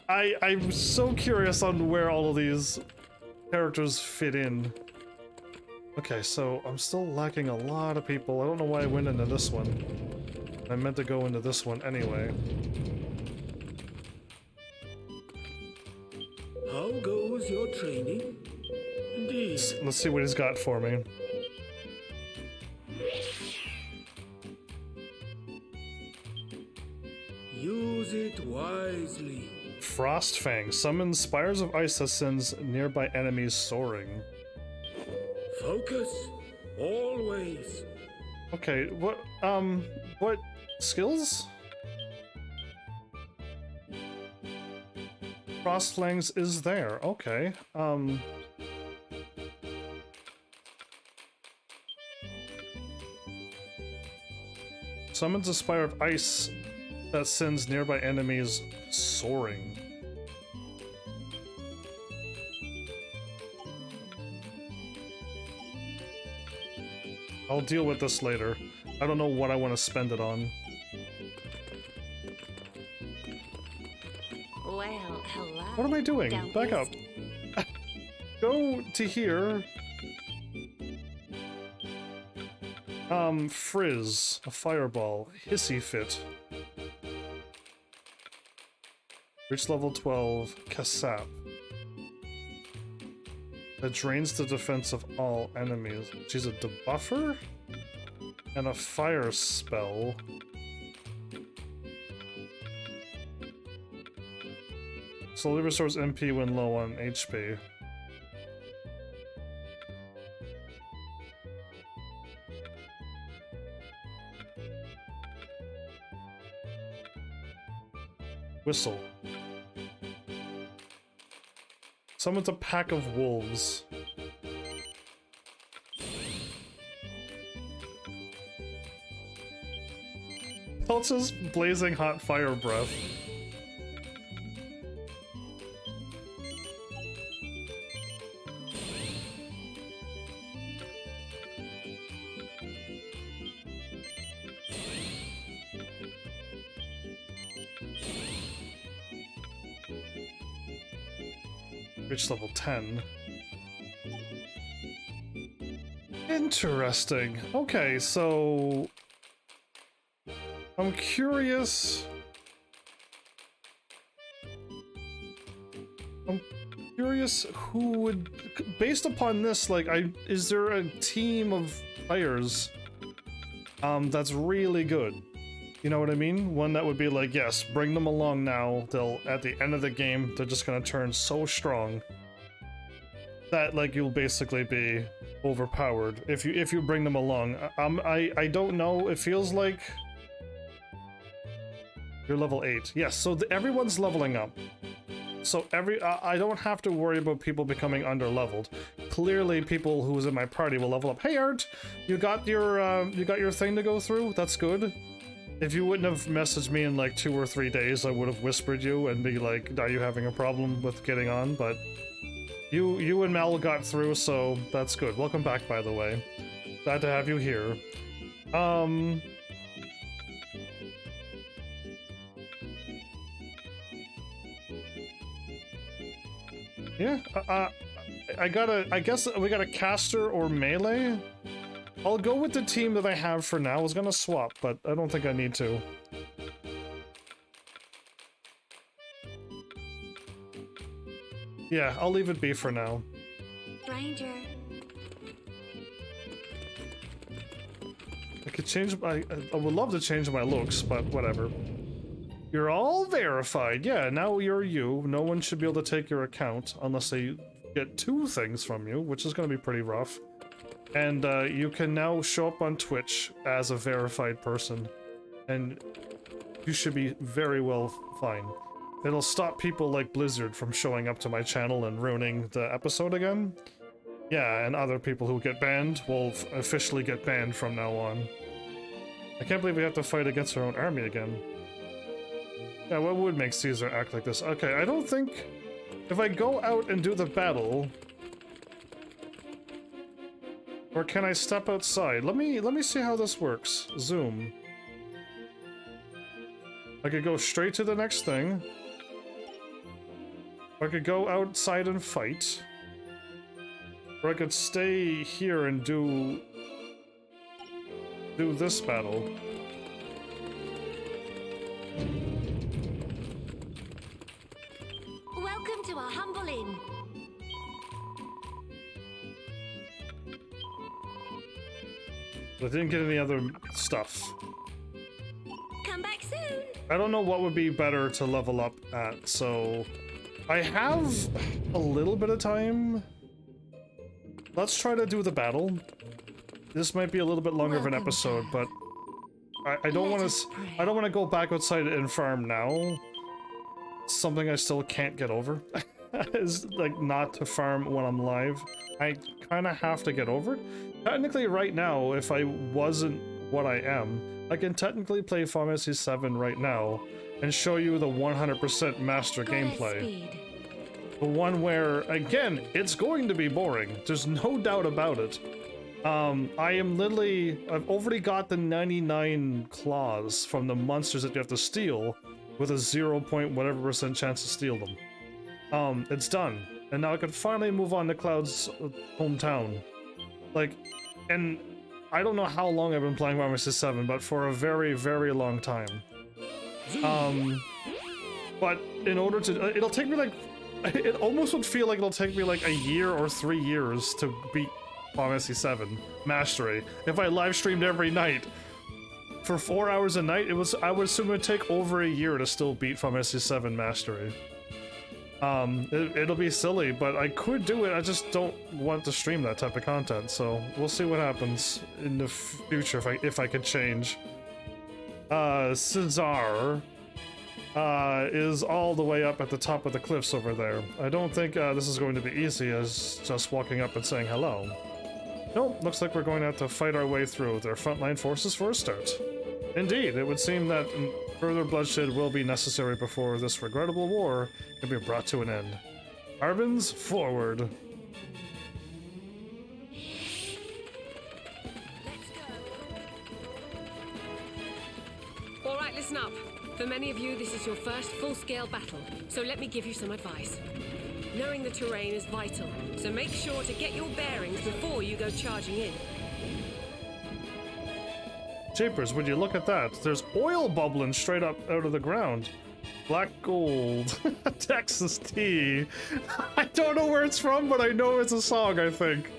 I'm so curious on where all of these characters fit in. Okay, so I'm still lacking a lot of people. I don't know why I went into this one. I meant to go into this one anyway. How goes your training? Indeed. Let's see what he's got for me. Use it wisely. Frostfang summons spires of ice that sends nearby enemies soaring. Focus. Always. Okay, what skills? Frostfangs is there, okay. Summons a spire of ice that sends nearby enemies soaring. I'll deal with this later. I don't know what I want to spend it on. Well, hello. What am I doing? Don't Back up. Go to here. Frizz. A fireball. Hissy fit. Reach level 12. Kasap. That drains the defense of all enemies. She's a debuffer? And a fire spell. Slowly restores MP when low on HP. Whistle. Summons a pack of wolves. Peltz's blazing hot fire breath. Reach level 10. Interesting. Okay, so I'm curious. Who would, based upon this, like, is there a team of players that's really good? You know what I mean? One that would be like, yes, bring them along now. They'll, at the end of the game, they're just gonna turn so strong that, like, you'll basically be overpowered if you bring them along. I don't know. It feels like you're level 8. Yes, so everyone's leveling up. So I don't have to worry about people becoming underleveled. Clearly, people who was in my party will level up. Hey, Art, you got your thing to go through. That's good. If you wouldn't have messaged me in like 2 or 3 days, I would have whispered you and be like, "Are you having a problem with getting on?" But you and Mel got through, so that's good. Welcome back, by the way. Glad to have you here. Yeah, I guess we got a caster or melee. I'll go with the team that I have for now. I was gonna swap, but I don't think I need to. Yeah, I'll leave it be for now. Stranger. I could change my... I would love to change my looks, but whatever. You're all verified. Yeah, now you're you. No one should be able to take your account unless they get 2 things from you, which is going to be pretty rough. And you can now show up on Twitch as a verified person. And you should be very well fine. It'll stop people like Blizzard from showing up to my channel and ruining the episode again. Yeah, and other people who get banned will officially get banned from now on. I can't believe we have to fight against our own army again. Yeah, what would make Caesar act like this? Okay, I don't think... If I go out and do the battle... Or can I step outside? Let me see how this works. Zoom. I could go straight to the next thing. I could go outside and fight. Or I could stay here and do this battle. Welcome to our humble inn. I didn't get any other stuff. Come back soon. I don't know what would be better to level up at, so... I have a little bit of time. Let's try to do the battle. This might be a little bit longer of an episode, but... I don't want to go back outside and farm now. Something I still can't get over. Is, like, not to farm when I'm live. I kind of have to get over it. Technically, right now, if I wasn't what I am, I can technically play Final Fantasy VII right now and show you the 100% master gameplay. The one where, again, it's going to be boring. There's no doubt about it. I am literally... I've already got the 99 claws from the monsters that you have to steal with a 0.whatever% chance to steal them. It's done. And now I can finally move on to Cloud's hometown. Like, and I don't know how long I've been playing Final Fantasy VII, but for a very, very long time. But in order to... It'll take me like... It almost would feel like it'll take me like a year or 3 years to beat Final Fantasy VII Mastery. If I live streamed every night for 4 hours a night, I would assume it would take over a year to still beat Final Fantasy VII Mastery. It'll be silly, but I could do it. I just don't want to stream that type of content, so we'll see what happens in the future if I can change. Caesar is all the way up at the top of the cliffs over there. I don't think this is going to be easy as just walking up and saying hello. Nope, looks like we're going to have to fight our way through their frontline forces for a start. Indeed, it would seem that further bloodshed will be necessary before this regrettable war can be brought to an end. Harbins, forward! Alright, listen up. For many of you, this is your first full-scale battle, so let me give you some advice. Knowing the terrain is vital, so make sure to get your bearings before you go charging in. Japers, would you look at that? There's oil bubbling straight up out of the ground. Black gold. Texas tea. I don't know where it's from, but I know it's a song, I think.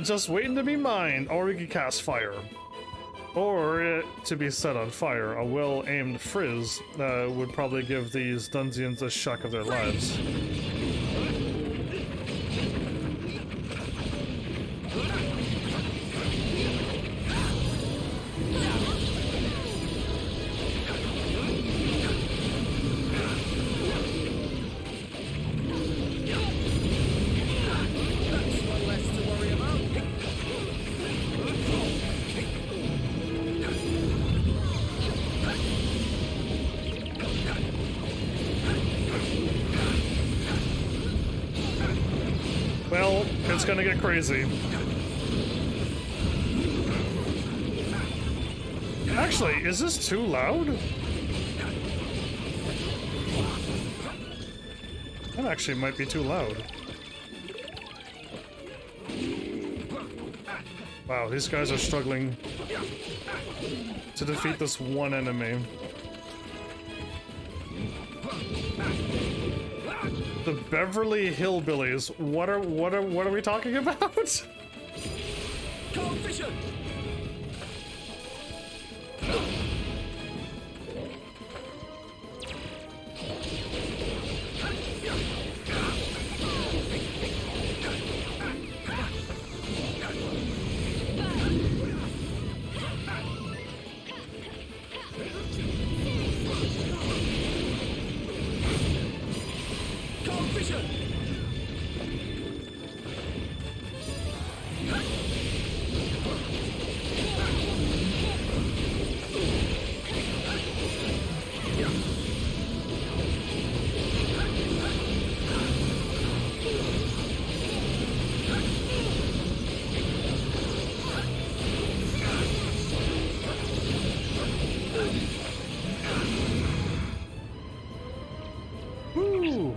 Just waiting to be mine. Or we could cast fire. Or to be set on fire. A well-aimed frizz would probably give these Dunzians a shock of their lives. Well, it's gonna get crazy. Actually, is this too loud? That actually might be too loud. Wow, these guys are struggling to defeat this one enemy. The Beverly Hillbillies. What are we talking about? Cold vision!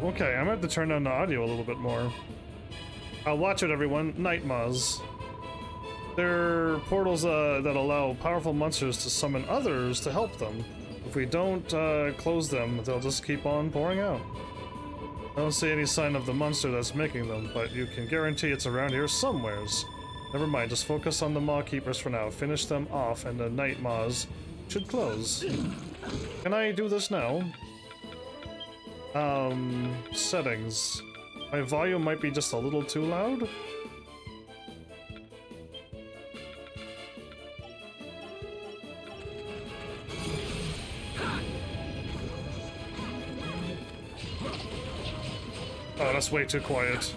Okay, I'm gonna have to turn down the audio a little bit more. I'll watch it, everyone. Nightmaws. They're portals that allow powerful monsters to summon others to help them. If we don't close them, they'll just keep on pouring out. I don't see any sign of the monster that's making them, but you can guarantee it's around here somewheres. Never mind, just focus on the Maw Keepers for now. Finish them off and the Nightmaws should close. Can I do this now? Settings. My volume might be just a little too loud. Oh, that's way too quiet.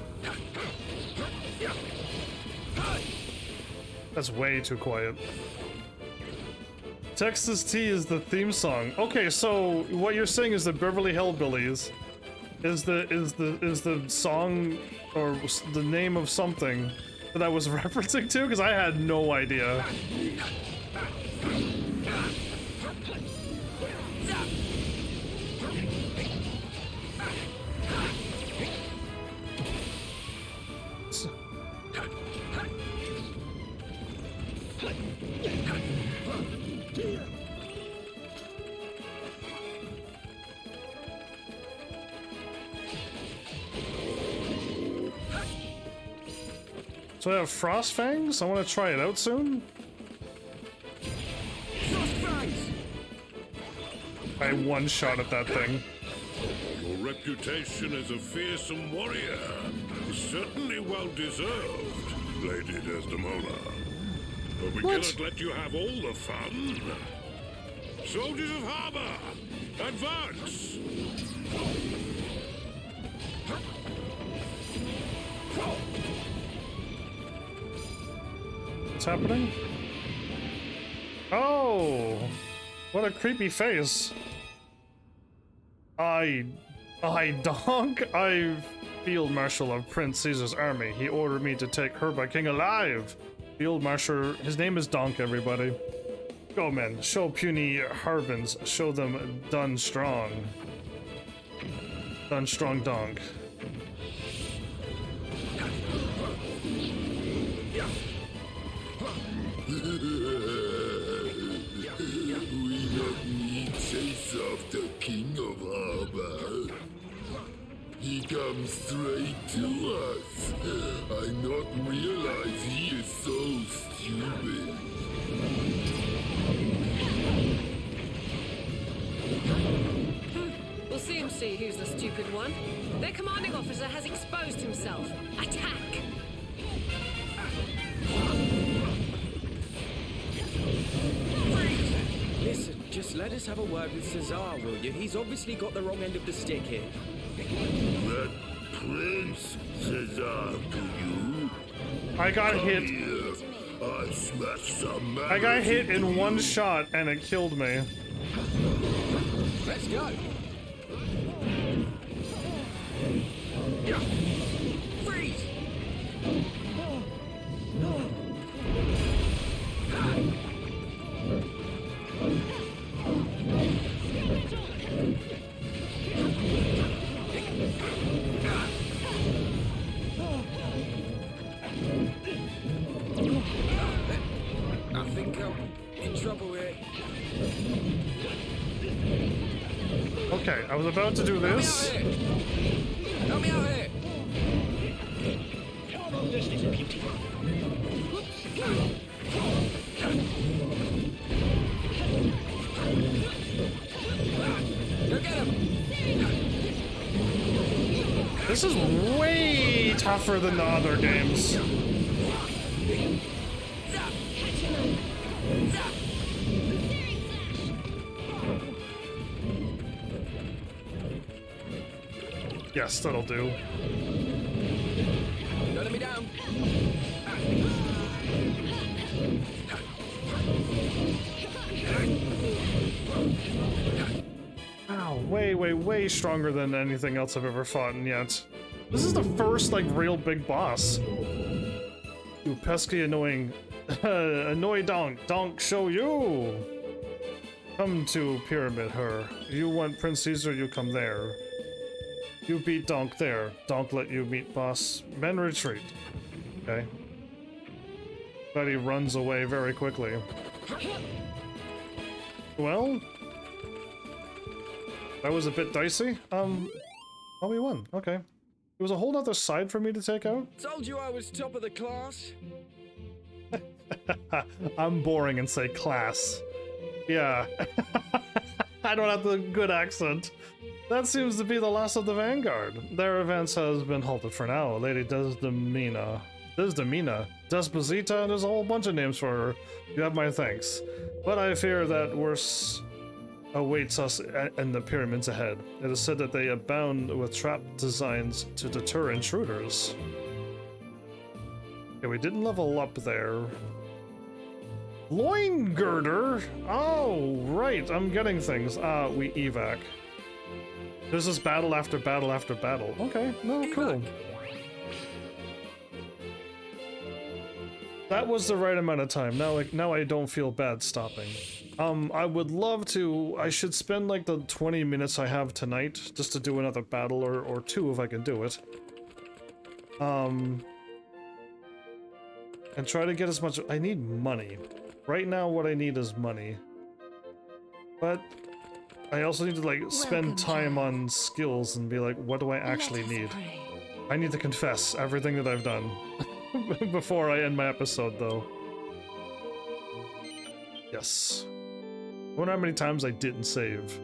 That's way too quiet. Texas T is the theme song. Okay, so what you're saying is the Beverly Hillbillies is the song or the name of something that I was referencing to, because I had no idea. So I have Frost Fangs? I want to try it out soon. I one shot at that thing. Your reputation as a fearsome warrior is certainly well deserved, Lady Desdemona. But we cannot let you have all the fun. Soldiers of Harbor, advance! What's happening? Oh, what a creepy face. I Donk. I Field Marshal of Prince Caesar's army. He ordered me to take Herba King alive. Field Marshal, his name is Donk, everybody. Go men, show puny Harvins, show them done strong. Done strong Donk. We don't need chase of the King of Harbor. He comes straight to us. I not realize he is so stupid. We'll soon see who's the stupid one. Their commanding officer has exposed himself. Attack! Listen, just let us have a word with Cesar, will you? He's obviously got the wrong end of the stick here. That Prince Cesar to you? I got hit. I smashed some I got hit in one shot and it killed me. Let's go. Freeze! Okay, I was about to do this. Help me out here! Come on, this little beauty. Go get him! This is way tougher than the other games. Yes, that'll do. Don't let me down. Wow, way stronger than anything else I've ever fought in yet. This is the first, like, real big boss. You pesky, annoying... annoy Donk. Donk, show you! Come to Pyramid her. You want Prince Caesar, you come there. You beat Donk there. Donk let you meet boss. Men retreat. Okay. But he runs away very quickly. Well... that was a bit dicey. Oh, we won. Okay. There was a whole other side for me to take out. Told you I was top of the class. I'm boring and say class. Yeah. I don't have the good accent. That seems to be the last of the Vanguard. Their advance has been halted for now. Lady Desdemona. Desposita, there's a whole bunch of names for her. You have my thanks. But I fear that worse awaits us in the pyramids ahead. It is said that they abound with trap designs to deter intruders. Okay, we didn't level up there. Loin girder? Oh, right, I'm getting things. We evac. There's this battle after battle after battle. Okay, no, cool. That was the right amount of time. Now I don't feel bad stopping. I would love to. I should spend like the 20 minutes I have tonight just to do another battle or two if I can do it. And try to get as much. I need money. Right now, what I need is money. But I also need to like spend time on skills and be like, what do I actually need? I need to confess everything that I've done before I end my episode, though. Yes. I wonder how many times I didn't save.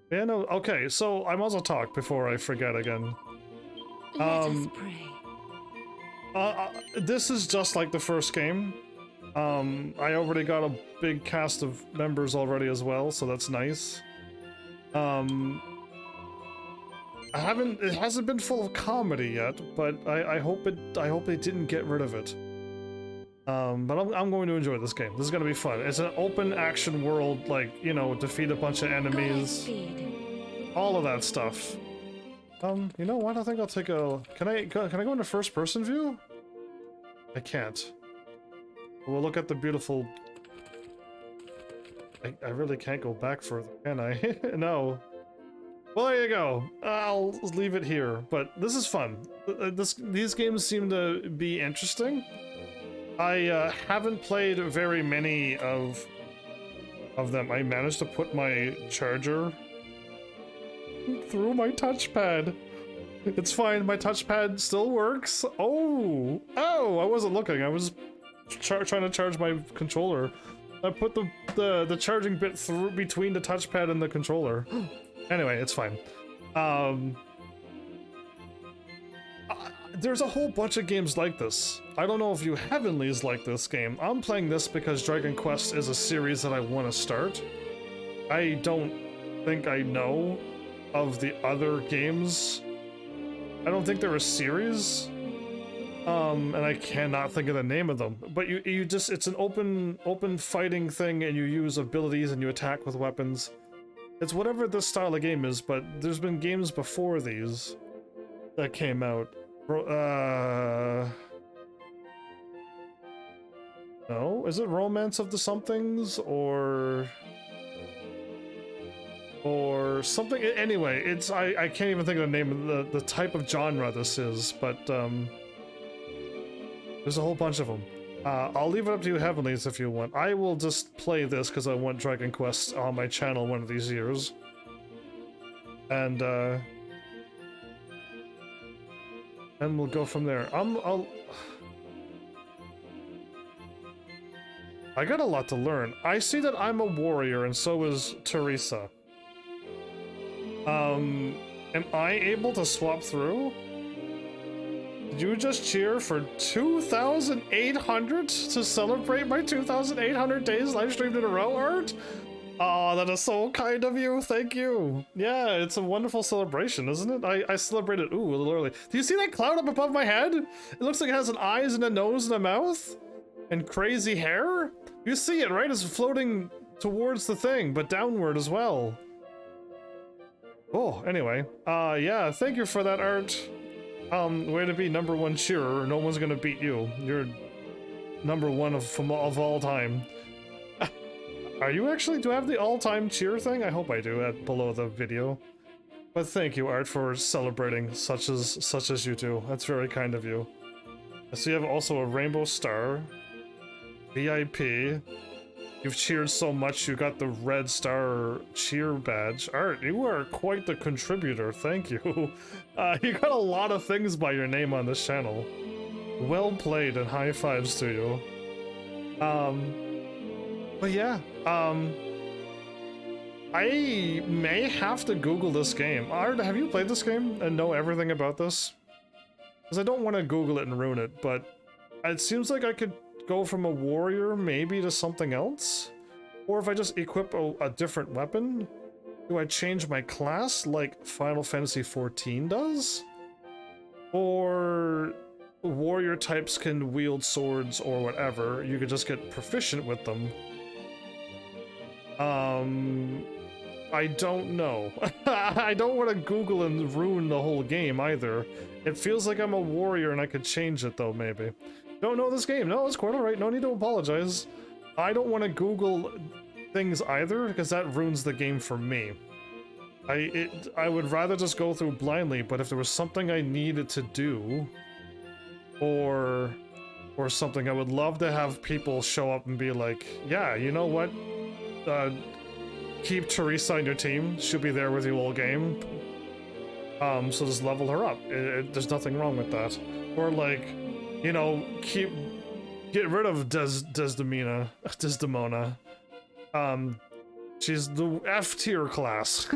Yeah, no, okay, so I might as well talk before I forget again. Let us pray. This is just like the first game. I already got a big cast of members already as well, so that's nice. It hasn't been full of comedy yet, but I hope they didn't get rid of it. But I'm going to enjoy this game. This is going to be fun. It's an open action world, like, you know, defeat a bunch of enemies. All of that stuff. You know what? I think I'll take a... Can I go into first person view? I can't. We'll look at the beautiful... I really can't go back further, can I? No. Well, there you go. I'll leave it here, but this is fun. These games seem to be interesting. I haven't played very many of them. I managed to put my charger through my touchpad. It's fine, my touchpad still works. Oh, I wasn't looking. I was trying to charge my controller. I put the charging bit through between the touchpad and the controller. Anyway, it's fine. There's a whole bunch of games like this. I don't know if you Heavenly's like this game. I'm playing this because Dragon Quest is a series that I want to start. I don't think I know of the other games. I don't think they're a series. And I cannot think of the name of them. But you just, it's an open fighting thing, and you use abilities and you attack with weapons. It's whatever this style of game is, but there's been games before these that came out. No? Is it Romance of the Somethings or something? Anyway, it's I can't even think of the name of the type of genre this is, but there's a whole bunch of them. I'll leave it up to you Heavenlies if you want. I will just play this because I want Dragon Quest on my channel one of these years. And we'll go from there. I got a lot to learn. I see that I'm a warrior and so is Teresa. Am I able to swap through? Did you just cheer for 2,800 to celebrate my 2,800 days live streamed in a row, Art? Oh, that is so kind of you. Thank you. Yeah, it's a wonderful celebration, isn't it? I celebrated, ooh, a little early. Do you see that cloud up above my head? It looks like it has an eyes and a nose and a mouth and crazy hair. You see it, right? It's floating towards the thing, but downward as well. Oh, anyway. Yeah, thank you for that, Art. Way to be #1 cheerer. No one's gonna beat you. You're #1 of all time. Are you actually? Do I have the all-time cheer thing? I hope I do below the video. But thank you, Art, for celebrating such as you do. That's very kind of you. So you have also a rainbow star. VIP. You've cheered so much you got the red star cheer badge. Art, you are quite the contributor, thank you. You got a lot of things by your name on this channel. Well played and high fives to you. But yeah, I may have to Google this game. Art, have you played this game and know everything about this? Because I don't want to Google it and ruin it, but it seems like I could go from a warrior maybe to something else? Or if I just equip a different weapon? Do I change my class like Final Fantasy XIV does? Or warrior types can wield swords or whatever, you could just get proficient with them. I don't know. I don't want to Google and ruin the whole game either. It feels like I'm a warrior and I could change it though, maybe. Don't know this game. No, it's quite alright. No need to apologize. I don't want to Google things either, because that ruins the game for me. I would rather just go through blindly, but if there was something I needed to do, or something, I would love to have people show up and be like, yeah, you know what? Keep Teresa on your team. She'll be there with you all game. So just level her up. There's nothing wrong with that. Or like, you know, get rid of Desdemona. She's the F tier class.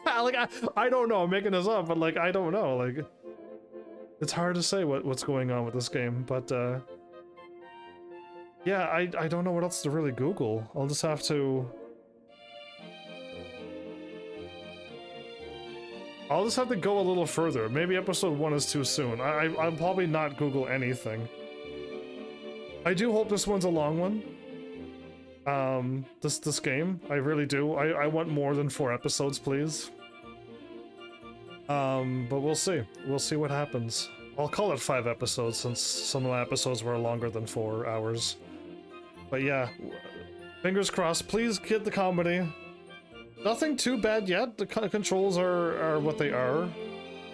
Like I don't know, I'm making this up, but like I don't know, like it's hard to say what's going on with this game, but yeah, I don't know what else to really Google. I'll just have to go a little further. Maybe episode 1 is too soon. I'll probably not Google anything. I do hope this one's a long one. This game, I really do. I want more than 4 episodes, please. But we'll see. We'll see what happens. I'll call it 5 episodes since some of my episodes were longer than 4 hours. But yeah, fingers crossed. Please get the comedy. Nothing too bad yet. The controls are what they are.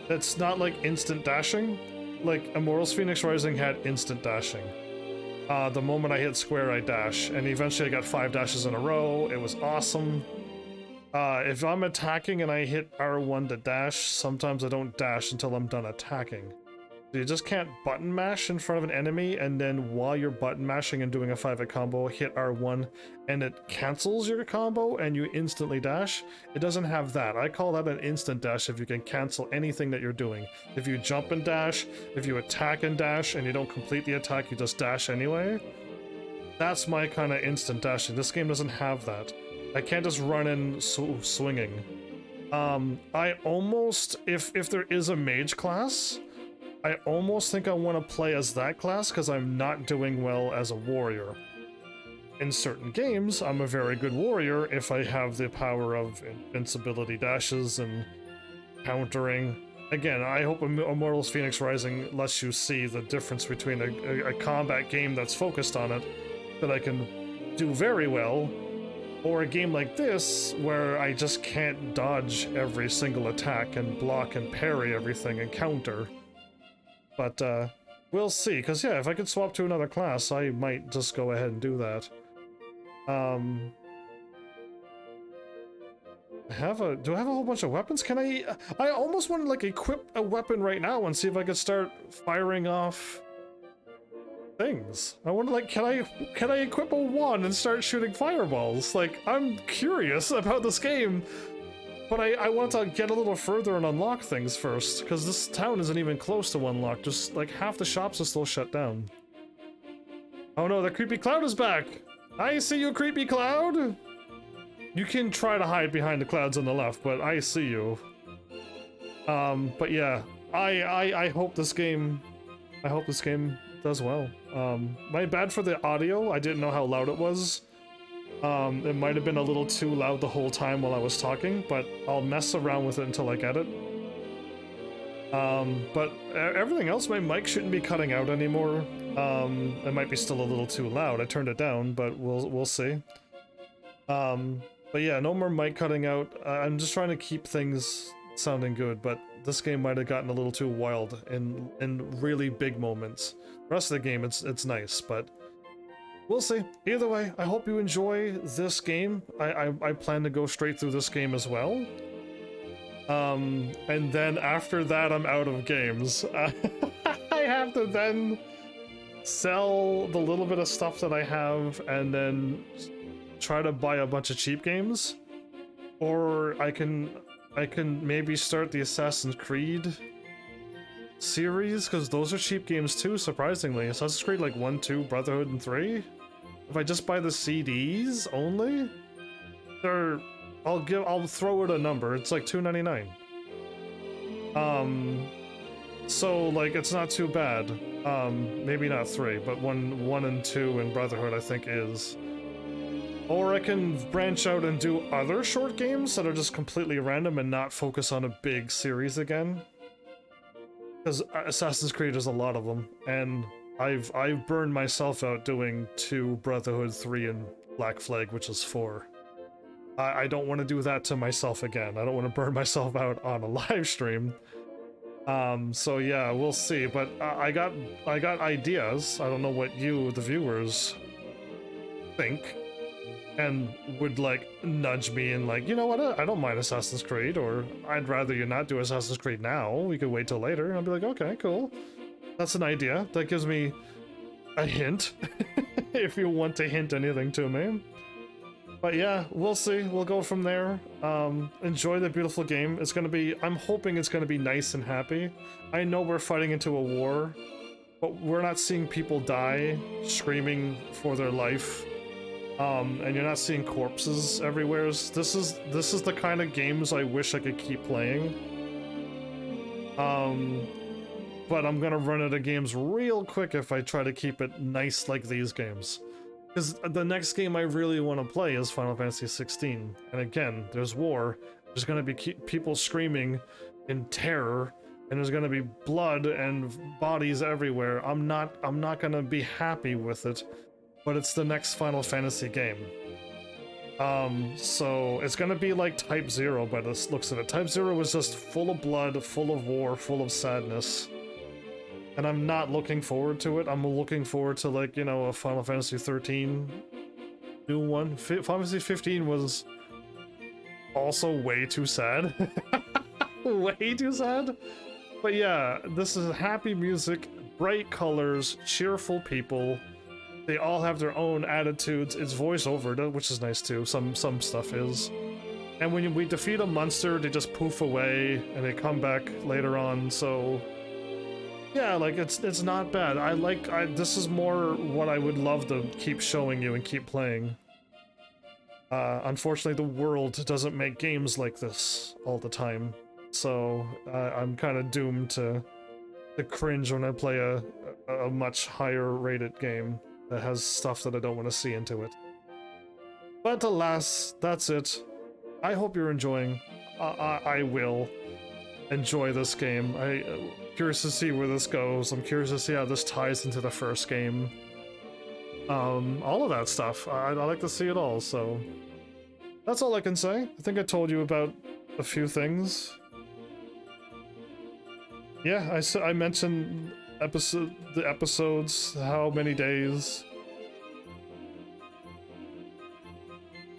It's not like instant dashing. Like Immortals Phoenix Rising had instant dashing. The moment I hit square, I dash, and eventually I got 5 dashes in a row. It was awesome. If I'm attacking and I hit R1 to dash, sometimes I don't dash until I'm done attacking. So you just can't button mash in front of an enemy, and then while you're button mashing and doing a 5-hit combo, hit R1, and it cancels your combo, and you instantly dash. It doesn't have that. I call that an instant dash if you can cancel anything that you're doing. If you jump and dash, if you attack and dash, and you don't complete the attack, you just dash anyway. That's my kind of instant dashing. This game doesn't have that. I can't just run in swinging. I almost, if there is a mage class, I almost think I want to play as that class because I'm not doing well as a warrior. In certain games, I'm a very good warrior if I have the power of invincibility dashes and countering. Again, I hope Immortals Phoenix Rising lets you see the difference between a combat game that's focused on it, that I can do very well, or a game like this, where I just can't dodge every single attack and block and parry everything and counter. But we'll see. Because, yeah, if I could swap to another class, I might just go ahead and do that. Do I have a whole bunch of weapons? Can I almost want to, like, equip a weapon right now and see if I could start firing off things. I wonder, like, can I equip a wand and start shooting fireballs? Like, I'm curious about this game, but I want to get a little further and unlock things first, because this town isn't even close to unlocked. Just, like, half the shops are still shut down. Oh no, the creepy cloud is back! I see you, creepy cloud! You can try to hide behind the clouds on the left, but I see you. But yeah, I hope this game does well. My bad for the audio. I didn't know how loud it was. It might have been a little too loud the whole time while I was talking, but I'll mess around with it until I get it. But everything else, my mic shouldn't be cutting out anymore. It might be still a little too loud. I turned it down, but we'll see. But yeah, no more mic cutting out. I'm just trying to keep things sounding good, but this game might have gotten a little too wild in really big moments. The rest of the game, it's nice, but we'll see. Either way, I hope you enjoy this game. I plan to go straight through this game as well. And then after that, I'm out of games. I have to then sell the little bit of stuff that I have and then try to buy a bunch of cheap games, or I can maybe start the Assassin's Creed series, because those are cheap games too, surprisingly. Assassin's Creed like 1, 2, Brotherhood, and 3. If I just buy the CDs only, I'll throw it a number. It's like $2.99. So like it's not too bad. Maybe not 3, but 1 and 2 in Brotherhood I think is. Or I can branch out and do other short games that are just completely random and not focus on a big series again. Because Assassin's Creed is a lot of them, and I've burned myself out doing 2 Brotherhood, 3, and Black Flag, which is 4. I don't want to do that to myself again. I don't want to burn myself out on a live stream. So yeah, we'll see. But I got ideas. I don't know what you, the viewers, think. And would like nudge me and like, you know what, I don't mind Assassin's Creed, or I'd rather you not do Assassin's Creed now, we could wait till later. I'll be like, okay, cool. That's an idea. That gives me a hint, if you want to hint anything to me. But yeah, we'll see. We'll go from there. Enjoy the beautiful game. It's gonna be, I'm hoping it's gonna be nice and happy. I know we're fighting into a war, but we're not seeing people die screaming for their life. And you're not seeing corpses everywhere. This is the kind of games I wish I could keep playing. But I'm gonna run out of games real quick if I try to keep it nice like these games. Because the next game I really want to play is Final Fantasy 16. And again, there's war. There's gonna be people screaming in terror, and there's gonna be blood and bodies everywhere. I'm not gonna be happy with it. But it's the next Final Fantasy game. So it's gonna be like Type 0 by the looks of it. Type 0 was just full of blood, full of war, full of sadness. And I'm not looking forward to it. I'm looking forward to, like, you know, a Final Fantasy 13 new one. Final Fantasy 15 was also way too sad. Way too sad. But yeah, this is happy music, bright colors, cheerful people. They all have their own attitudes. It's voiceover, which is nice too. Some stuff is. And when we defeat a monster, they just poof away and they come back later on. So yeah, like it's not bad. This is more what I would love to keep showing you and keep playing. Unfortunately, the world doesn't make games like this all the time. So I'm kind of doomed to cringe when I play a much higher rated game that has stuff that I don't want to see into it. But alas, that's it. I hope you're enjoying. I will enjoy this game. I'm curious to see where this goes. I'm curious to see how this ties into the first game. All of that stuff. I like to see it all, so that's all I can say. I think I told you about a few things. Yeah, I mentioned the episodes, how many days.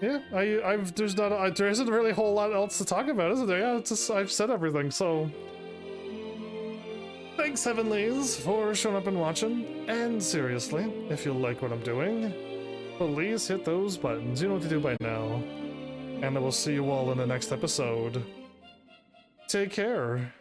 Yeah, there isn't really a whole lot else to talk about, is there? Yeah, it's just, I've said everything, so... Thanks, Heavenlies, for showing up and watching. And seriously, if you like what I'm doing, please hit those buttons. You know what to do by now. And I will see you all in the next episode. Take care.